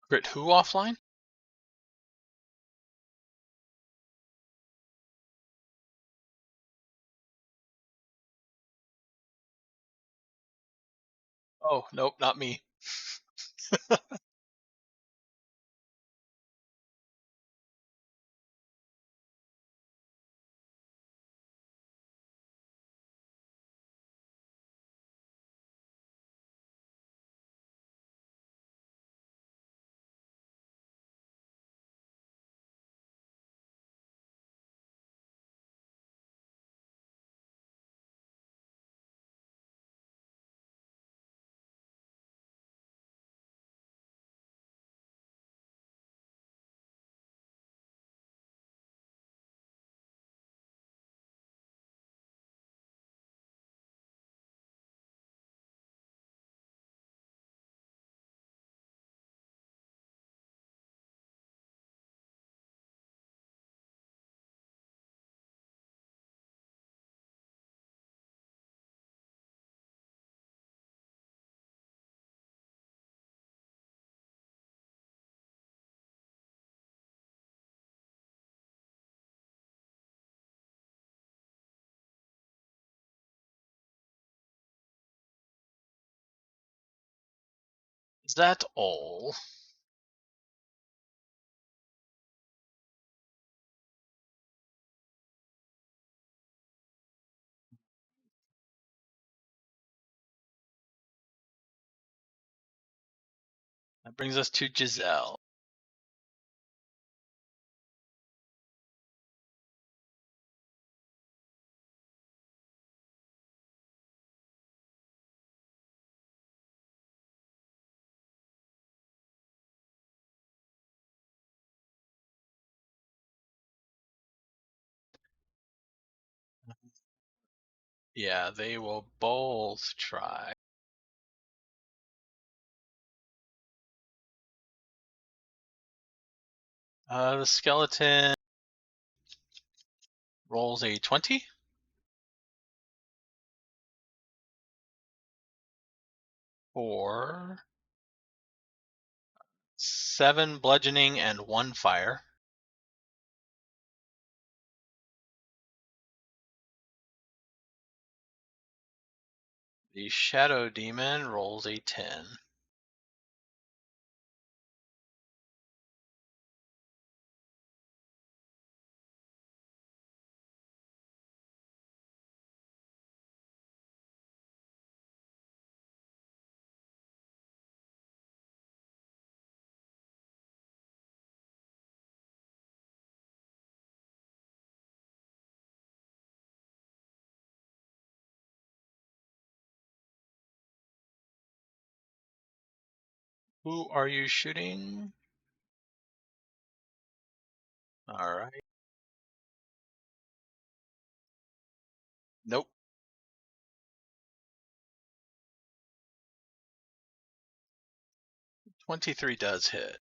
Crit who offline? Oh, nope, not me. Is that all? That brings us to Jezelle. Yeah, they will both try. The skeleton rolls a 20. For 7 bludgeoning and 1 fire. The shadow demon rolls a 10. Who are you shooting? All right. Nope. 23 does hit.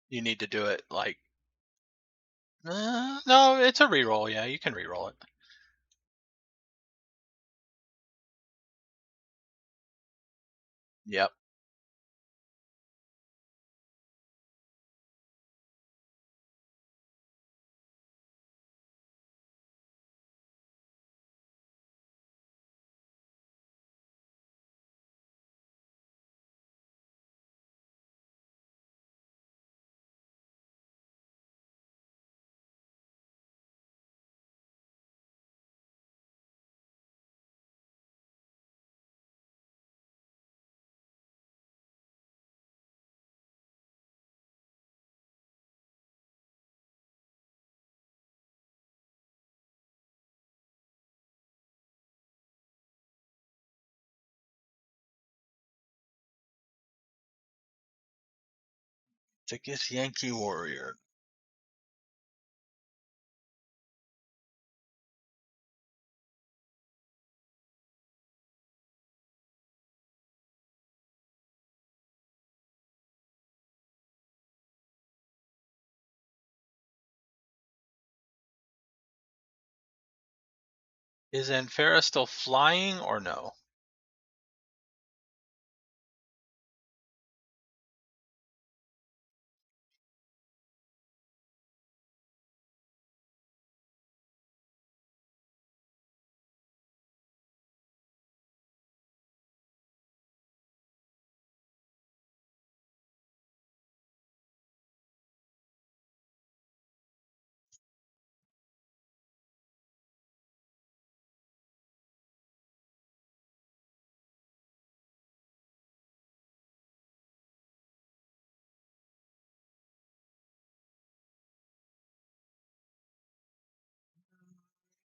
You need to do it like. No, it's a reroll. Yeah, you can reroll it. Yep. The Githyanki warrior. Is Anfera still flying or no?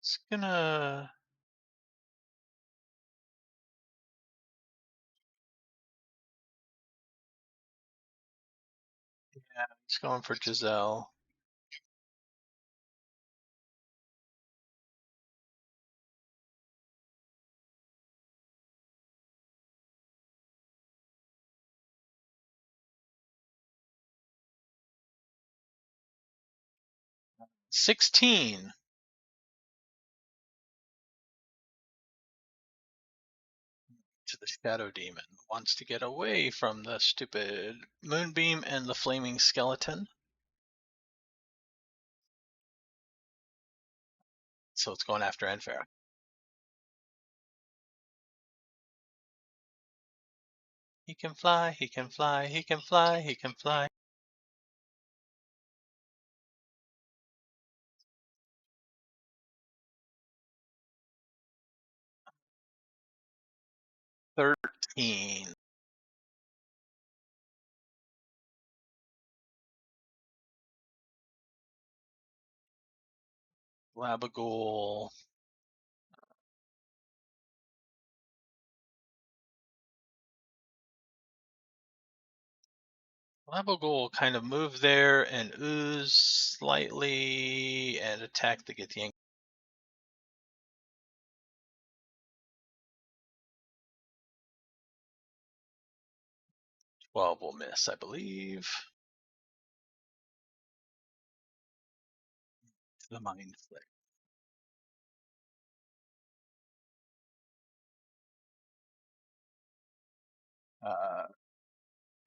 It's gonna. Yeah, it's going for Jezelle. $16. To the Shadow Demon. Wants to get away from the stupid Moonbeam and the Flaming Skeleton. So it's going after Anfera. He can fly, he can fly, he can fly, he can fly. 13. Labagool. Labagool kind of move there and ooze slightly and attack the Githyanki. 12 will miss, I believe. The Mind Flick.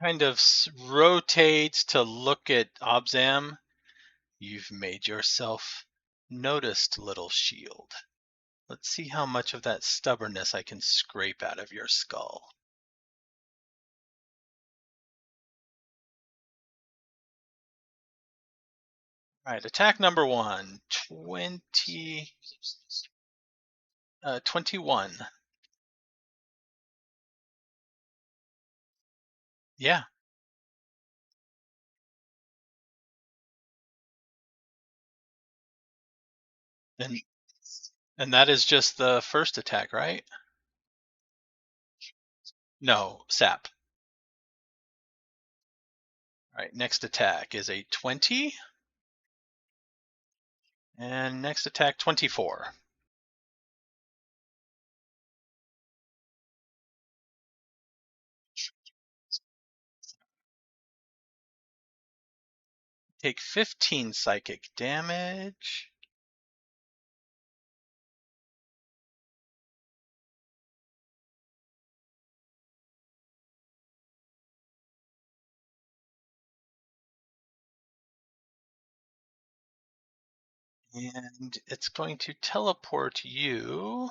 Kind of rotates to look at Obzam. You've made yourself noticed, little shield. Let's see how much of that stubbornness I can scrape out of your skull. All right, attack number 1. 21. Yeah. And and that is just the first attack, right? No, sap. All right, next attack is a 20. And next attack, 24. Take 15 psychic damage. And it's going to teleport you.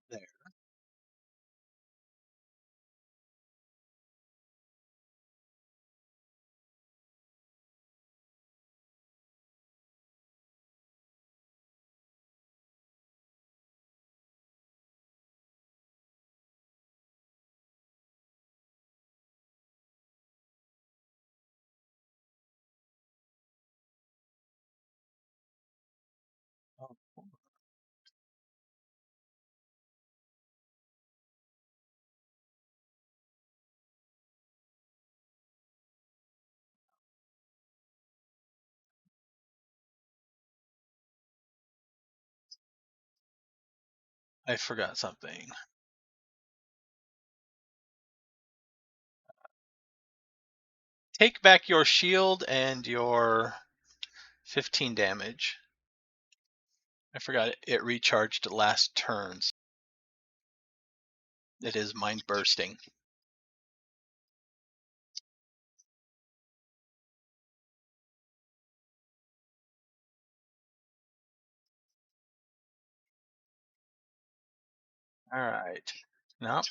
There. I forgot something. Take back your shield and your 15 damage. I forgot it recharged last turns. It is mind bursting. All right. Now,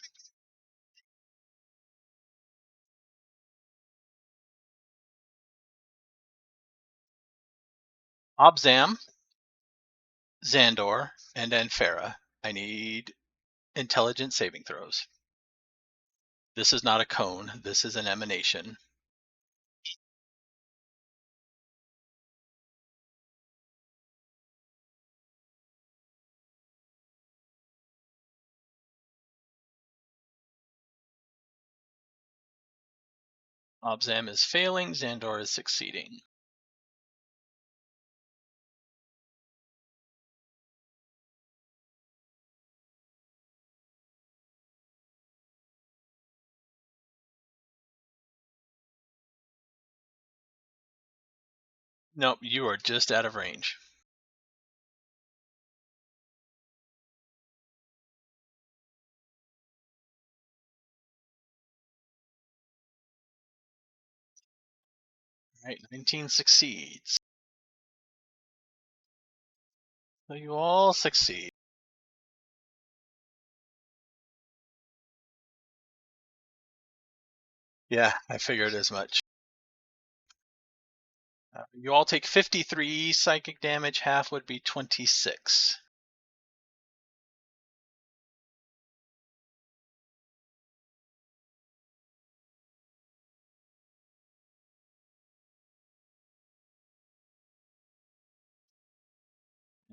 Obzam, Zahndohr, and Anfera. I need intelligence saving throws. This is not a cone. This is an emanation. Obzam is failing. Zahndohr is succeeding. Nope, you are just out of range. All right, 19 succeeds. So you all succeed. Yeah, I figured as much. You all take 53 psychic damage. Half would be 26.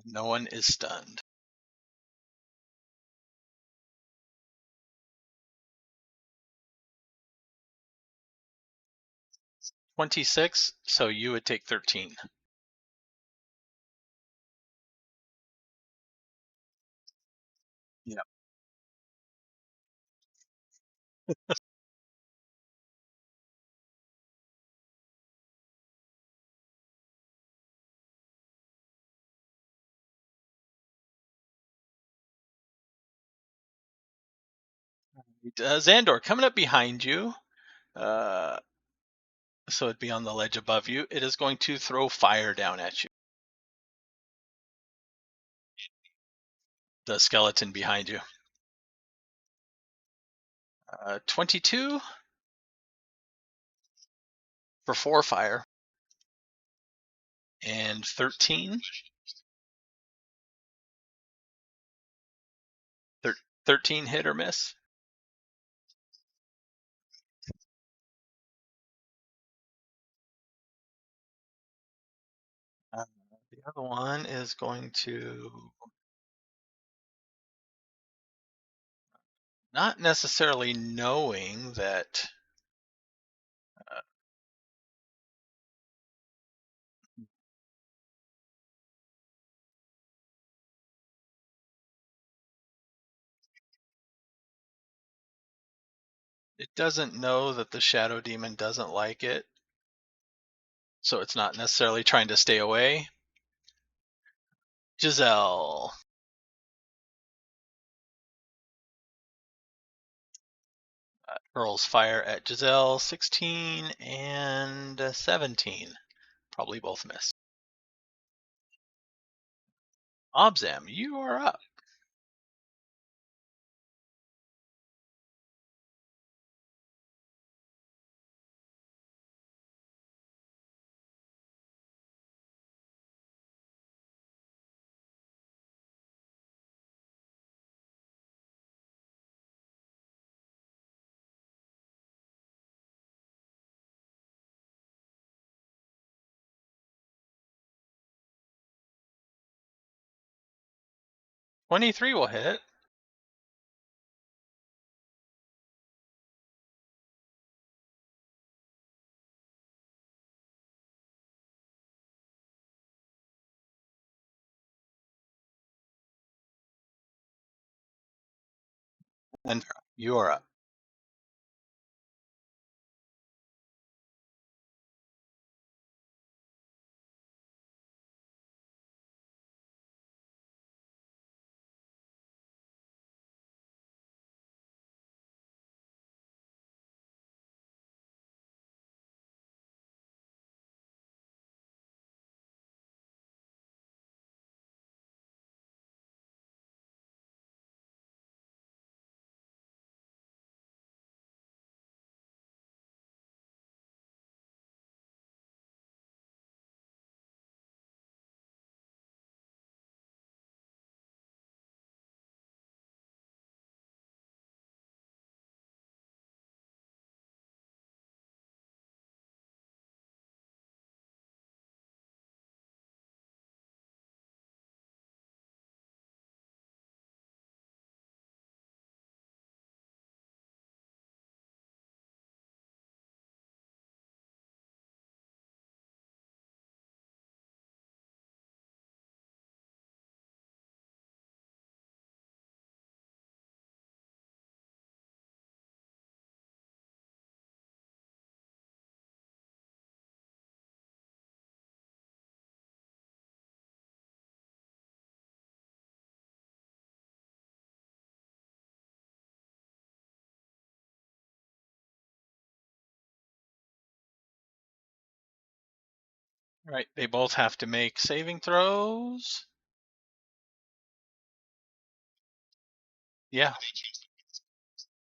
No one is stunned. 26, so you would take 13. Yeah. Zahndohr, coming up behind you, so it'd be on the ledge above you. It is going to throw fire down at you. The skeleton behind you. 22 for 4 fire. And 13. 13 hit or miss. The other one is going to not necessarily knowing that it doesn't know that the shadow demon doesn't like it, so it's not necessarily trying to stay away. Jezelle. Hurls fire at Jezelle. 16 and 17. Probably both miss. Obzam, you are up. "23 will hit. And you are up. Right, they both have to make saving throws. Yeah,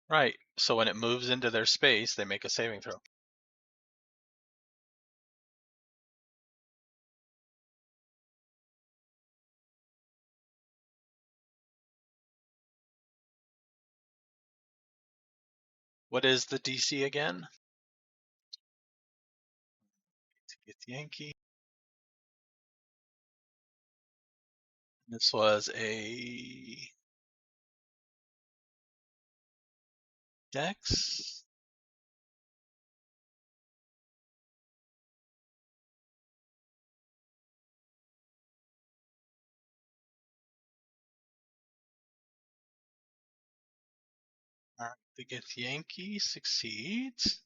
right. So when it moves into their space, they make a saving throw. What is the DC again? Githyanki. This was a Dex. All right, the Githyanki succeeds.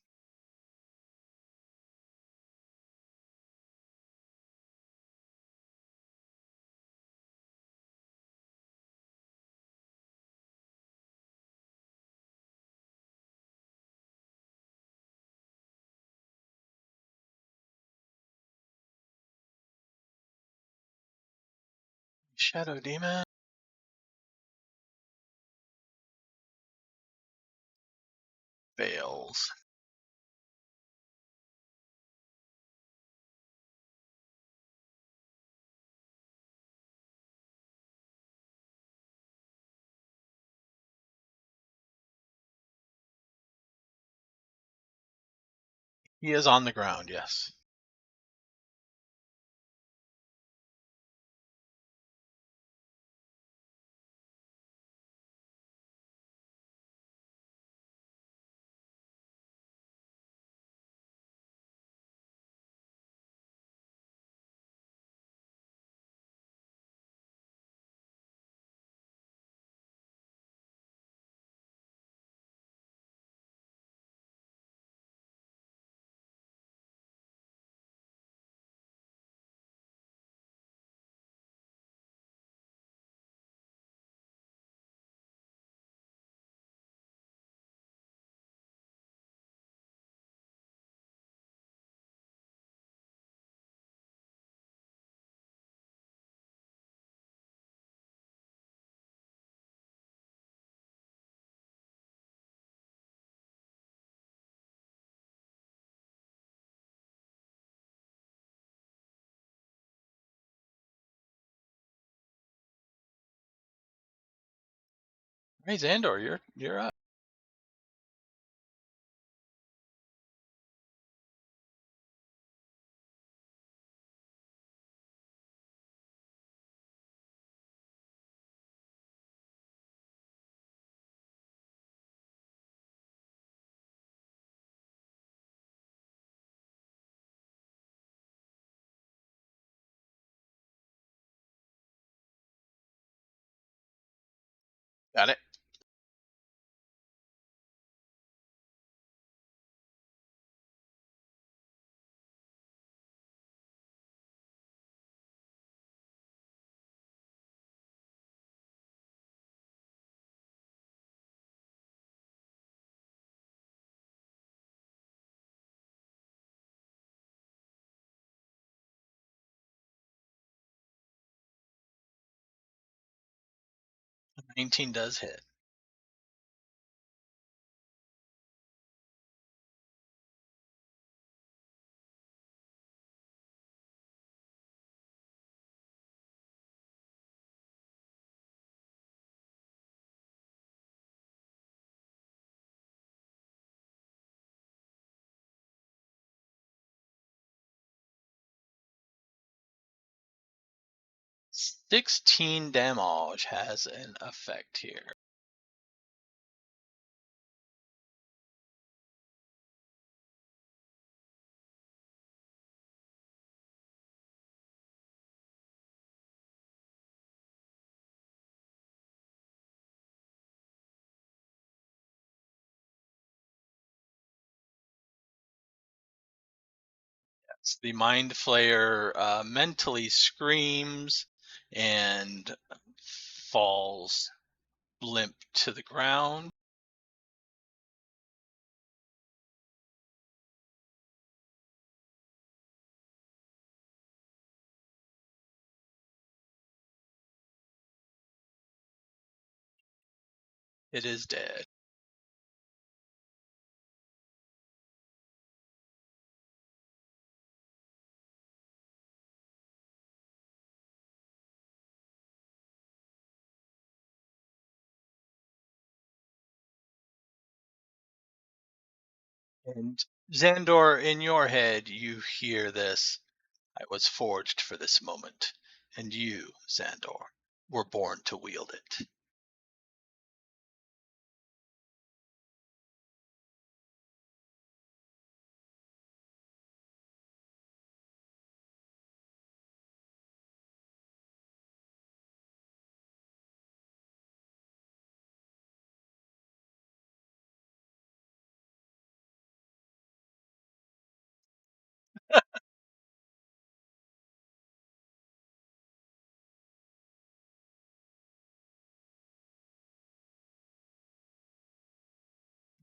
Shadow Demon fails. He is on the ground, yes. Hey, Zahndohr, you're up. Got it. 19 does hit. "16 damage has an effect here. Yes, the Mind Flayer mentally screams and falls limp to the ground. It is dead. And Zahndohr, in your head, you hear this. I was forged for this moment, and you, Zahndohr, were born to wield it.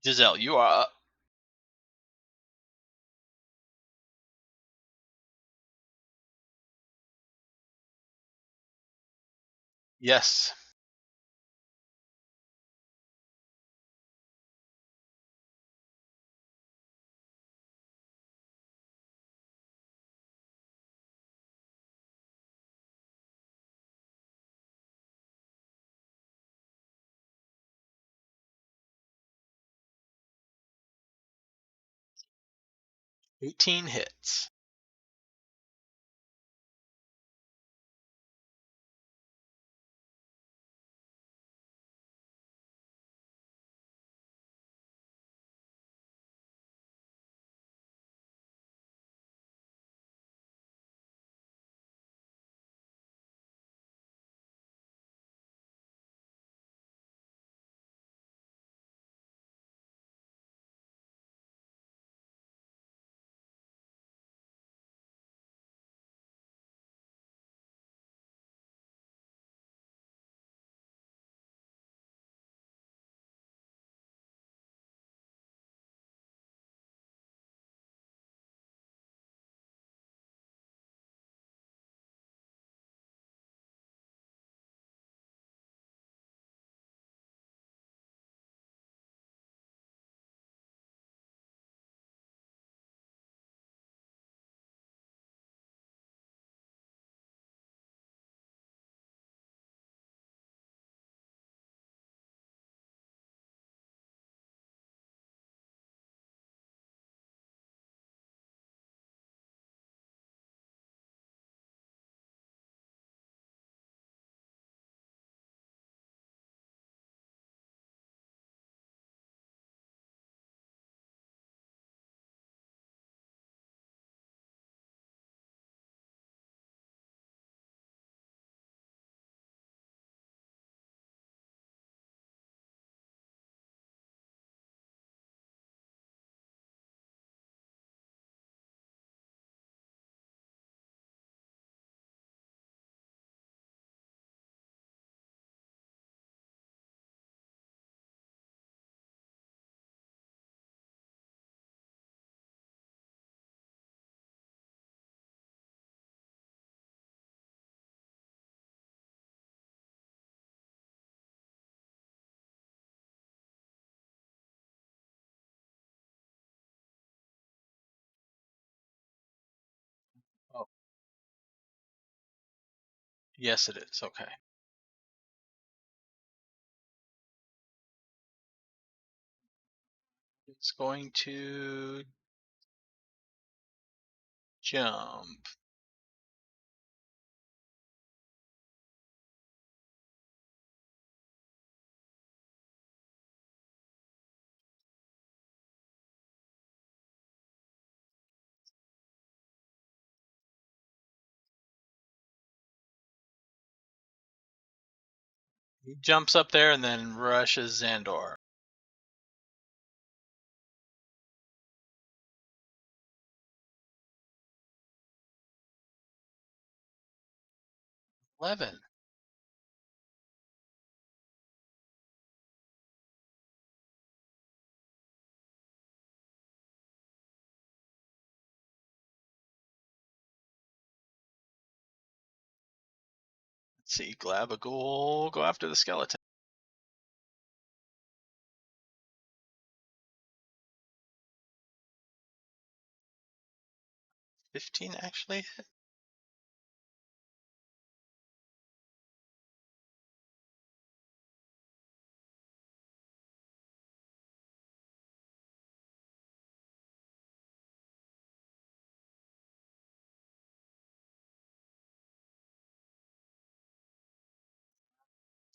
Jezelle, you are up. Yes. "18 hits." Yes, it is. Okay. It's going to jump. He jumps up there and then rushes Zahndohr. $11. Let's see. Glabagool, go after the skeleton. 15 actually hit.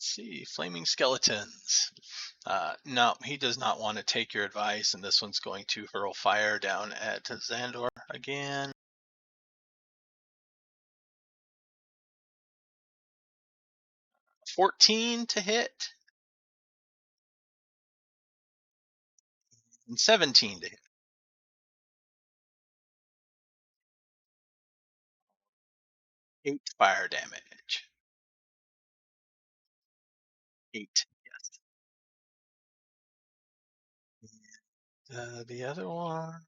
Let's see. Flaming skeletons. No, he does not want to take your advice, and this one's going to hurl fire down at Zahndohr again. 14 to hit. And 17 to hit. 8 fire damage. 8. Yes. The other one.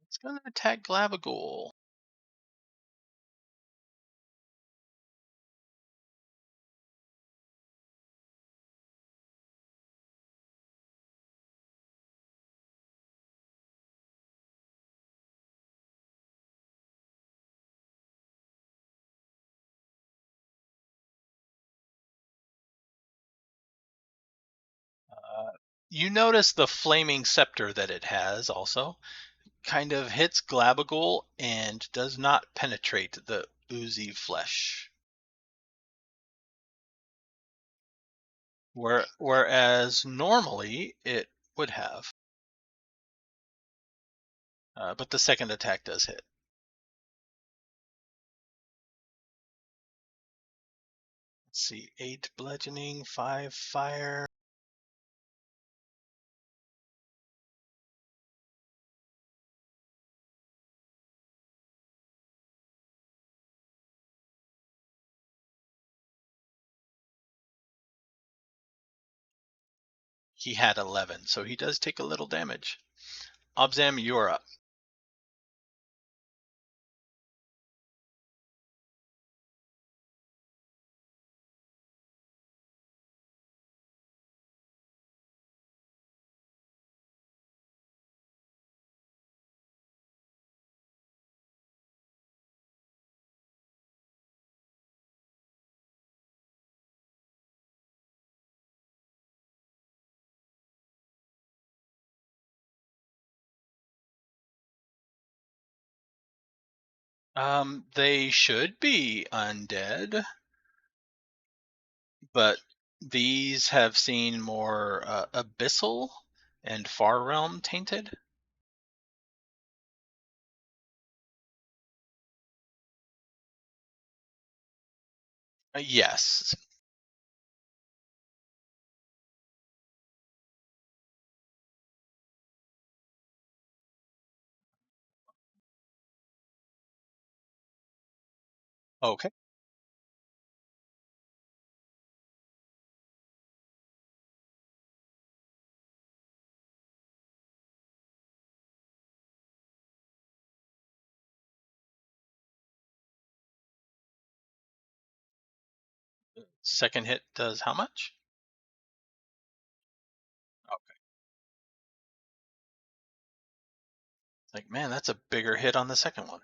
It's going to attack Glabagool. You notice the flaming scepter that it has also kind of hits Glabagool and does not penetrate the oozy flesh. Whereas normally it would have. But the second attack does hit. Let's see, 8 bludgeoning, 5 fire. He had 11, so he does take a little damage. Obzam, you're up. They should be undead, but these have seen more abyssal and far realm tainted. Yes. Okay. Second hit does how much? Like, man, that's a bigger hit on the second one.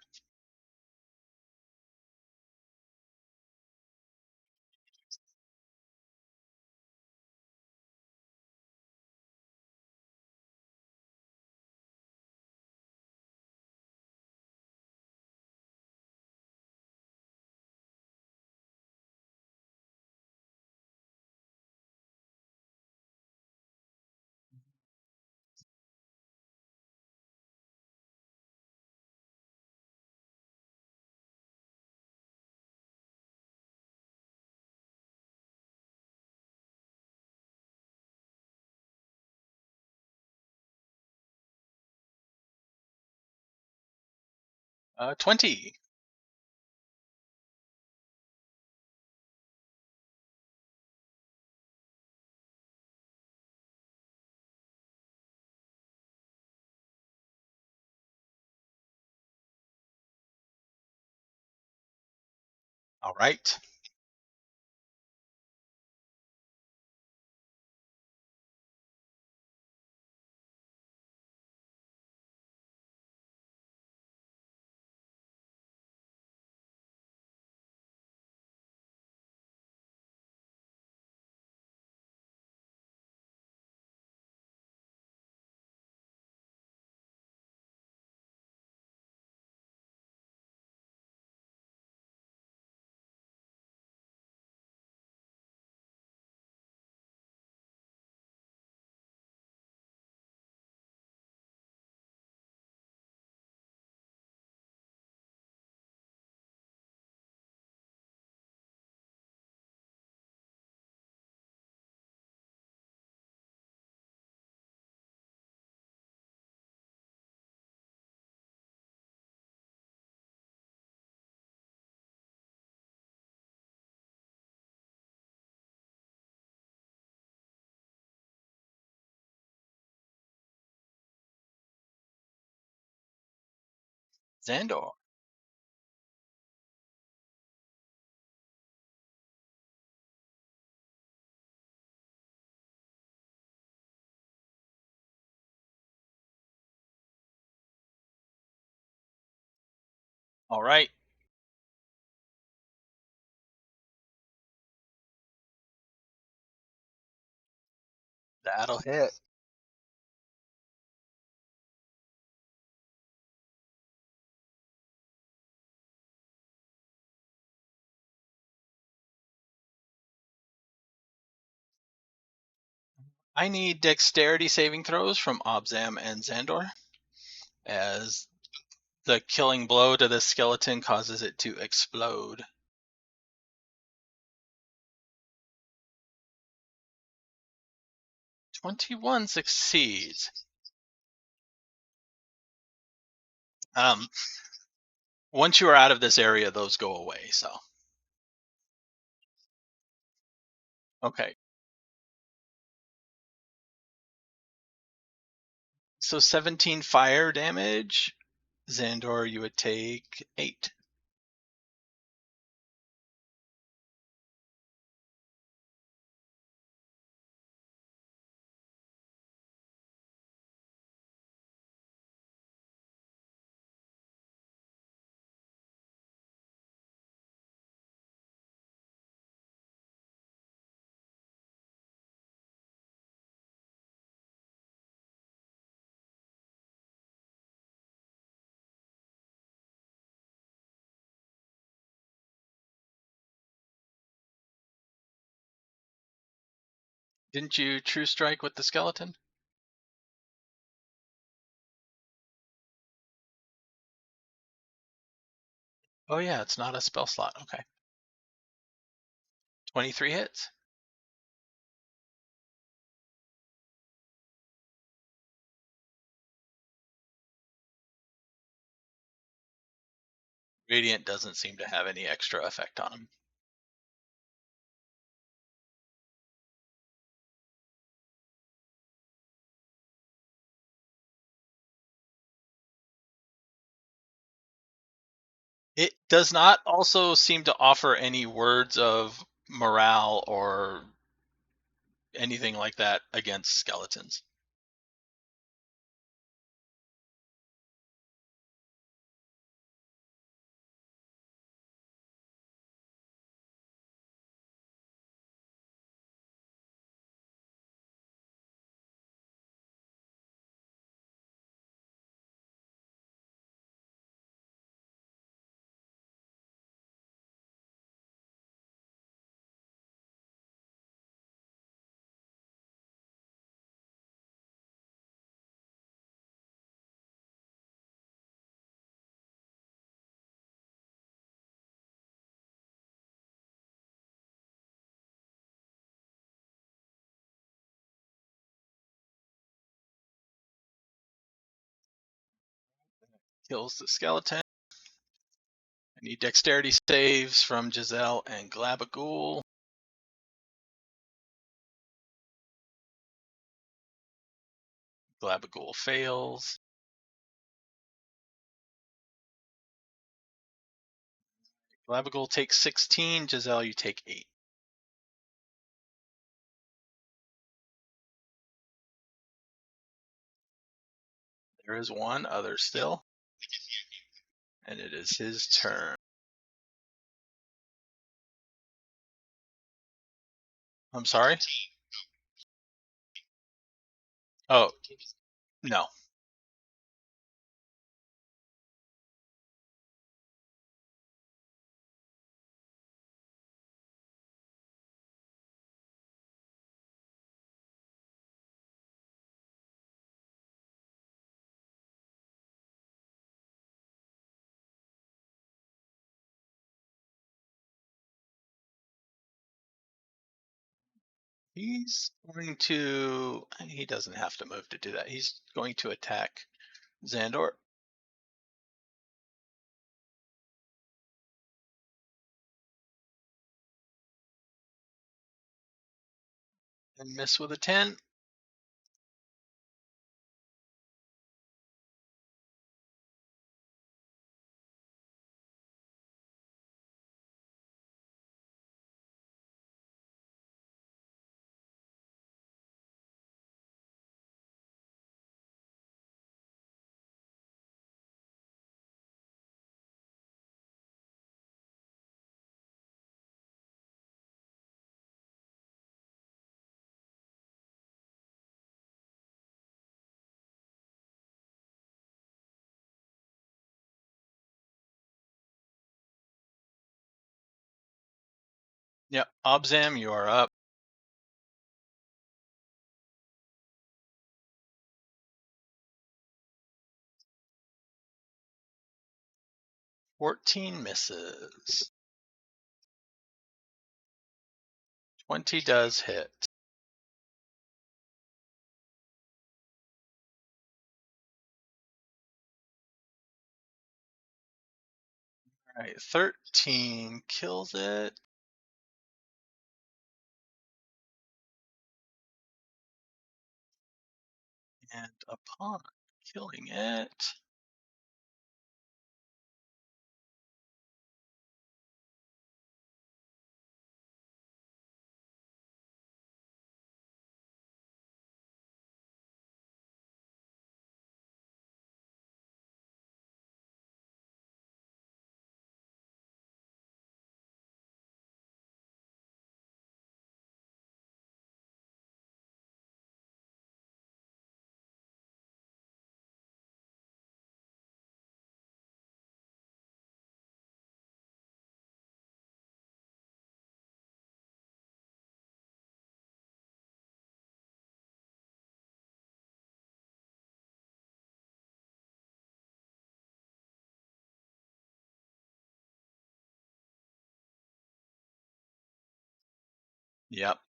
Uh, 20. All right. Zahndohr. All right. That'll hit. I need dexterity saving throws from Obzam and Zahndohr, as the killing blow to the skeleton causes it to explode. 21 succeeds. Once you are out of this area, those go away. So, okay. So 17 fire damage. Zahndohr, you would take 8. Didn't you true strike with the skeleton? Oh yeah, it's not a spell slot. Okay. 23 hits. Radiant doesn't seem to have any extra effect on him. It does not also seem to offer any words of morale or anything like that against skeletons. Kills the skeleton. I need dexterity saves from Jezelle and Glabagool. Glabagool fails. Glabagool takes 16. Jezelle, you take 8. There is one other still. And it is his turn. I'm sorry? Oh, no. He's going to... He doesn't have to move to do that. He's going to attack Zahndohr. And miss with a 10. Yep, Obzam, you are up. 14 misses. 20 does hit. All right, 13 kills it. And upon killing it, yep.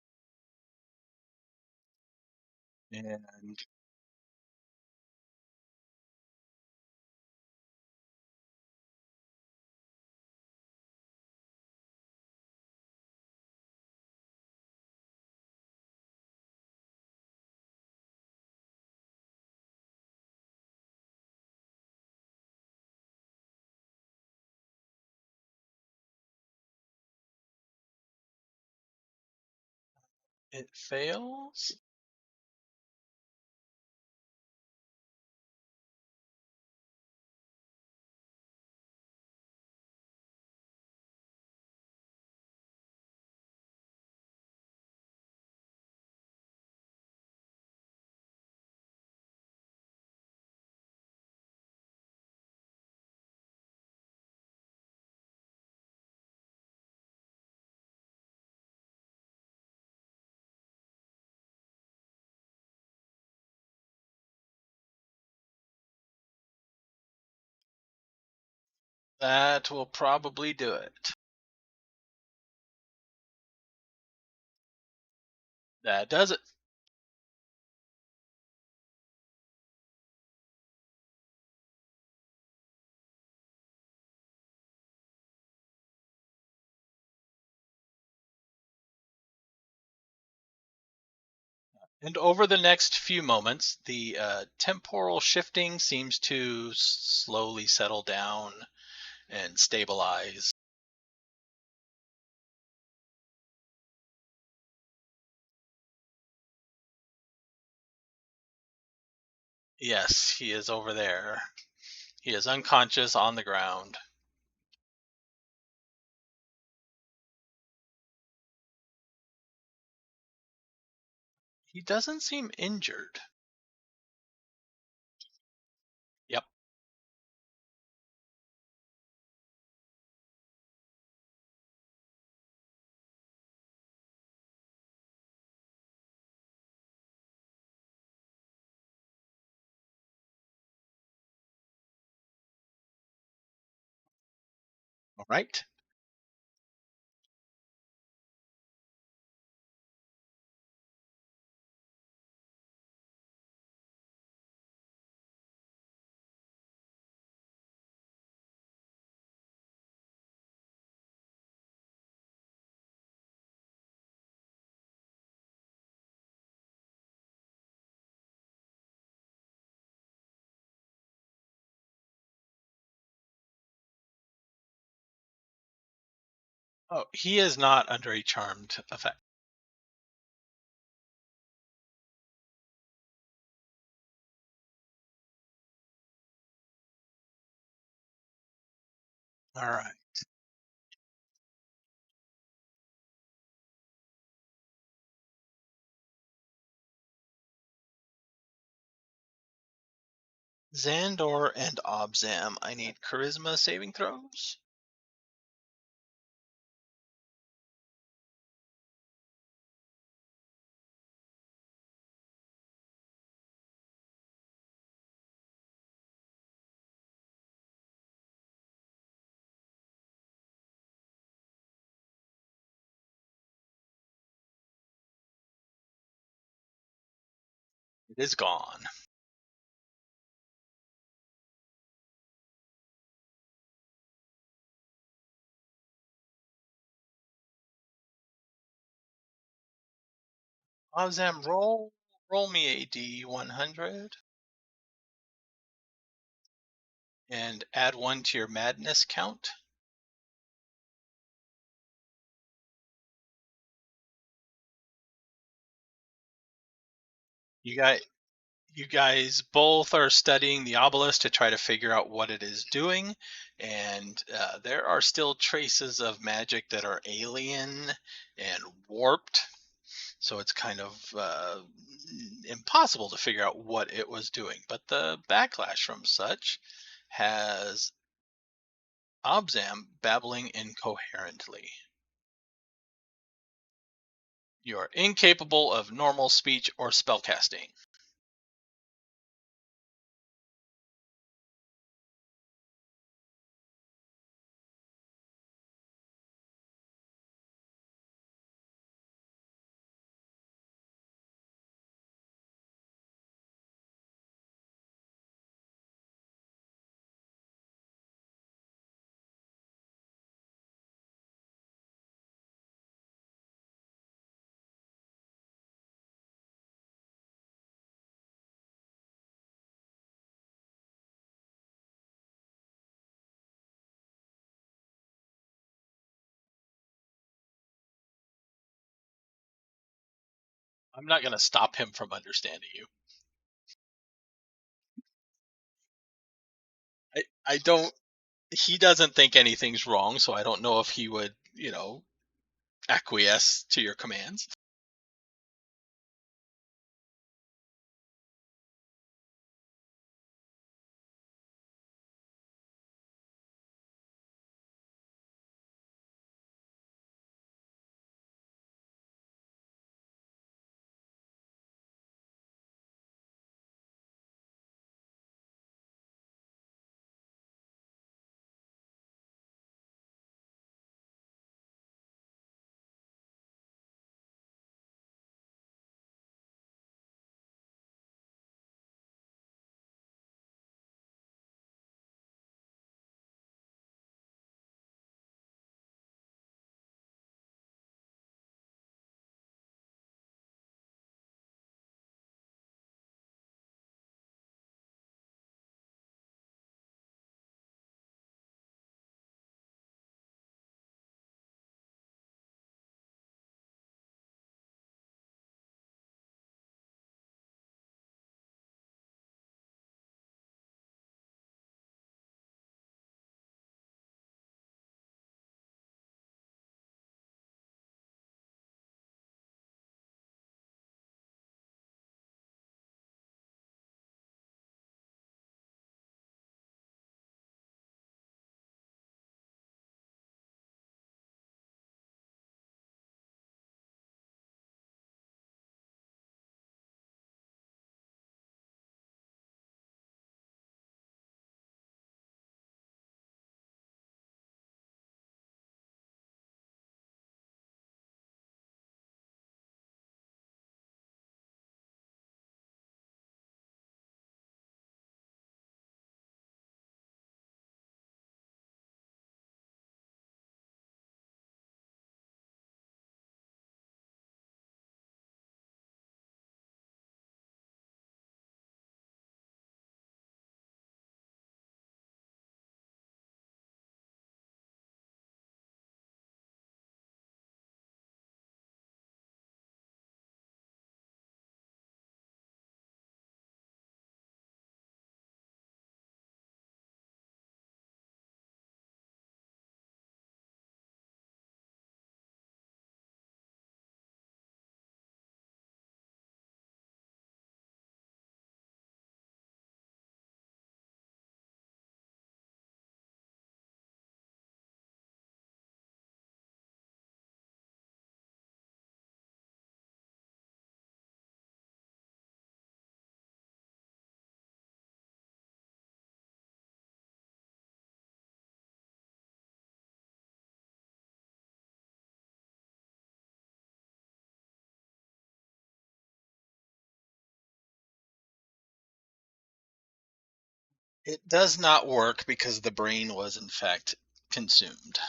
And it fails. That will probably do it. That does it. And over the next few moments, the temporal shifting seems to slowly settle down and stabilize. Yes, he is over there. He is unconscious on the ground. He doesn't seem injured. Yep. All right. Oh, he is not under a charmed effect. All right. Zahndohr and Obzam, I need charisma saving throws. It is gone. Obzam, roll me a D100 and add 1 to your madness count. You guys, you guys both are studying the obelisk to try to figure out what it is doing, and there are still traces of magic that are alien and warped, so it's kind of impossible to figure out what it was doing. But the backlash from such has Obzam babbling incoherently. You are incapable of normal speech or spellcasting. I'm not going to stop him from understanding you. I don't. He doesn't think anything's wrong, so I don't know if he would, acquiesce to your commands. It does not work because the brain was in fact consumed.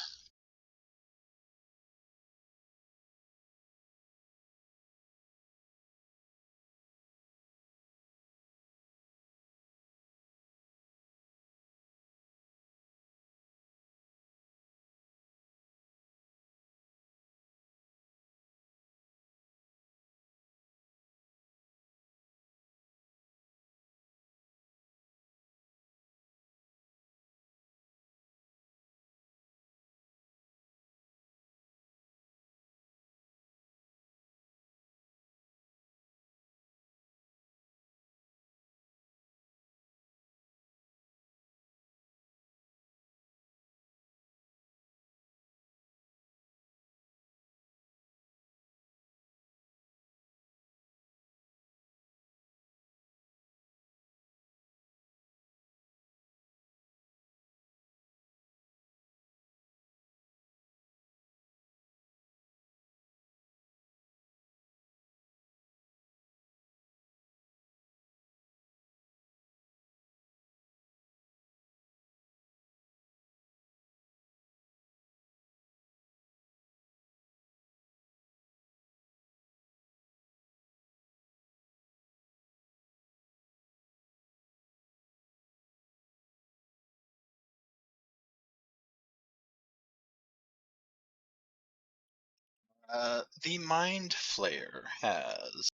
The Mind Flayer has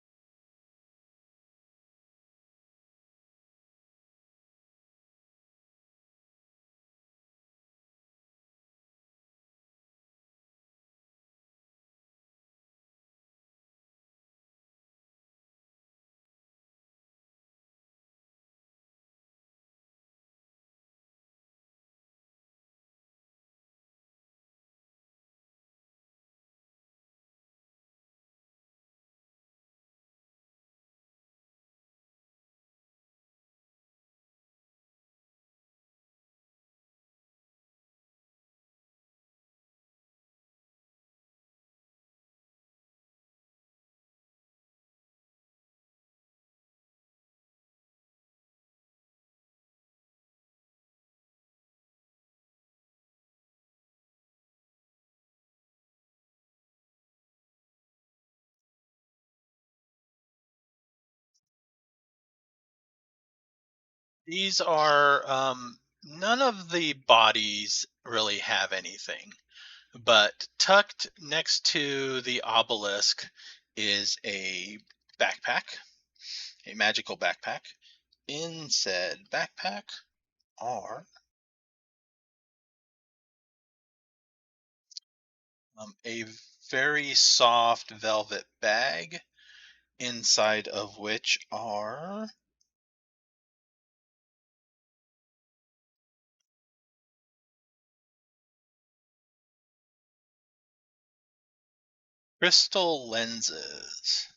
these are none of the bodies really have anything, but tucked next to the obelisk is a backpack, a magical backpack. In said backpack are a very soft velvet bag, inside of which are crystal lenses.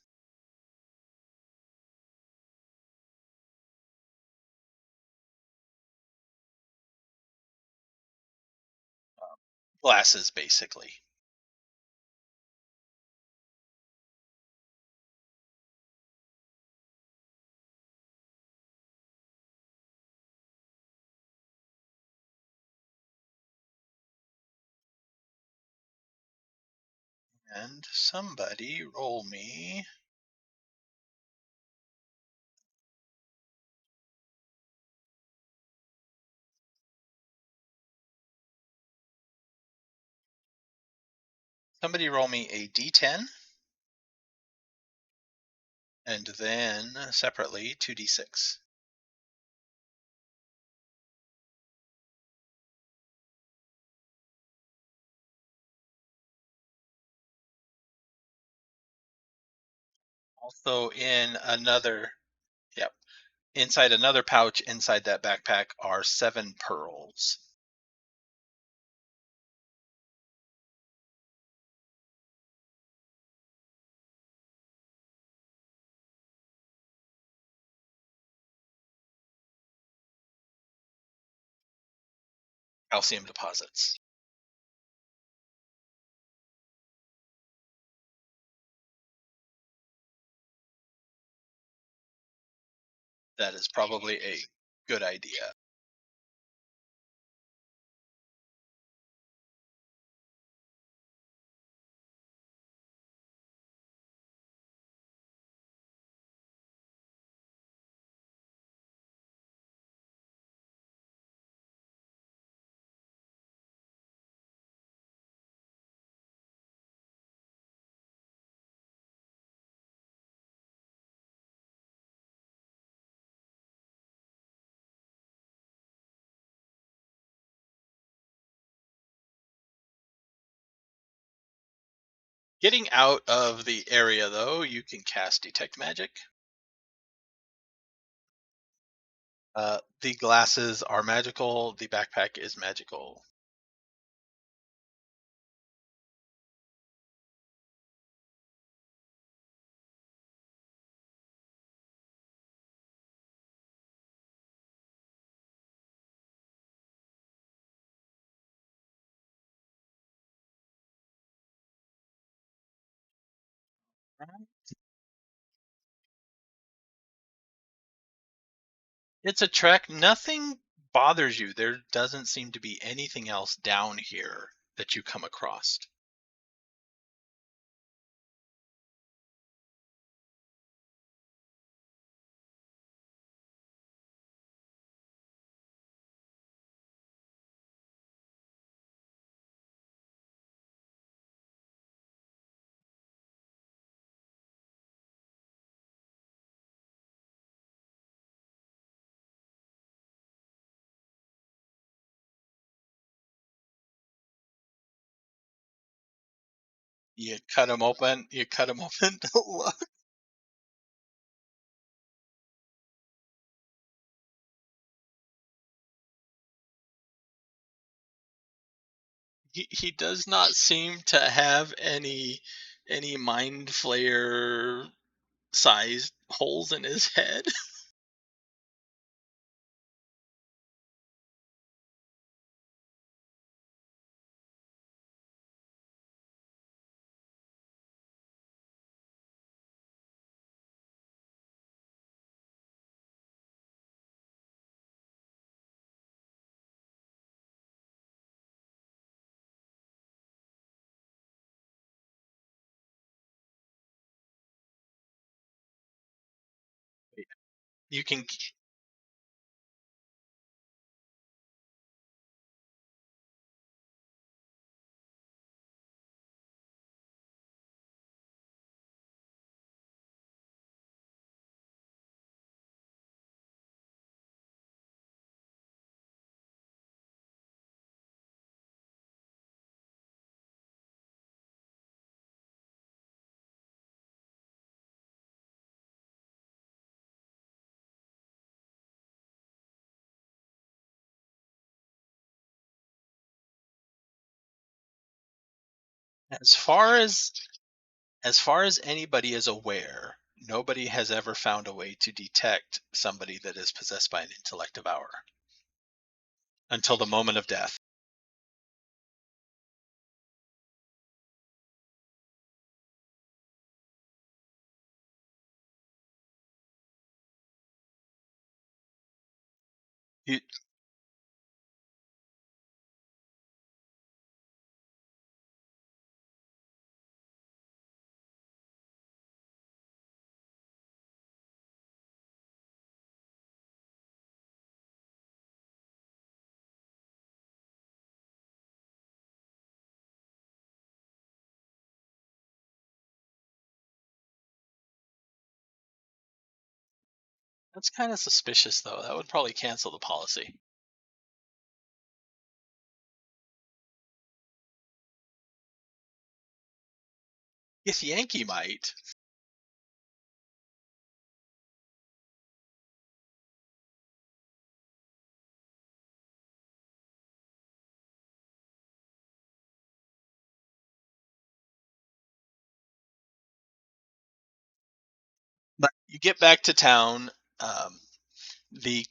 Glasses, basically. And somebody roll me. Somebody roll me a d10. And then separately 2d6. Also in another, yep, inside another pouch inside that backpack are 7 pearls. Calcium deposits. That is probably a good idea. Getting out of the area, though, you can cast Detect Magic. The glasses are magical. The backpack is magical. It's a trek. Nothing bothers you. There doesn't seem to be anything else down here that you come across. You cut them open. You cut them open to look. He does not seem to have any mind flayer sized holes in his head. You can as far as anybody is aware, nobody has ever found a way to detect somebody that is possessed by an intellect devourer until the moment of death. You, that's kind of suspicious, though. That would probably cancel the policy. Githyanki might. But you get back to town. The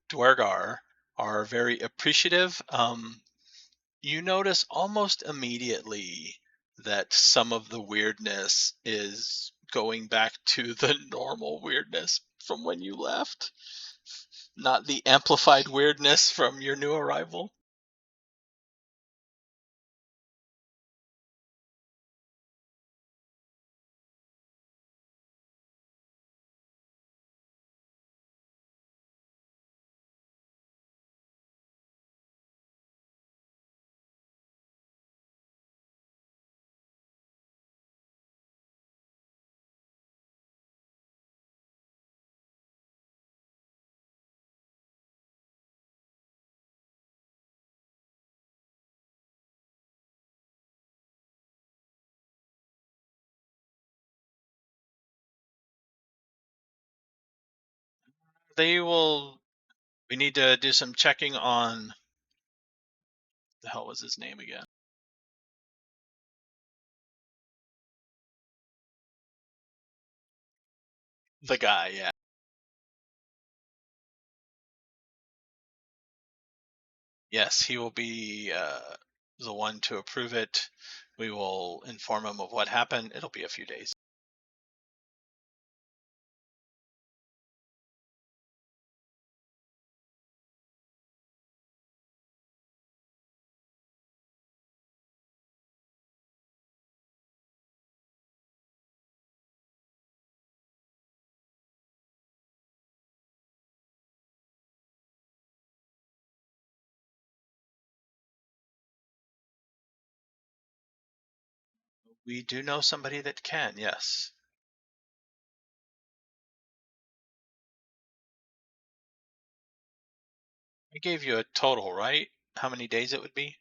Dwargar are very appreciative. You notice almost immediately that some of the weirdness is going back to the normal weirdness from when you left, not the amplified weirdness from your new arrival. They will. We need to do some checking on. The hell was his name again? The guy, yeah. Yes, he will be the one to approve it. We will inform him of what happened. It'll be a few days. We do know somebody that can, yes. I gave you a total, right? How many days it would be?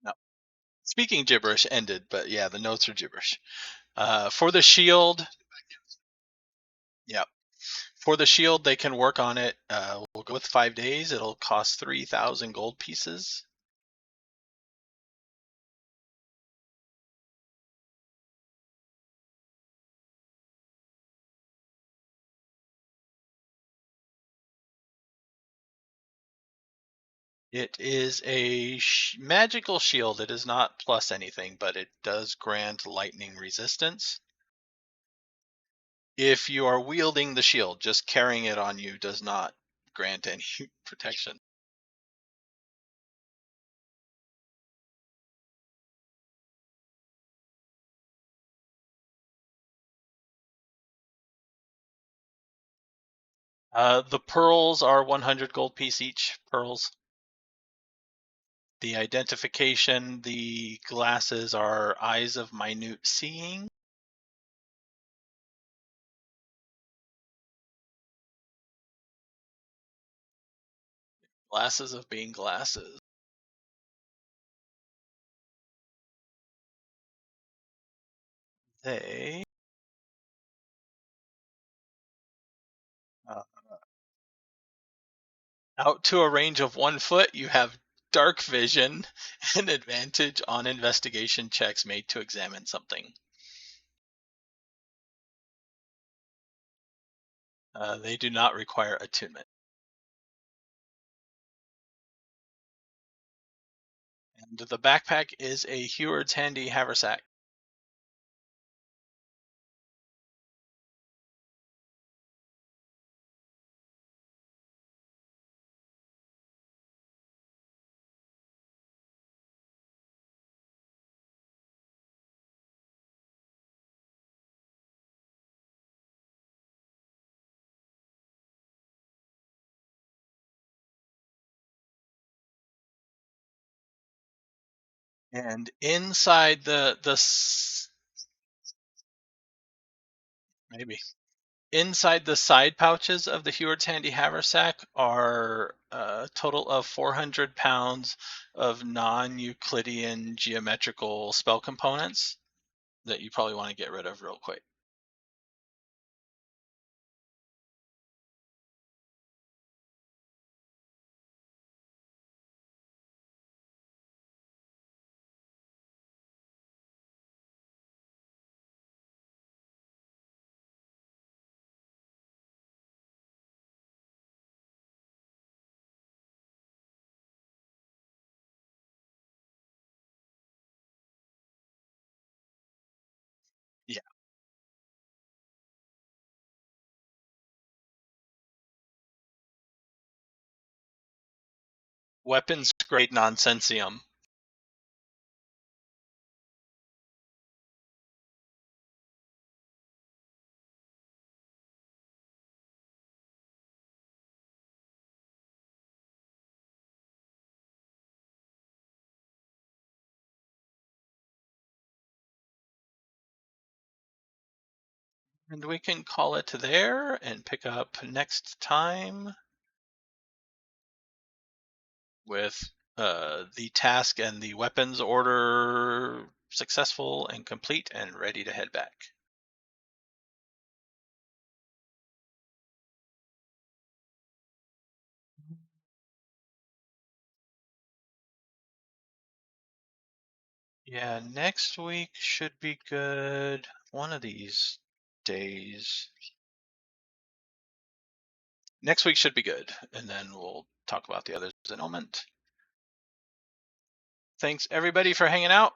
No. Speaking gibberish ended, but yeah, the notes are gibberish. For the shield, yeah. For the shield, they can work on it. We'll go with 5 days. It'll cost 3,000 gold pieces. It is a magical shield. It is not plus anything, but it does grant lightning resistance. If you are wielding the shield, just carrying it on you does not grant any protection. The pearls are 100 gold piece each. Pearls. The identification, the glasses are eyes of minute seeing. Glasses of being glasses. They uh, out to a range of 1 foot, you have dark vision and advantage on investigation checks made to examine something. They do not require attunement. And the backpack is a Heward's Handy Haversack. And inside maybe inside the side pouches of the Heward's Handy Haversack are a total of 400 pounds of non-Euclidean geometrical spell components that you probably want to get rid of real quick. Yeah. Weapons grade nonsensium. And we can call it there and pick up next time with the task and the weapons order successful and complete and ready to head back. Yeah, next week should be good. One of these days. Next week should be good, and then we'll talk about the others in a moment. Thanks everybody for hanging out.